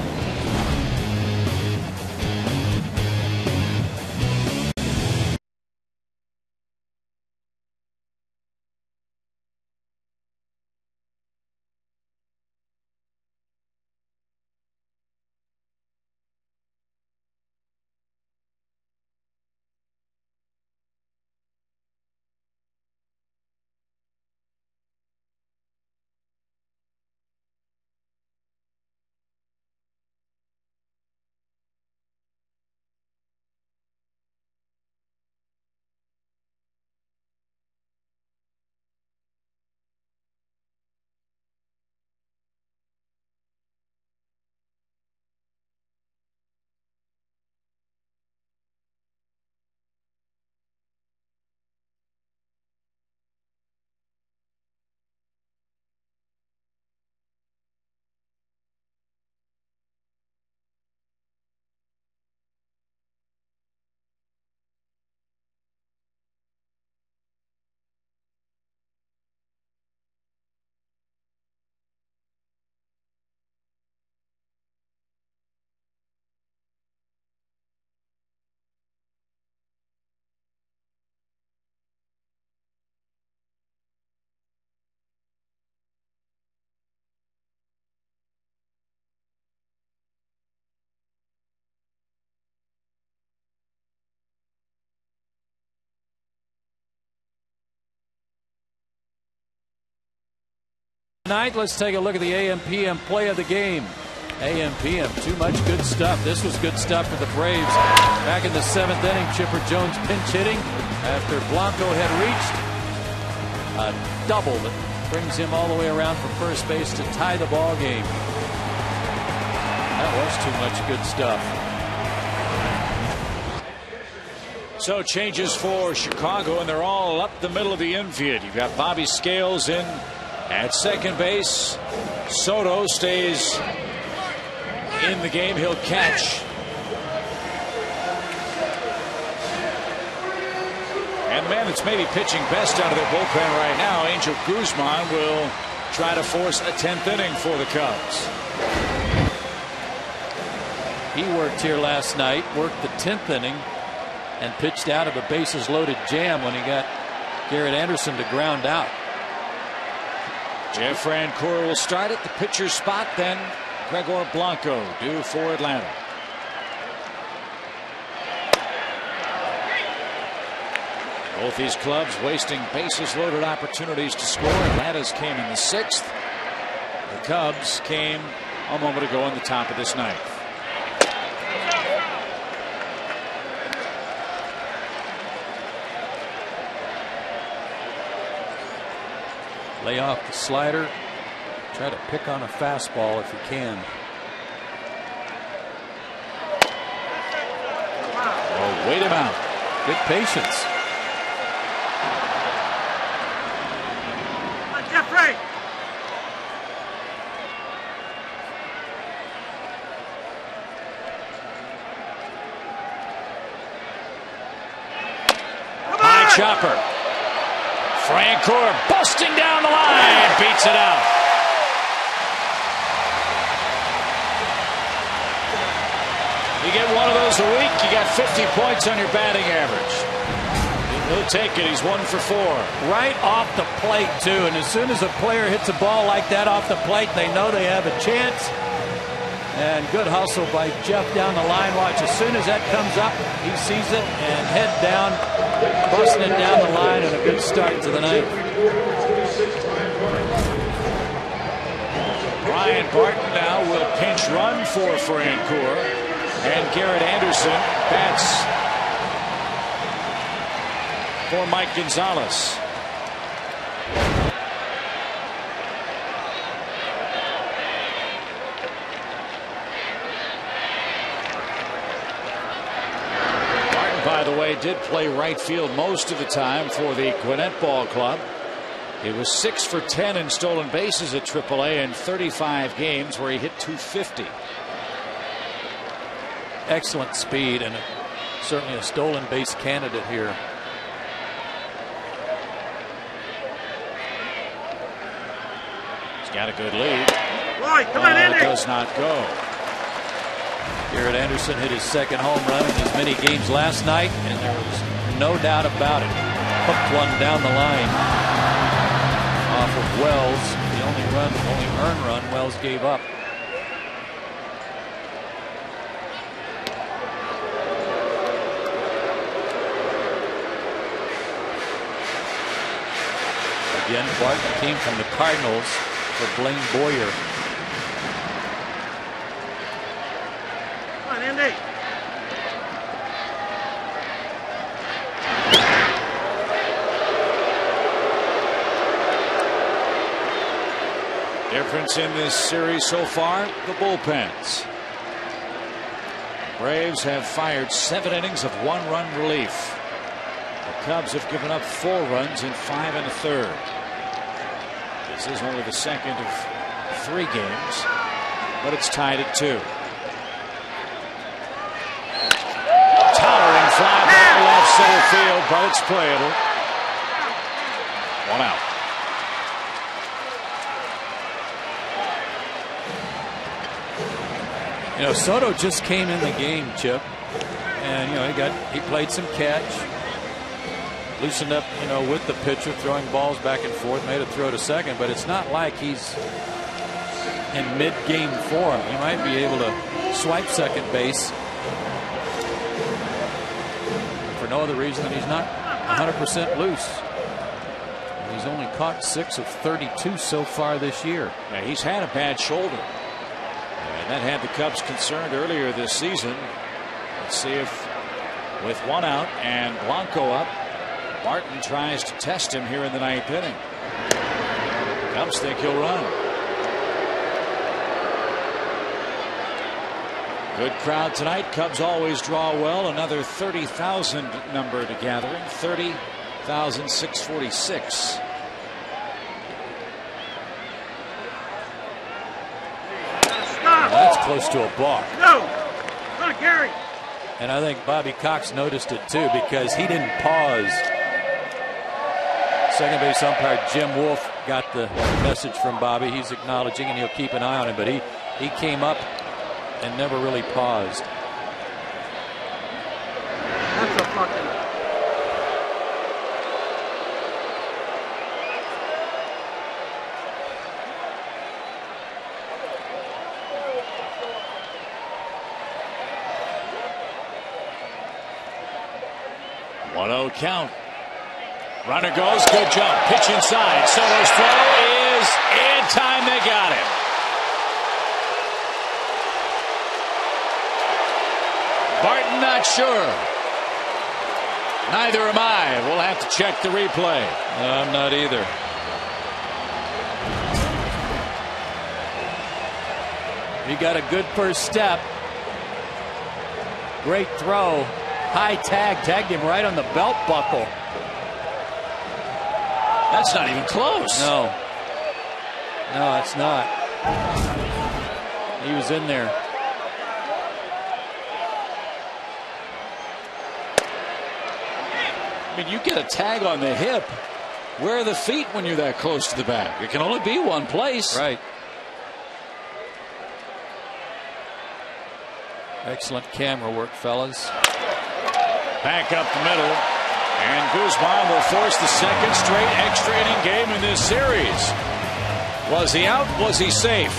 [SPEAKER 2] Tonight, let's take a look at the AM/PM play of the game. AM/PM, too much good stuff. This was good stuff for the Braves. Back in the 7th inning, Chipper Jones pinch hitting after Blanco had reached a double that brings him all the way around from first base to tie the ball game. That was too much good stuff.
[SPEAKER 1] So changes for Chicago, and they're all up the middle of the infield. You've got Bobby Scales in at second base. Soto stays in the game. He'll catch. And the man that's maybe pitching best out of their bullpen right now, Angel Guzman, will try to force a 10th inning for the Cubs.
[SPEAKER 2] He worked here last night, worked the 10th inning, and pitched out of a bases loaded jam when he got Garrett Anderson to ground out.
[SPEAKER 1] Jeff Francoeur will start at the pitcher's spot, then Gregor Blanco due for Atlanta. Both these clubs wasting bases loaded opportunities to score. Atlanta's came in the 6th. The Cubs came a moment ago in the top of this 9th.
[SPEAKER 2] Lay off the slider. Try to pick on a fastball if you can.
[SPEAKER 1] Oh, wait him out.
[SPEAKER 2] Good patience.
[SPEAKER 5] Jeffrey.
[SPEAKER 1] High chopper. Francoeur busting down the line, beats it out. You get one of those a week, you got 50 points on your batting average. He'll take it. He's 1 for 4.
[SPEAKER 2] Right off the plate, too. And as soon as a player hits a ball like that off the plate, they know they have a chance. And good hustle by Jeff down the line. Watch, as soon as that comes up, he sees it and head down, busting it down the line, and a good start to the night.
[SPEAKER 1] Brian Barton now will pinch run for Francoeur, and Garrett Anderson bats for Mike Gonzalez. By the way, did play right field most of the time for the Gwinnett Ball Club. He was 6 for 10 in stolen bases at AAA in 35 games, where he hit .250.
[SPEAKER 2] Excellent speed and certainly a stolen base candidate here.
[SPEAKER 1] He's got a good lead.
[SPEAKER 5] Boy, come on, Andy.
[SPEAKER 1] Does not go.
[SPEAKER 2] Garrett Anderson hit his 2nd home run in as many games last night, and there was no doubt about it. Hooked one down the line off of Wells. The only earned run Wells gave up. Again, Barton came from the Cardinals for Blaine Boyer.
[SPEAKER 5] Andy.
[SPEAKER 1] Difference in this series so far, the bullpens. Braves have fired 7 innings of 1-run relief. The Cubs have given up 4 runs in 5 1/3. This is only the 2nd of 3 games, but it's tied at 2. Towering fly ball left center field, but it's playable. 1 out.
[SPEAKER 2] You know, Soto just came in the game, Chip, and he played some catch, loosened up, with the pitcher, throwing balls back and forth, made a throw to second, but it's not like he's in mid-game form. He might be able to swipe second base for no other reason than he's not 100% loose. He's only caught 6 of 32 so far this year.
[SPEAKER 1] Yeah, he's had a bad shoulder, and that had the Cubs concerned earlier this season. Let's see if, with one out and Blanco up, Martin tries to test him here in the 9th inning. Cubs think he'll run. Good crowd tonight. Cubs always draw well. Another 30,000 number to gathering. 30,646.
[SPEAKER 2] That's close to a balk.
[SPEAKER 5] No! Come on, Gary!
[SPEAKER 2] And I think Bobby Cox noticed it too, because he didn't pause. Second base umpire Jim Wolf got the message from Bobby. He's acknowledging, and he'll keep an eye on him, but he came up and never really paused.
[SPEAKER 5] That's a fucking...
[SPEAKER 1] Count. Runner goes. Good jump. Pitch inside. Soto's throw is in time. They got it. Barton not sure. Neither am I. We'll have to check the replay.
[SPEAKER 2] I'm not either. He got a good first step. Great throw. High tag, tagged him right on the belt buckle.
[SPEAKER 1] That's not even close.
[SPEAKER 2] No, it's not. He was in there.
[SPEAKER 1] I mean, you get a tag on the hip. Where are the feet when you're that close to the back? It can only be one place.
[SPEAKER 2] Right. Excellent camera work, fellas.
[SPEAKER 1] Back up the middle, and Guzman will force the second straight extra inning game in this series. Was he out? Was he safe?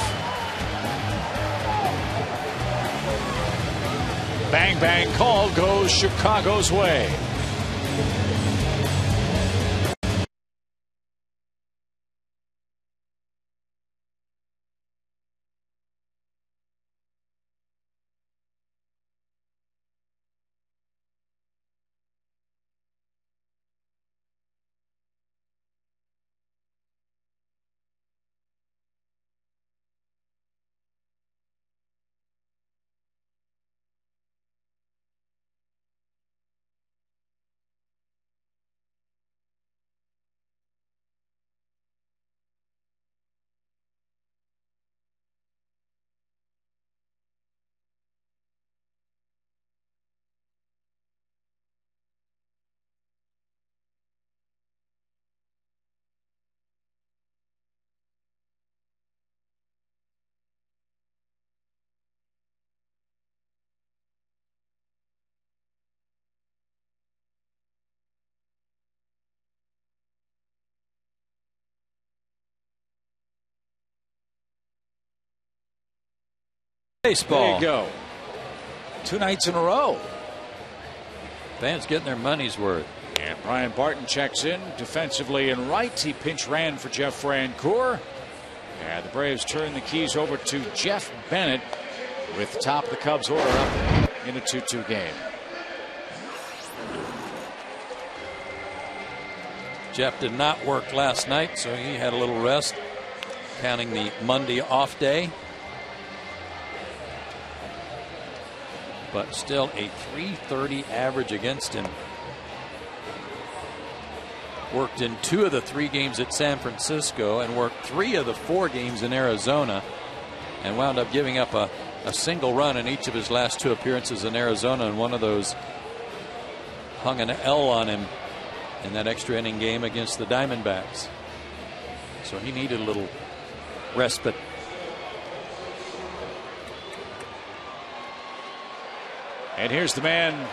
[SPEAKER 1] Bang bang call goes Chicago's way.
[SPEAKER 2] Baseball.
[SPEAKER 1] There you go. 2 nights in a row.
[SPEAKER 2] Fans getting their money's worth.
[SPEAKER 1] And Brian Barton checks in defensively in right. He pinch ran for Jeff Francoeur. And the Braves turn the keys over to Jeff Bennett with the top of the Cubs order up in a 2-2 game.
[SPEAKER 2] Jeff did not work last night, so he had a little rest, counting the Monday off day. But still a .330 average against him. Worked in 2 of the 3 games at San Francisco and worked 3 of the 4 games in Arizona, and wound up giving up a single run in each of his last 2 appearances in Arizona, and one of those hung an L on him in that extra inning game against the Diamondbacks. So he needed a little respite.
[SPEAKER 1] And here's the man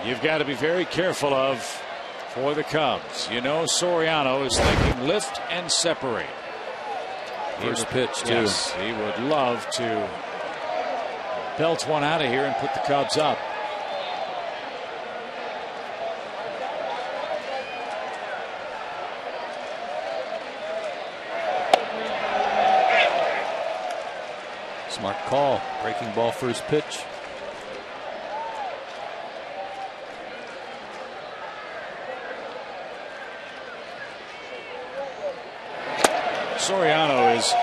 [SPEAKER 1] you've got to be very careful of for the Cubs. You know, Soriano is thinking lift and separate.
[SPEAKER 2] First pitch, too.
[SPEAKER 1] Yes, he would love to belt one out of here and put the Cubs up.
[SPEAKER 2] call. Breaking ball first pitch.
[SPEAKER 1] Soriano is,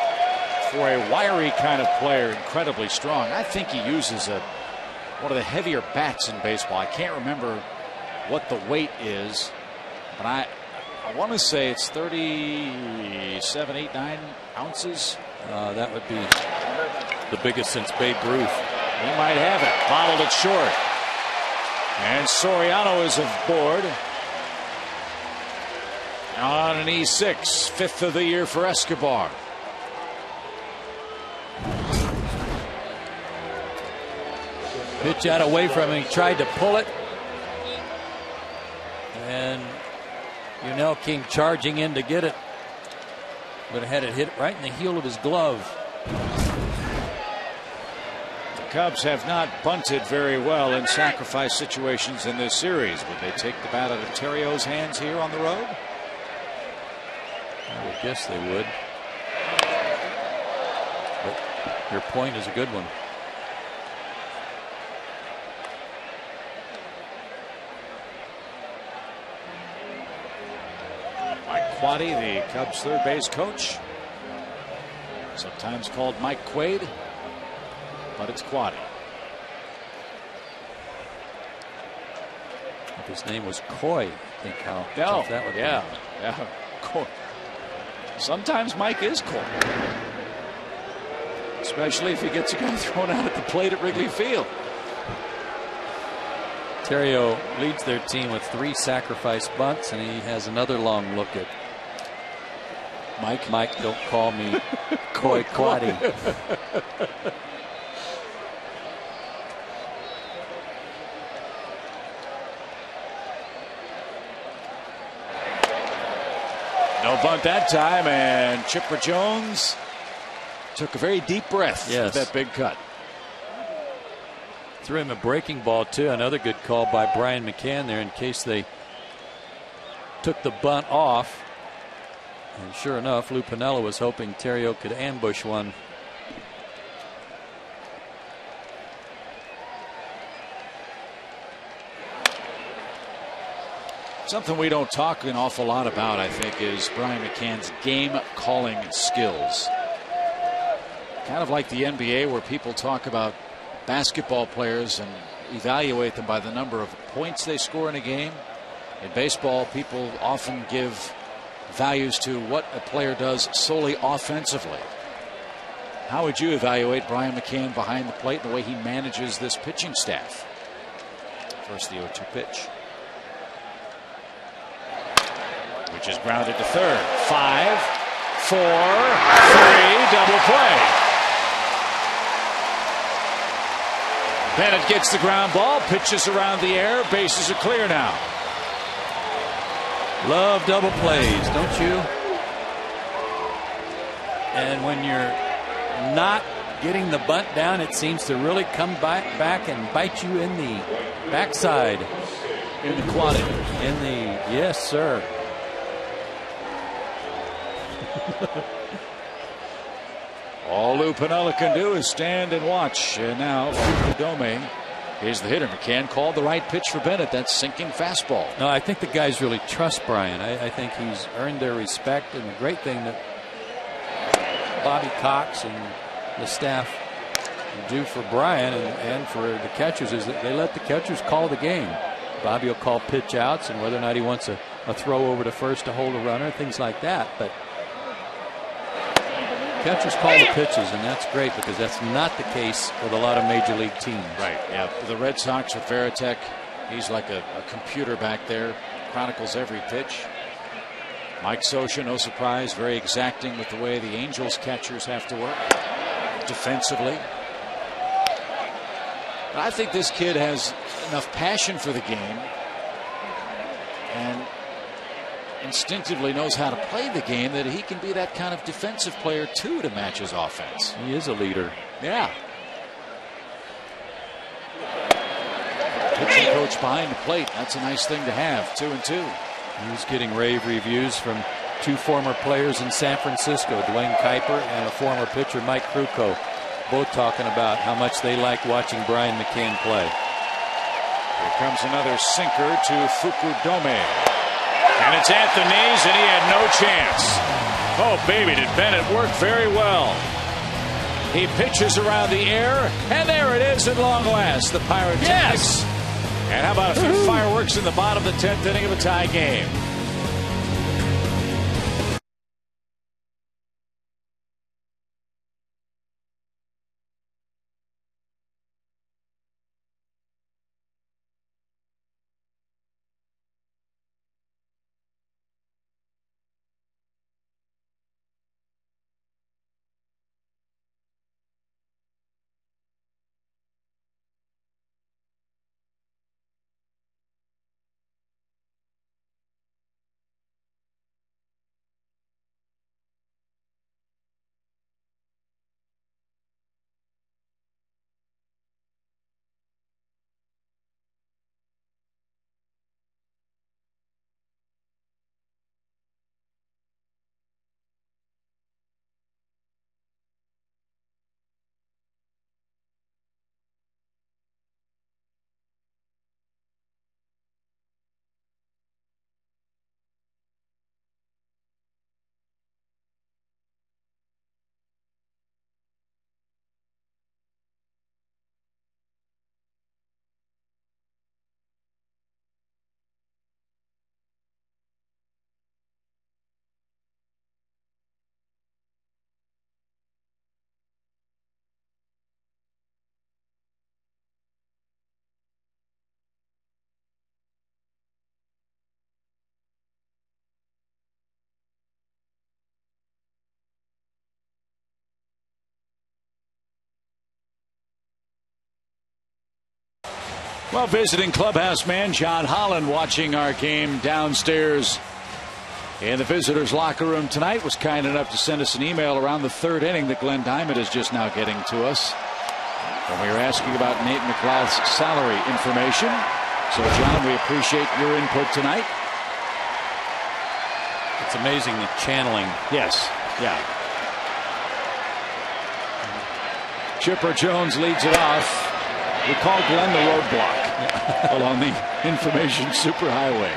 [SPEAKER 1] for a wiry kind of player, incredibly strong. I think he uses one of the heavier bats in baseball. I can't remember what the weight is, but I want to say it's 37, 8, 9 ounces.
[SPEAKER 2] That would be the biggest since Babe Ruth.
[SPEAKER 1] He might have it. Bottled it short. And Soriano is aboard on an E6, 5th of the year for Escobar.
[SPEAKER 2] Pitch out away from him. He tried to pull it. And Yunel came charging in to get it. But had it hit right in the heel of his glove.
[SPEAKER 1] The Cubs have not bunted very well in sacrifice situations in this series. Would they take the bat out of Terrio's hands here on the road?
[SPEAKER 2] I would guess they would. But your point is a good one.
[SPEAKER 1] Mike Quade, the Cubs third base coach. Sometimes called Mike Quade, but it's Quade.
[SPEAKER 2] If his name was Coy, I think how tough that would be.
[SPEAKER 1] Yeah. Coy. Sometimes Mike is coy, especially if he gets a guy thrown out at the plate at Wrigley Field.
[SPEAKER 2] Terrio leads their team with 3 sacrifice bunts, and he has another long look at Mike, don't call me Coy Quade.
[SPEAKER 1] No bunt that time, and Chipper Jones took a very deep breath with that big cut.
[SPEAKER 2] Threw him a breaking ball, too. Another good call by Brian McCann there in case they took the bunt off. And sure enough, Lou Piniella was hoping Terrio could ambush one.
[SPEAKER 1] Something we don't talk an awful lot about, I think, is Brian McCann's game calling skills. Kind of like the NBA, where people talk about basketball players and evaluate them by the number of points they score in a game. In baseball, people often give values to what a player does solely offensively. How would you evaluate Brian McCann behind the plate and the way he manages this pitching staff? First, the 0-2 pitch, which is grounded to third. 5, 4, 3, double play. Bennett gets the ground ball, pitches around the air, bases are clear now.
[SPEAKER 2] Love double plays, don't you? And when you're not getting the bunt down, it seems to really come back and bite you in the backside.
[SPEAKER 1] In the quad.
[SPEAKER 2] Yes, sir.
[SPEAKER 1] All Lou Piniella can do is stand and watch. And now Dome is the hitter. McCann called the right pitch for Bennett. That's sinking fastball.
[SPEAKER 2] No, I think the guys really trust Brian. I think he's earned their respect. And the great thing that Bobby Cox and the staff do for Brian and for the catchers is that they let the catchers call the game. Bobby will call pitch outs and whether or not he wants a throw over to first to hold a runner, things like that. But catchers call the pitches, and that's great because that's not the case with a lot of major league teams.
[SPEAKER 1] Right. Yeah. The Red Sox with Veritek, he's like a computer back there, chronicles every pitch. Mike Scioscia, no surprise, very exacting with the way the Angels catchers have to work defensively. But I think this kid has enough passion for the game and instinctively knows how to play the game that he can be that kind of defensive player too to match his offense.
[SPEAKER 2] He is a leader.
[SPEAKER 1] Yeah. Pitching coach behind the plate. That's a nice thing to have. 2-2.
[SPEAKER 2] He's getting rave reviews from 2 former players in San Francisco, Dwayne Kuiper and a former pitcher, Mike Krukow. both talking about how much they like watching Brian McCann play.
[SPEAKER 1] Here comes another sinker to Fukudome. And it's at the knees, and he had no chance. Oh, baby, did Bennett work very well. He pitches around the air, and there it is at long last. The Pyrotechnics.
[SPEAKER 2] Yes!
[SPEAKER 1] And how about a few fireworks in the bottom of the 10th inning of a tie game? Well, visiting clubhouse man John Holland watching our game downstairs in the visitors locker room tonight was kind enough to send us an email around the 3rd inning that Glenn Diamond is just now getting to us. And we were asking about Nate McLouth's salary information. So, John, we appreciate your input tonight.
[SPEAKER 2] It's amazing the channeling.
[SPEAKER 1] Yes. Yeah. Chipper Jones leads it off. We call Glenn the roadblock along the information superhighway.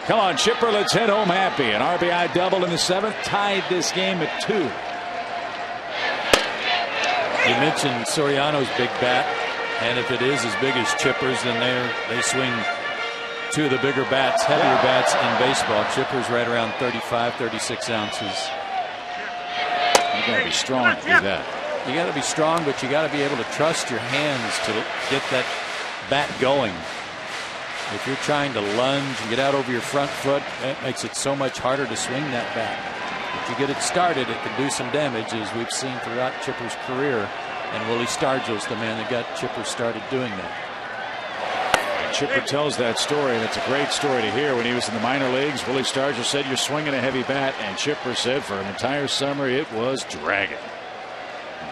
[SPEAKER 1] Come on, Chipper, let's head home happy. An RBI double in the 7th tied this game at 2.
[SPEAKER 2] You mentioned Soriano's big bat, and if it is as big as Chipper's, then they swing 2 of the bigger bats, heavier bats in baseball. Chipper's right around 35, 36 ounces.
[SPEAKER 1] You got to be strong to do that.
[SPEAKER 2] You got to be strong, but you got to be able to trust your hands to get that bat going. If you're trying to lunge and get out over your front foot, that makes it so much harder to swing that bat. If you get it started, it can do some damage, as we've seen throughout Chipper's career. And Willie Stargell's the man that got Chipper started doing that.
[SPEAKER 1] And Chipper tells that story, and it's a great story to hear. When he was in the minor leagues, Willie Stargell said, "You're swinging a heavy bat," and Chipper said for an entire summer it was dragging.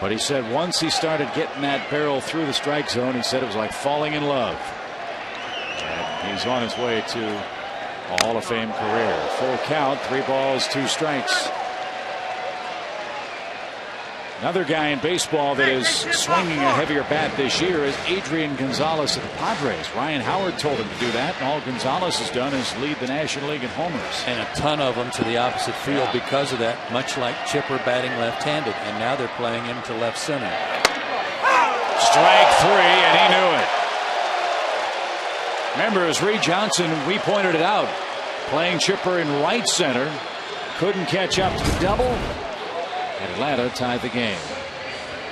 [SPEAKER 1] But he said once he started getting that barrel through the strike zone, he said it was like falling in love. And he's on his way to a Hall of Fame career. Full count, 3 balls, 2 strikes. Another guy in baseball that is swinging a heavier bat this year is Adrian Gonzalez of the Padres. Ryan Howard told him to do that, and all Gonzalez has done is lead the National League in homers.
[SPEAKER 2] And a ton of them to the opposite field because of that, much like Chipper batting left-handed, and now they're playing him to left center.
[SPEAKER 1] Strike 3, and he knew it. Remember, as Reed Johnson, we pointed it out, playing Chipper in right center, couldn't catch up to the double. Atlanta tied the game.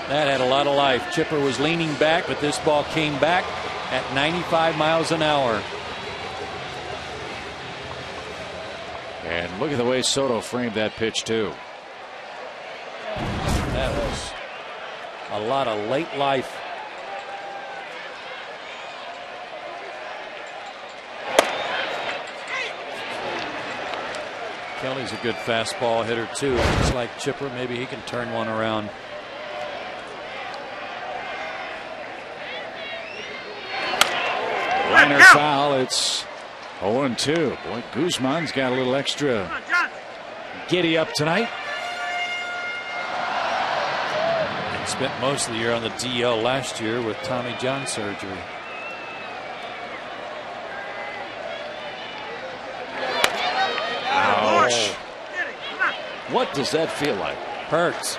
[SPEAKER 2] That had a lot of life. Chipper was leaning back, but this ball came back at 95 miles an hour.
[SPEAKER 1] And look at the way Soto framed that pitch, too.
[SPEAKER 2] That was a lot of late life. Kelly's a good fastball hitter, too. It's like Chipper. Maybe he can turn one around.
[SPEAKER 1] Liner foul. It's 0-2. Boy, Guzman's got a little extra giddy up tonight.
[SPEAKER 2] spent most of the year on the DL last year with Tommy John surgery.
[SPEAKER 1] Ouch. What does that feel like?
[SPEAKER 2] Hurts.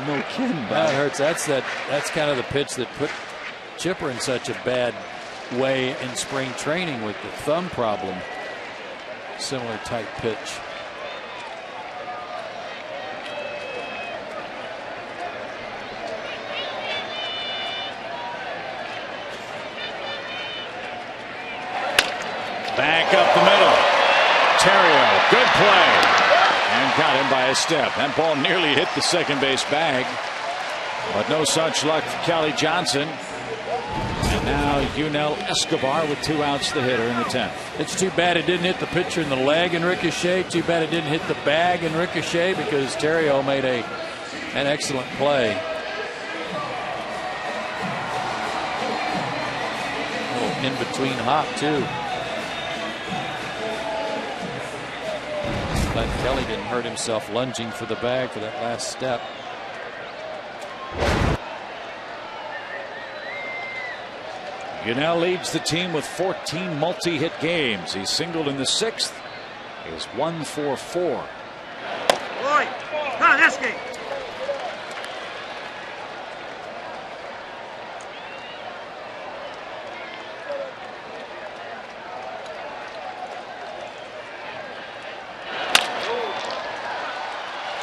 [SPEAKER 1] No kidding.
[SPEAKER 2] That hurts. That's kind of the pitch that put Chipper in such a bad way in spring training with the thumb problem. Similar type pitch.
[SPEAKER 1] Back up the middle. Terrio, good play. And got him by a step. That ball nearly hit the second base bag. But no such luck for Kelly Johnson. And now Yunel Escobar with 2 outs, the hitter in the 10th.
[SPEAKER 2] It's too bad it didn't hit the pitcher in the leg and ricochet. Too bad it didn't hit the bag and ricochet, because Terrio made an excellent play. A little in between hop too. Glad Kelly didn't hurt himself lunging for the bag for that last step.
[SPEAKER 1] Yunel leads the team with 14 multi-hit games. He singled in the 6th. Is 1 for 4.
[SPEAKER 5] Boy, come on, that's game.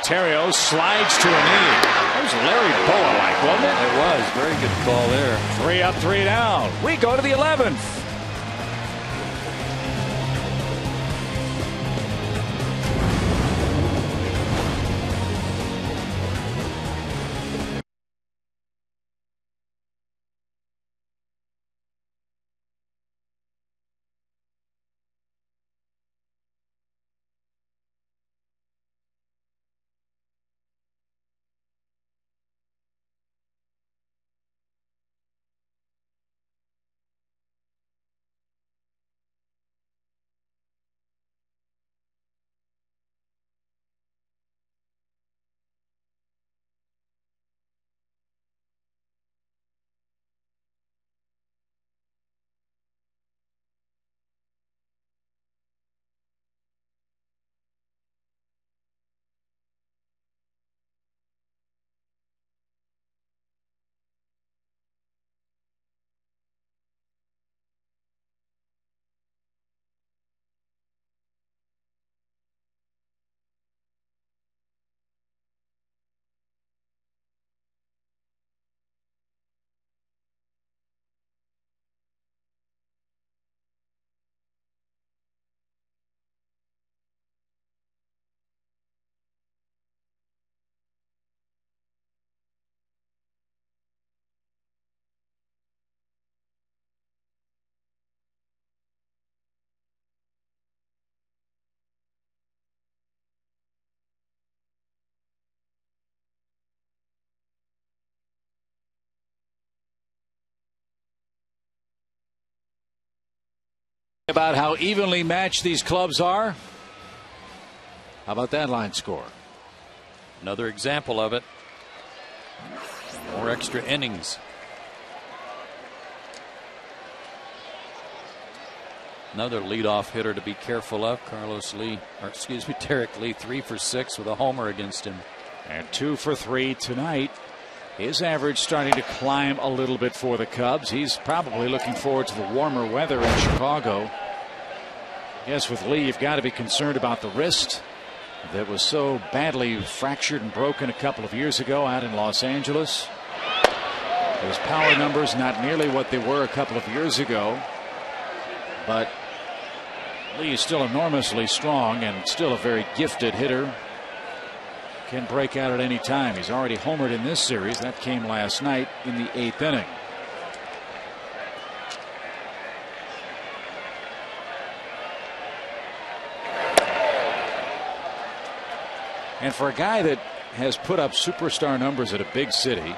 [SPEAKER 1] Terrio slides to a knee. That was Larry Boa-like, wasn't it?
[SPEAKER 2] It was. Very good call there.
[SPEAKER 1] 3 up, 3 down. We go to the 11th. About how evenly matched these clubs are. How about that line score?
[SPEAKER 2] Another example of it. More extra innings. Another leadoff hitter to be careful of. Derek Lee, 3 for 6 with a homer against him.
[SPEAKER 1] And 2 for 3 tonight. His average starting to climb a little bit for the Cubs. He's probably looking forward to the warmer weather in Chicago. Yes, with Lee, you've got to be concerned about the wrist that was so badly fractured and broken a couple of years ago out in Los Angeles. His power numbers not nearly what they were a couple of years ago, but Lee is still enormously strong and still a very gifted hitter. Can break out at any time. He's already homered in this series. That came last night in the 8th inning. And for a guy that has put up superstar numbers at a big city,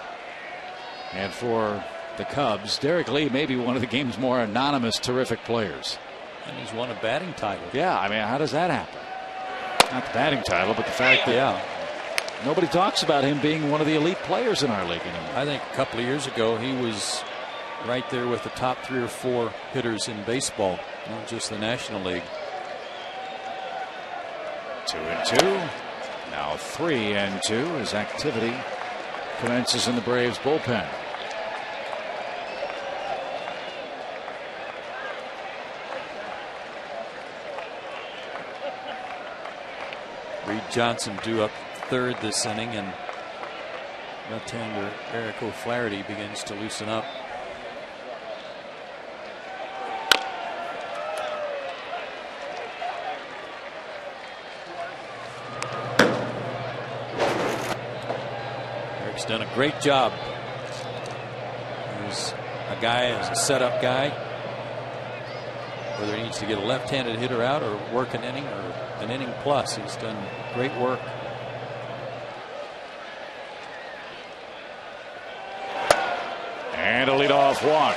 [SPEAKER 1] and for the Cubs, Derek Lee may be one of the game's more anonymous, terrific players.
[SPEAKER 2] And he's won a batting title.
[SPEAKER 1] Yeah, I mean, how does that happen? Not the batting title, but the fact that Nobody talks about him being one of the elite players in our league anymore.
[SPEAKER 2] I think a couple of years ago he was right there with the top 3 or 4 hitters in baseball, not just the National League.
[SPEAKER 1] 2-2. Now 3-2 as activity commences in the Braves bullpen.
[SPEAKER 2] Reed Johnson due up third this inning, and left-hander Eric O'Flaherty begins to loosen up. Eric's done a great job. He's a guy, as a setup guy, whether he needs to get a left-handed hitter out or work an inning or an inning plus. He's done great work.
[SPEAKER 1] And a leadoff walk.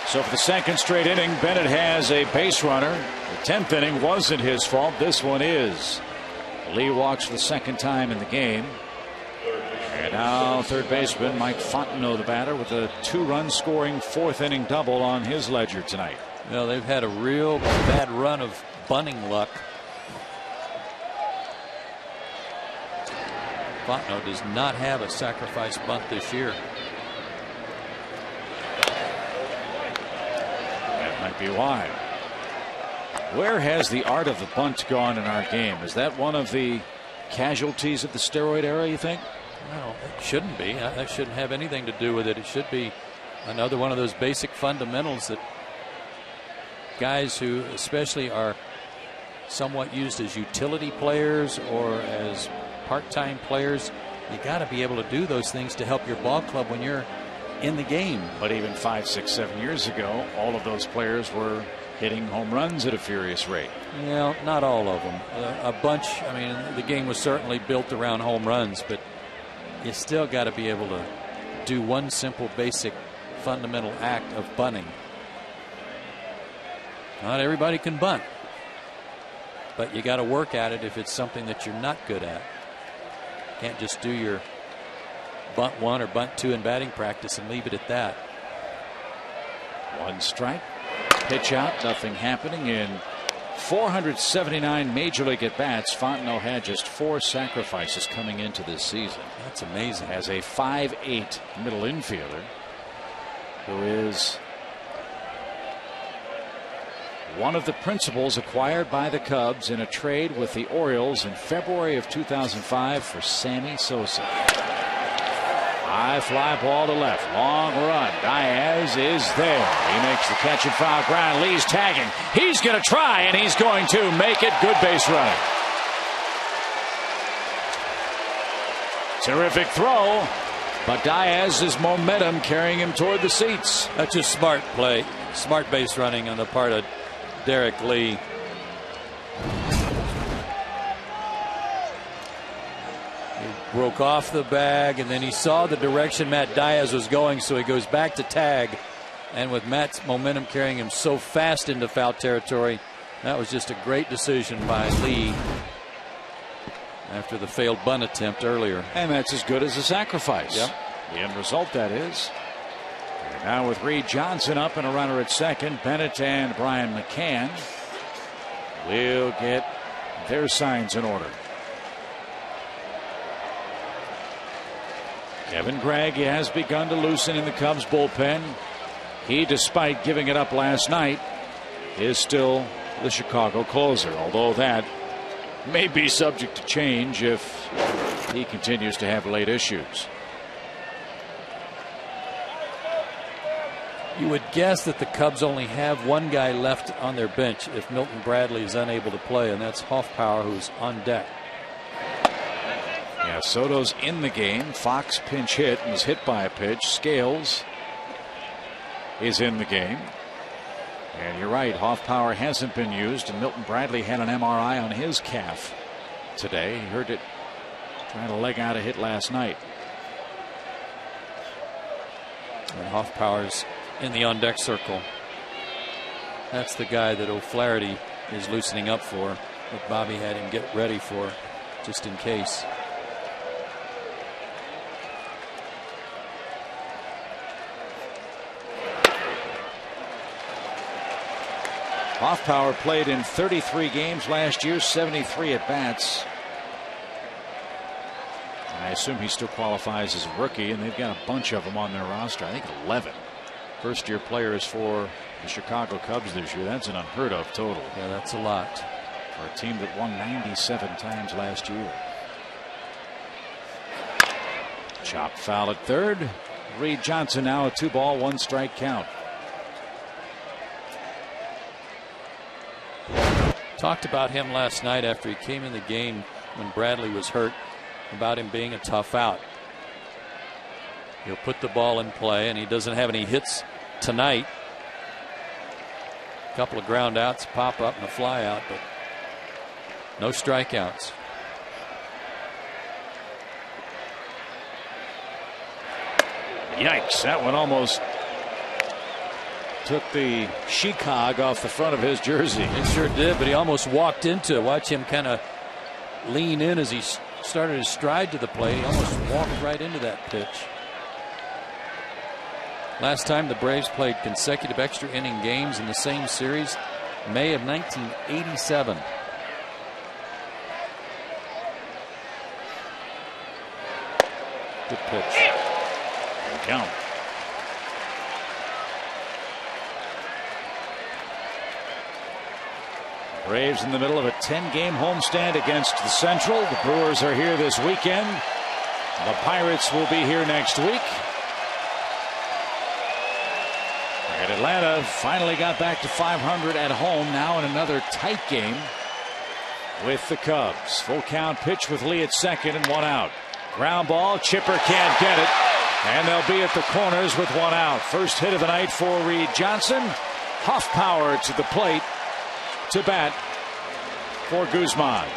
[SPEAKER 1] So for the second straight inning, Bennett has a base runner. The 10th inning wasn't his fault. This one is. Lee walks for the second time in the game. And now third baseman Mike Fontenot, the batter, with a 2-run scoring 4th inning double on his ledger tonight.
[SPEAKER 2] Well, they've had a real bad run of bunting luck. Fontenot does not have a sacrifice bunt this year.
[SPEAKER 1] That might be why. Where has the art of the bunt gone in our game? Is that one of the casualties of the steroid era, you think?
[SPEAKER 2] Well, it shouldn't be. That shouldn't have anything to do with it. It should be another one of those basic fundamentals that guys who especially are somewhat used as utility players or as part-time players, you got to be able to do those things to help your ball club when you're in the game.
[SPEAKER 1] But even 5, 6, 7 years ago, all of those players were hitting home runs at a furious rate.
[SPEAKER 2] Well, not all of them. A bunch. I mean, the game was certainly built around home runs, but you still got to be able to do one simple, basic, fundamental act of bunting. Not everybody can bunt, but you got to work at it if it's something that you're not good at. Can't just do your bunt 1 or bunt 2 in batting practice and leave it at that.
[SPEAKER 1] 1 strike. Pitch out. Nothing happening. In 479 major league at bats, Fontenot had just 4 sacrifices coming into this season.
[SPEAKER 2] That's amazing.
[SPEAKER 1] As a 5'8" middle infielder who is one of the principals acquired by the Cubs in a trade with the Orioles in February of 2005 for Sammy Sosa. High fly ball to left. Long run. Diaz is there. He makes the catch and foul ground. Lee's tagging. He's going to try, and he's going to make it. Good base running. Terrific throw, but Diaz's momentum carrying him toward the seats.
[SPEAKER 2] That's a smart play. Smart base running on the part of Derek Lee. He broke off the bag, and then he saw the direction Matt Diaz was going, so he goes back to tag. And with Matt's momentum carrying him so fast into foul territory, that was just a great decision by Lee after the failed bunt attempt earlier.
[SPEAKER 1] And that's as good as a sacrifice.
[SPEAKER 2] Yep.
[SPEAKER 1] The end result, that is. And now with Reed Johnson up and a runner at second, Bennett and Brian McCann will get their signs in order. Kevin Gregg has begun to loosen in the Cubs bullpen. He, despite giving it up last night, is still the Chicago closer, although that may be subject to change if he continues to have late issues.
[SPEAKER 2] You would guess that the Cubs only have one guy left on their bench if Milton Bradley is unable to play, and that's Hoffpauir, who's on deck.
[SPEAKER 1] Yeah, Soto's in the game. Fox pinch hit and was hit by a pitch. Scales is in the game. And you're right, Hoffpauir hasn't been used, and Milton Bradley had an MRI on his calf today. He heard it trying to leg out a hit last night.
[SPEAKER 2] And Hoffpauir's in the on deck circle. That's the guy that O'Flaherty is loosening up for, that Bobby had him get ready for just in case.
[SPEAKER 1] Hoffpower played in 33 games last year, 73 at bats. I assume he still qualifies as a rookie, and they've got a bunch of them on their roster. I think 11 first-year players for the Chicago Cubs this year. That's an unheard of total.
[SPEAKER 2] Yeah, that's a lot
[SPEAKER 1] for a team that won 97 times last year. Chopped foul at third. Reed Johnson now a 2-ball, 1-strike count.
[SPEAKER 2] Talked about him last night after he came in the game when Bradley was hurt, about him being a tough out. He'll put the ball in play, and he doesn't have any hits tonight. A couple of ground outs, pop up and a fly out, but no strikeouts.
[SPEAKER 1] Yikes, that one almost took the shecog off the front of his jersey.
[SPEAKER 2] It sure did, but he almost walked into it. Watch him kind of lean in as he started his stride to the plate. He almost walked right into that pitch. Last time the Braves played consecutive extra inning games in the same series, May of 1987. Good pitch.
[SPEAKER 1] Count. Braves in the middle of a 10-game homestand against the Central. The Brewers are here this weekend. The Pirates will be here next week. And Atlanta finally got back to 500 at home, now in another tight game with the Cubs. Full count pitch with Lee at second and 1 out. Ground ball, Chipper can't get it, and they'll be at the corners with 1 out. First hit of the night for Reed Johnson. Hoffpower to the plate to bat for Guzman.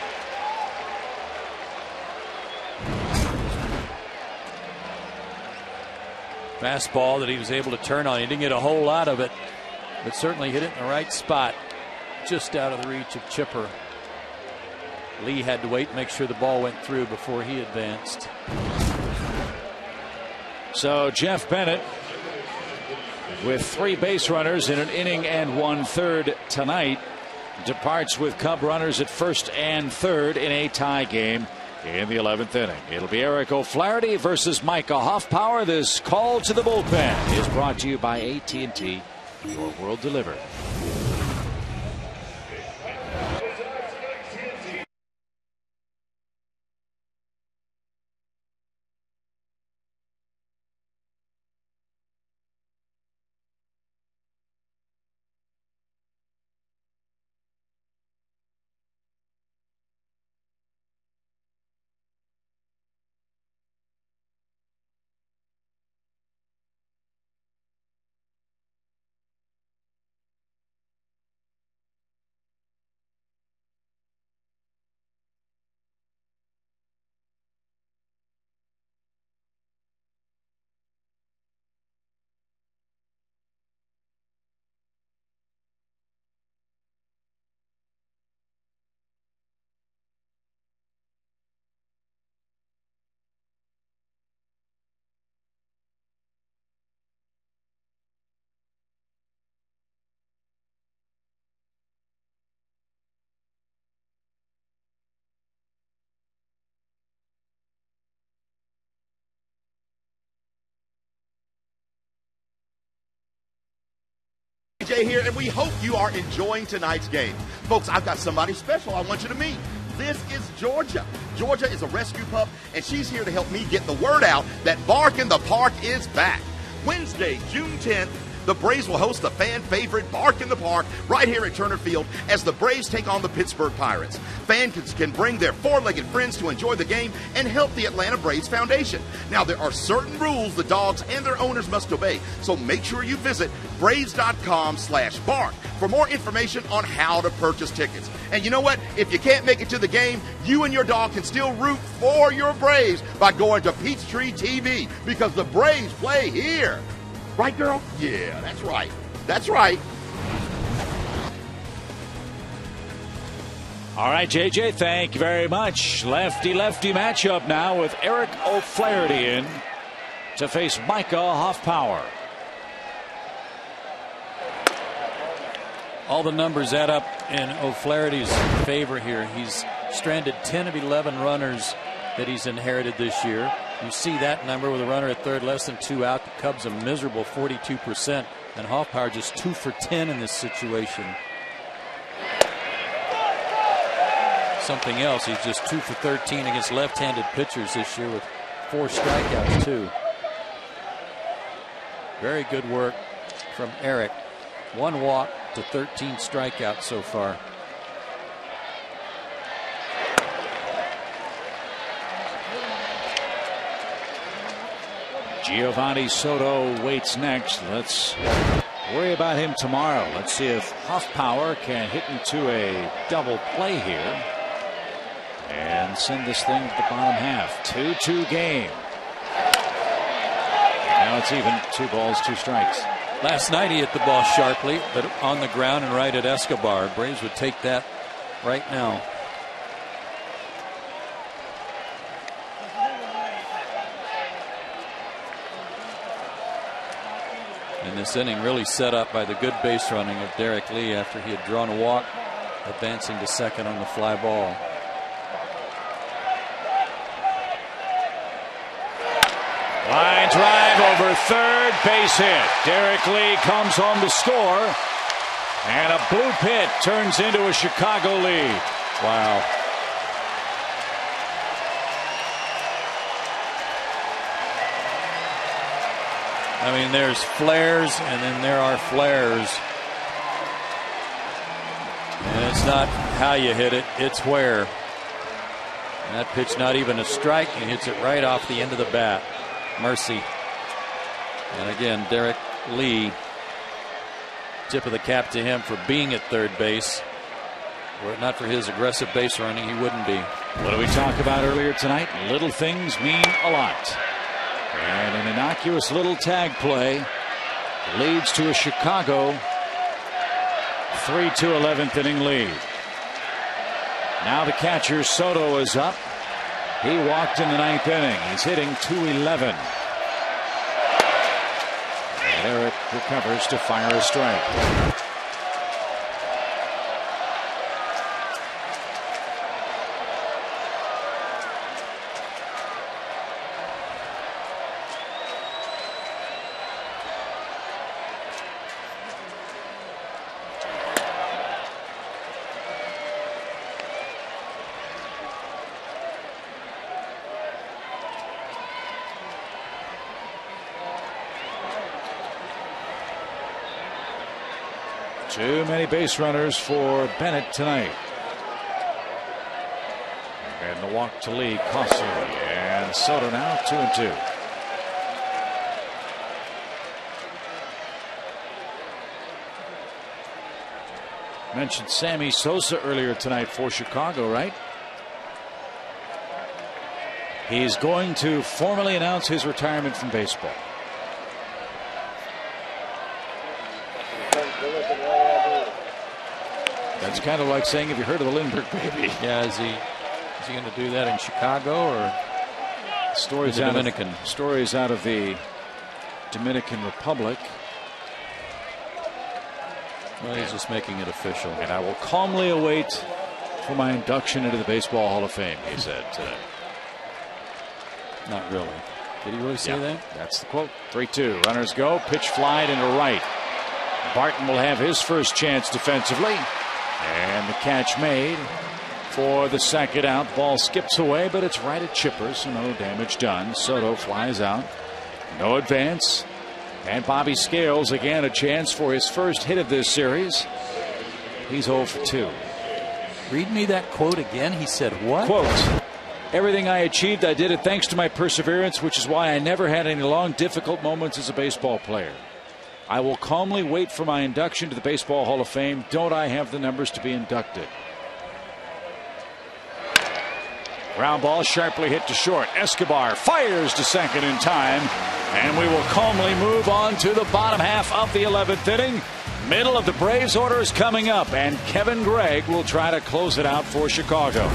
[SPEAKER 2] Fastball that he was able to turn on. He didn't get a whole lot of it, but certainly hit it in the right spot, just out of the reach of Chipper. Lee had to wait and make sure the ball went through before he advanced.
[SPEAKER 1] So Jeff Bennett with 3 base runners in an inning and 1/3 tonight departs with Cub runners at first and third in a tie game in the 11th inning. It'll be Eric O'Flaherty versus Micah Hoffpower. This call to the bullpen is brought to you by AT&T, your world delivered.
[SPEAKER 7] Here, and we hope you are enjoying tonight's game. Folks, I've got somebody special I want you to meet. This is Georgia. Georgia is a rescue pup, and she's here to help me get the word out that Bark in the Park is back. Wednesday, June 10th, the Braves will host the fan favorite Bark in the Park right here at Turner Field as the Braves take on the Pittsburgh Pirates. Fans can bring their 4-legged friends to enjoy the game and help the Atlanta Braves Foundation. Now, there are certain rules the dogs and their owners must obey, so make sure you visit Braves.com/bark for more information on how to purchase tickets. And you know what? If you can't make it to the game, you and your dog can still root for your Braves by going to Peachtree TV, because the Braves play here. Right, girl? Yeah, that's right. That's right.
[SPEAKER 1] All right, JJ, thank you very much. Lefty-lefty matchup now with Eric O'Flaherty in to face Micah Hoffpower.
[SPEAKER 2] All the numbers add up in O'Flaherty's favor here. He's stranded 10 of 11 runners that he's inherited this year. You see that number with a runner at third, less than 2 out. The Cubs a miserable 42%, and Hoffpauir just 2 for 10 in this situation. Something else, he's just 2 for 13 against left-handed pitchers this year with 4 strikeouts too. Very good work from Eric. 1 walk to 13 strikeouts so far.
[SPEAKER 1] Giovanni Soto waits next. Let's worry about him tomorrow. Let's see if Hoffpauir can hit into a double play here and send this thing to the bottom half. 2-2 game. Now it's even. 2 balls, 2 strikes.
[SPEAKER 2] Last night he hit the ball sharply, but on the ground and right at Escobar. Braves would take that right now. And this inning really set up by the good base running of Derek Lee after he had drawn a walk, advancing to second on the fly ball.
[SPEAKER 1] Line drive over third, base hit. Derek Lee comes home to score, and a blue pit turns into a Chicago lead.
[SPEAKER 2] Wow. I mean, there's flares and then there are flares. And it's not how you hit it, it's where. And that pitch not even a strike, and hits it right off the end of the bat. Mercy. And again, Derek Lee, tip of the cap to him for being at third base. Were it not for his aggressive base running, he wouldn't be.
[SPEAKER 1] What did we talk about earlier tonight? Little things mean a lot. And an innocuous little tag play leads to a Chicago 3-2 11th inning lead. Now the catcher Soto is up. He walked in the 9th inning. He's hitting .211. And Eric recovers to fire a strike. Too many base runners for Bennett tonight. And the walk to Lee costly. And Soto now 2-2. Mentioned Sammy Sosa earlier tonight for Chicago, right? He's going to formally announce his retirement from baseball. That's kind of like saying, have you heard of the Lindbergh baby?
[SPEAKER 2] Yeah, is he going to do that in Chicago or
[SPEAKER 1] stories
[SPEAKER 2] the Dominican?
[SPEAKER 1] Stories out of the Dominican Republic.
[SPEAKER 2] Well, he's just making it official.
[SPEAKER 1] And I will calmly await for my induction into the Baseball Hall of Fame, he said today.
[SPEAKER 2] Not really. Did he really say that?
[SPEAKER 1] That's the quote. 3-2. Runners go. Pitch fly into right. Barton will have his first chance defensively. And the catch made for the second out. Ball skips away, but it's right at Chipper, so no damage done. Soto flies out. No advance. And Bobby Scales again a chance for his first hit of this series. He's 0 for 2.
[SPEAKER 2] Read me that quote again. He said what?
[SPEAKER 1] Quote. Everything I achieved, I did it thanks to my perseverance, which is why I never had any long, difficult moments as a baseball player. I will calmly wait for my induction to the Baseball Hall of Fame. Don't I have the numbers to be inducted? Ground ball sharply hit to short. Escobar fires to second in time. And we will calmly move on to the bottom half of the 11th inning. Middle of the Braves order is coming up. And Kevin Gregg will try to close it out for Chicago.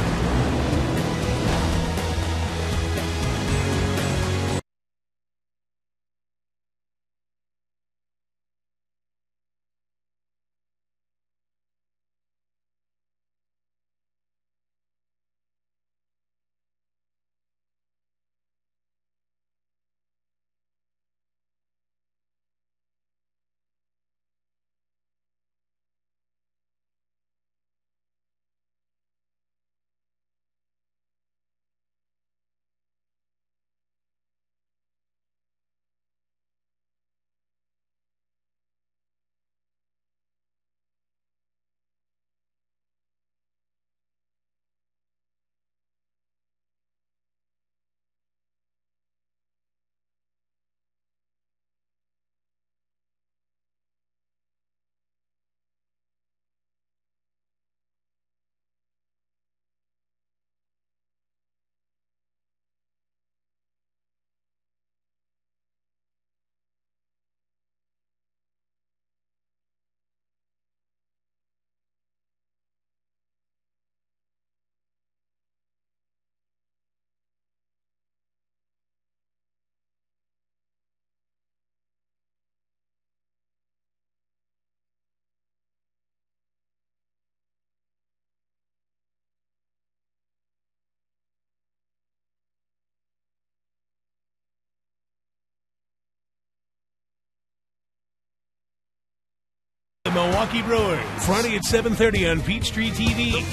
[SPEAKER 6] Milwaukee Brewers. Friday at 7:30 on Peachtree TV.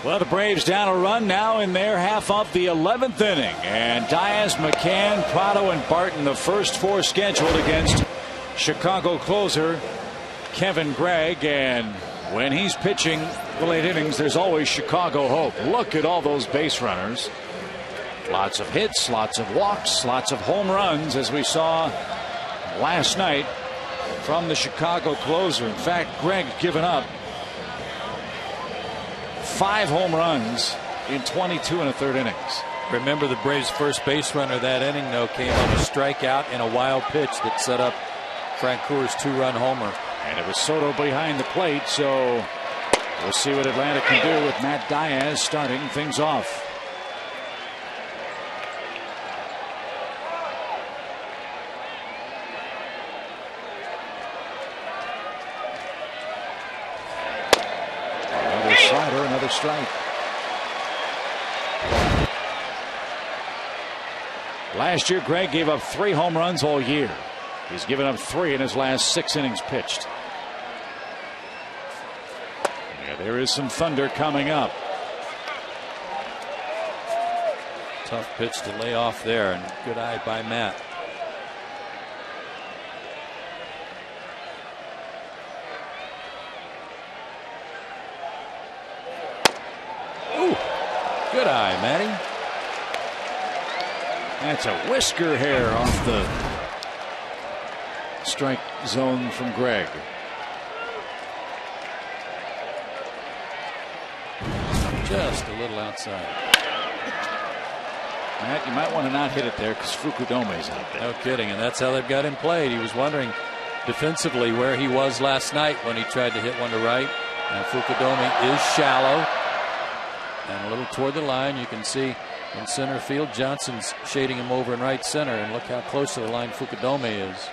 [SPEAKER 1] Well, the Braves down a run now in their half of the 11th inning. And Diaz, McCann, Prado, and Barton, the first four scheduled against Chicago closer Kevin Gregg. And when he's pitching the late innings, there's always Chicago hope. Look at all those base runners. Lots of hits, lots of walks, lots of home runs, as we saw last night from the Chicago closer. In fact, Gregg given up 5 home runs in 22 and a third innings.
[SPEAKER 2] Remember, the Braves' first base runner that inning, though, came on a strikeout and a wild pitch that set up Frank Coor's 2-run homer.
[SPEAKER 1] And it was Soto behind the plate, so we'll see what Atlanta can do with Matt Diaz starting things off. Slider, another strike. Last year, Gregg gave up 3 home runs all year. He's given up 3 in his last 6 innings pitched. Yeah, there is some thunder coming up.
[SPEAKER 2] Tough pitch to lay off there, and good eye by Matt. Good eye, Matty.
[SPEAKER 1] That's a whisker hair off the strike zone from Gregg.
[SPEAKER 2] Just a little outside.
[SPEAKER 1] Matt, you might want to not hit it there because Fukudome's out there.
[SPEAKER 2] No kidding, and that's how they've got him played. He was wondering defensively where he was last night when he tried to hit one to right. And Fukudome is shallow and a little toward the line. You can see in center field, Johnson's shading him over in right center, and look how close to the line Fukudome is.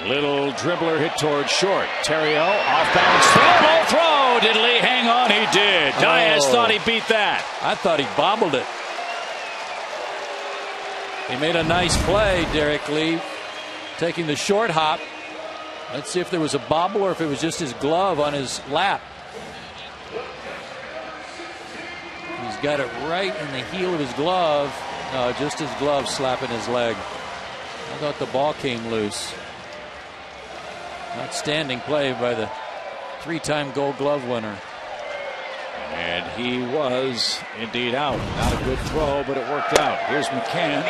[SPEAKER 1] Little dribbler hit toward short. Terrio off balance throw. Ball throw. Did Lee hang on? He did. Diaz thought he beat that.
[SPEAKER 2] I thought he bobbled it. He made a nice play, Derek Lee, taking the short hop. Let's see if there was a bobble or if it was just his glove on his lap. He's got it right in the heel of his glove. No, just his glove slapping his leg. I thought the ball came loose. Outstanding play by the 3-time Gold Glove winner.
[SPEAKER 1] And he was indeed out. Not a good throw, but it worked out. Here's McCann.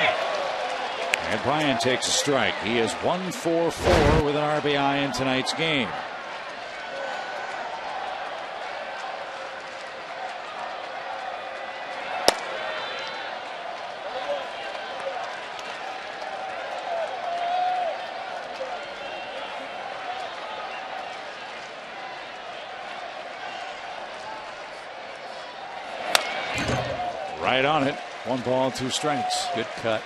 [SPEAKER 1] And Bryant takes a strike. He is 1 for 4 with an RBI in tonight's game. Right on it. 1 ball, 2 strikes.
[SPEAKER 2] Good cut.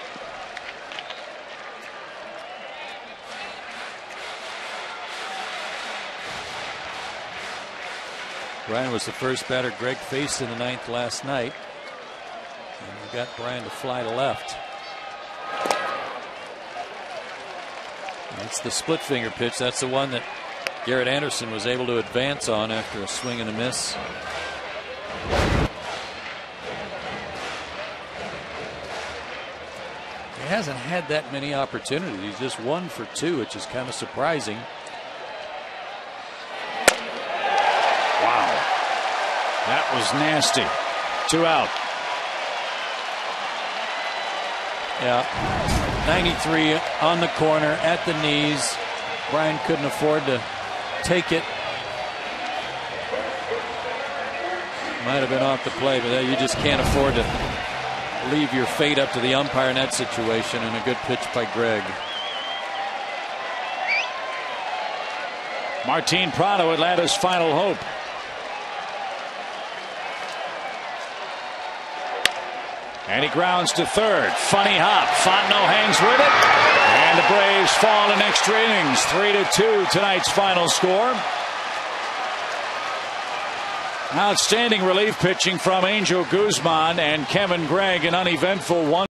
[SPEAKER 2] Brian was the first batter Gregg faced in the 9th last night. And we got Brian to fly to left. That's the split finger pitch. That's the one that Garrett Anderson was able to advance on after a swing and a miss. He hasn't had that many opportunities. He's just 1 for 2, which is kind of surprising.
[SPEAKER 1] Wow. That was nasty. 2 out.
[SPEAKER 2] Yeah. 93 on the corner at the knees. Brian couldn't afford to take it. Might have been off the play, but you just can't afford to leave your fate up to the umpire in that situation, and a good pitch by Gregg.
[SPEAKER 1] Martin Prado, Atlanta's final hope. And he grounds to third. Funny hop. Fontenot hangs with it. And the Braves fall in extra innings. 3-2 tonight's final score. Outstanding relief pitching from Angel Guzman and Kevin Gregg, an uneventful 1.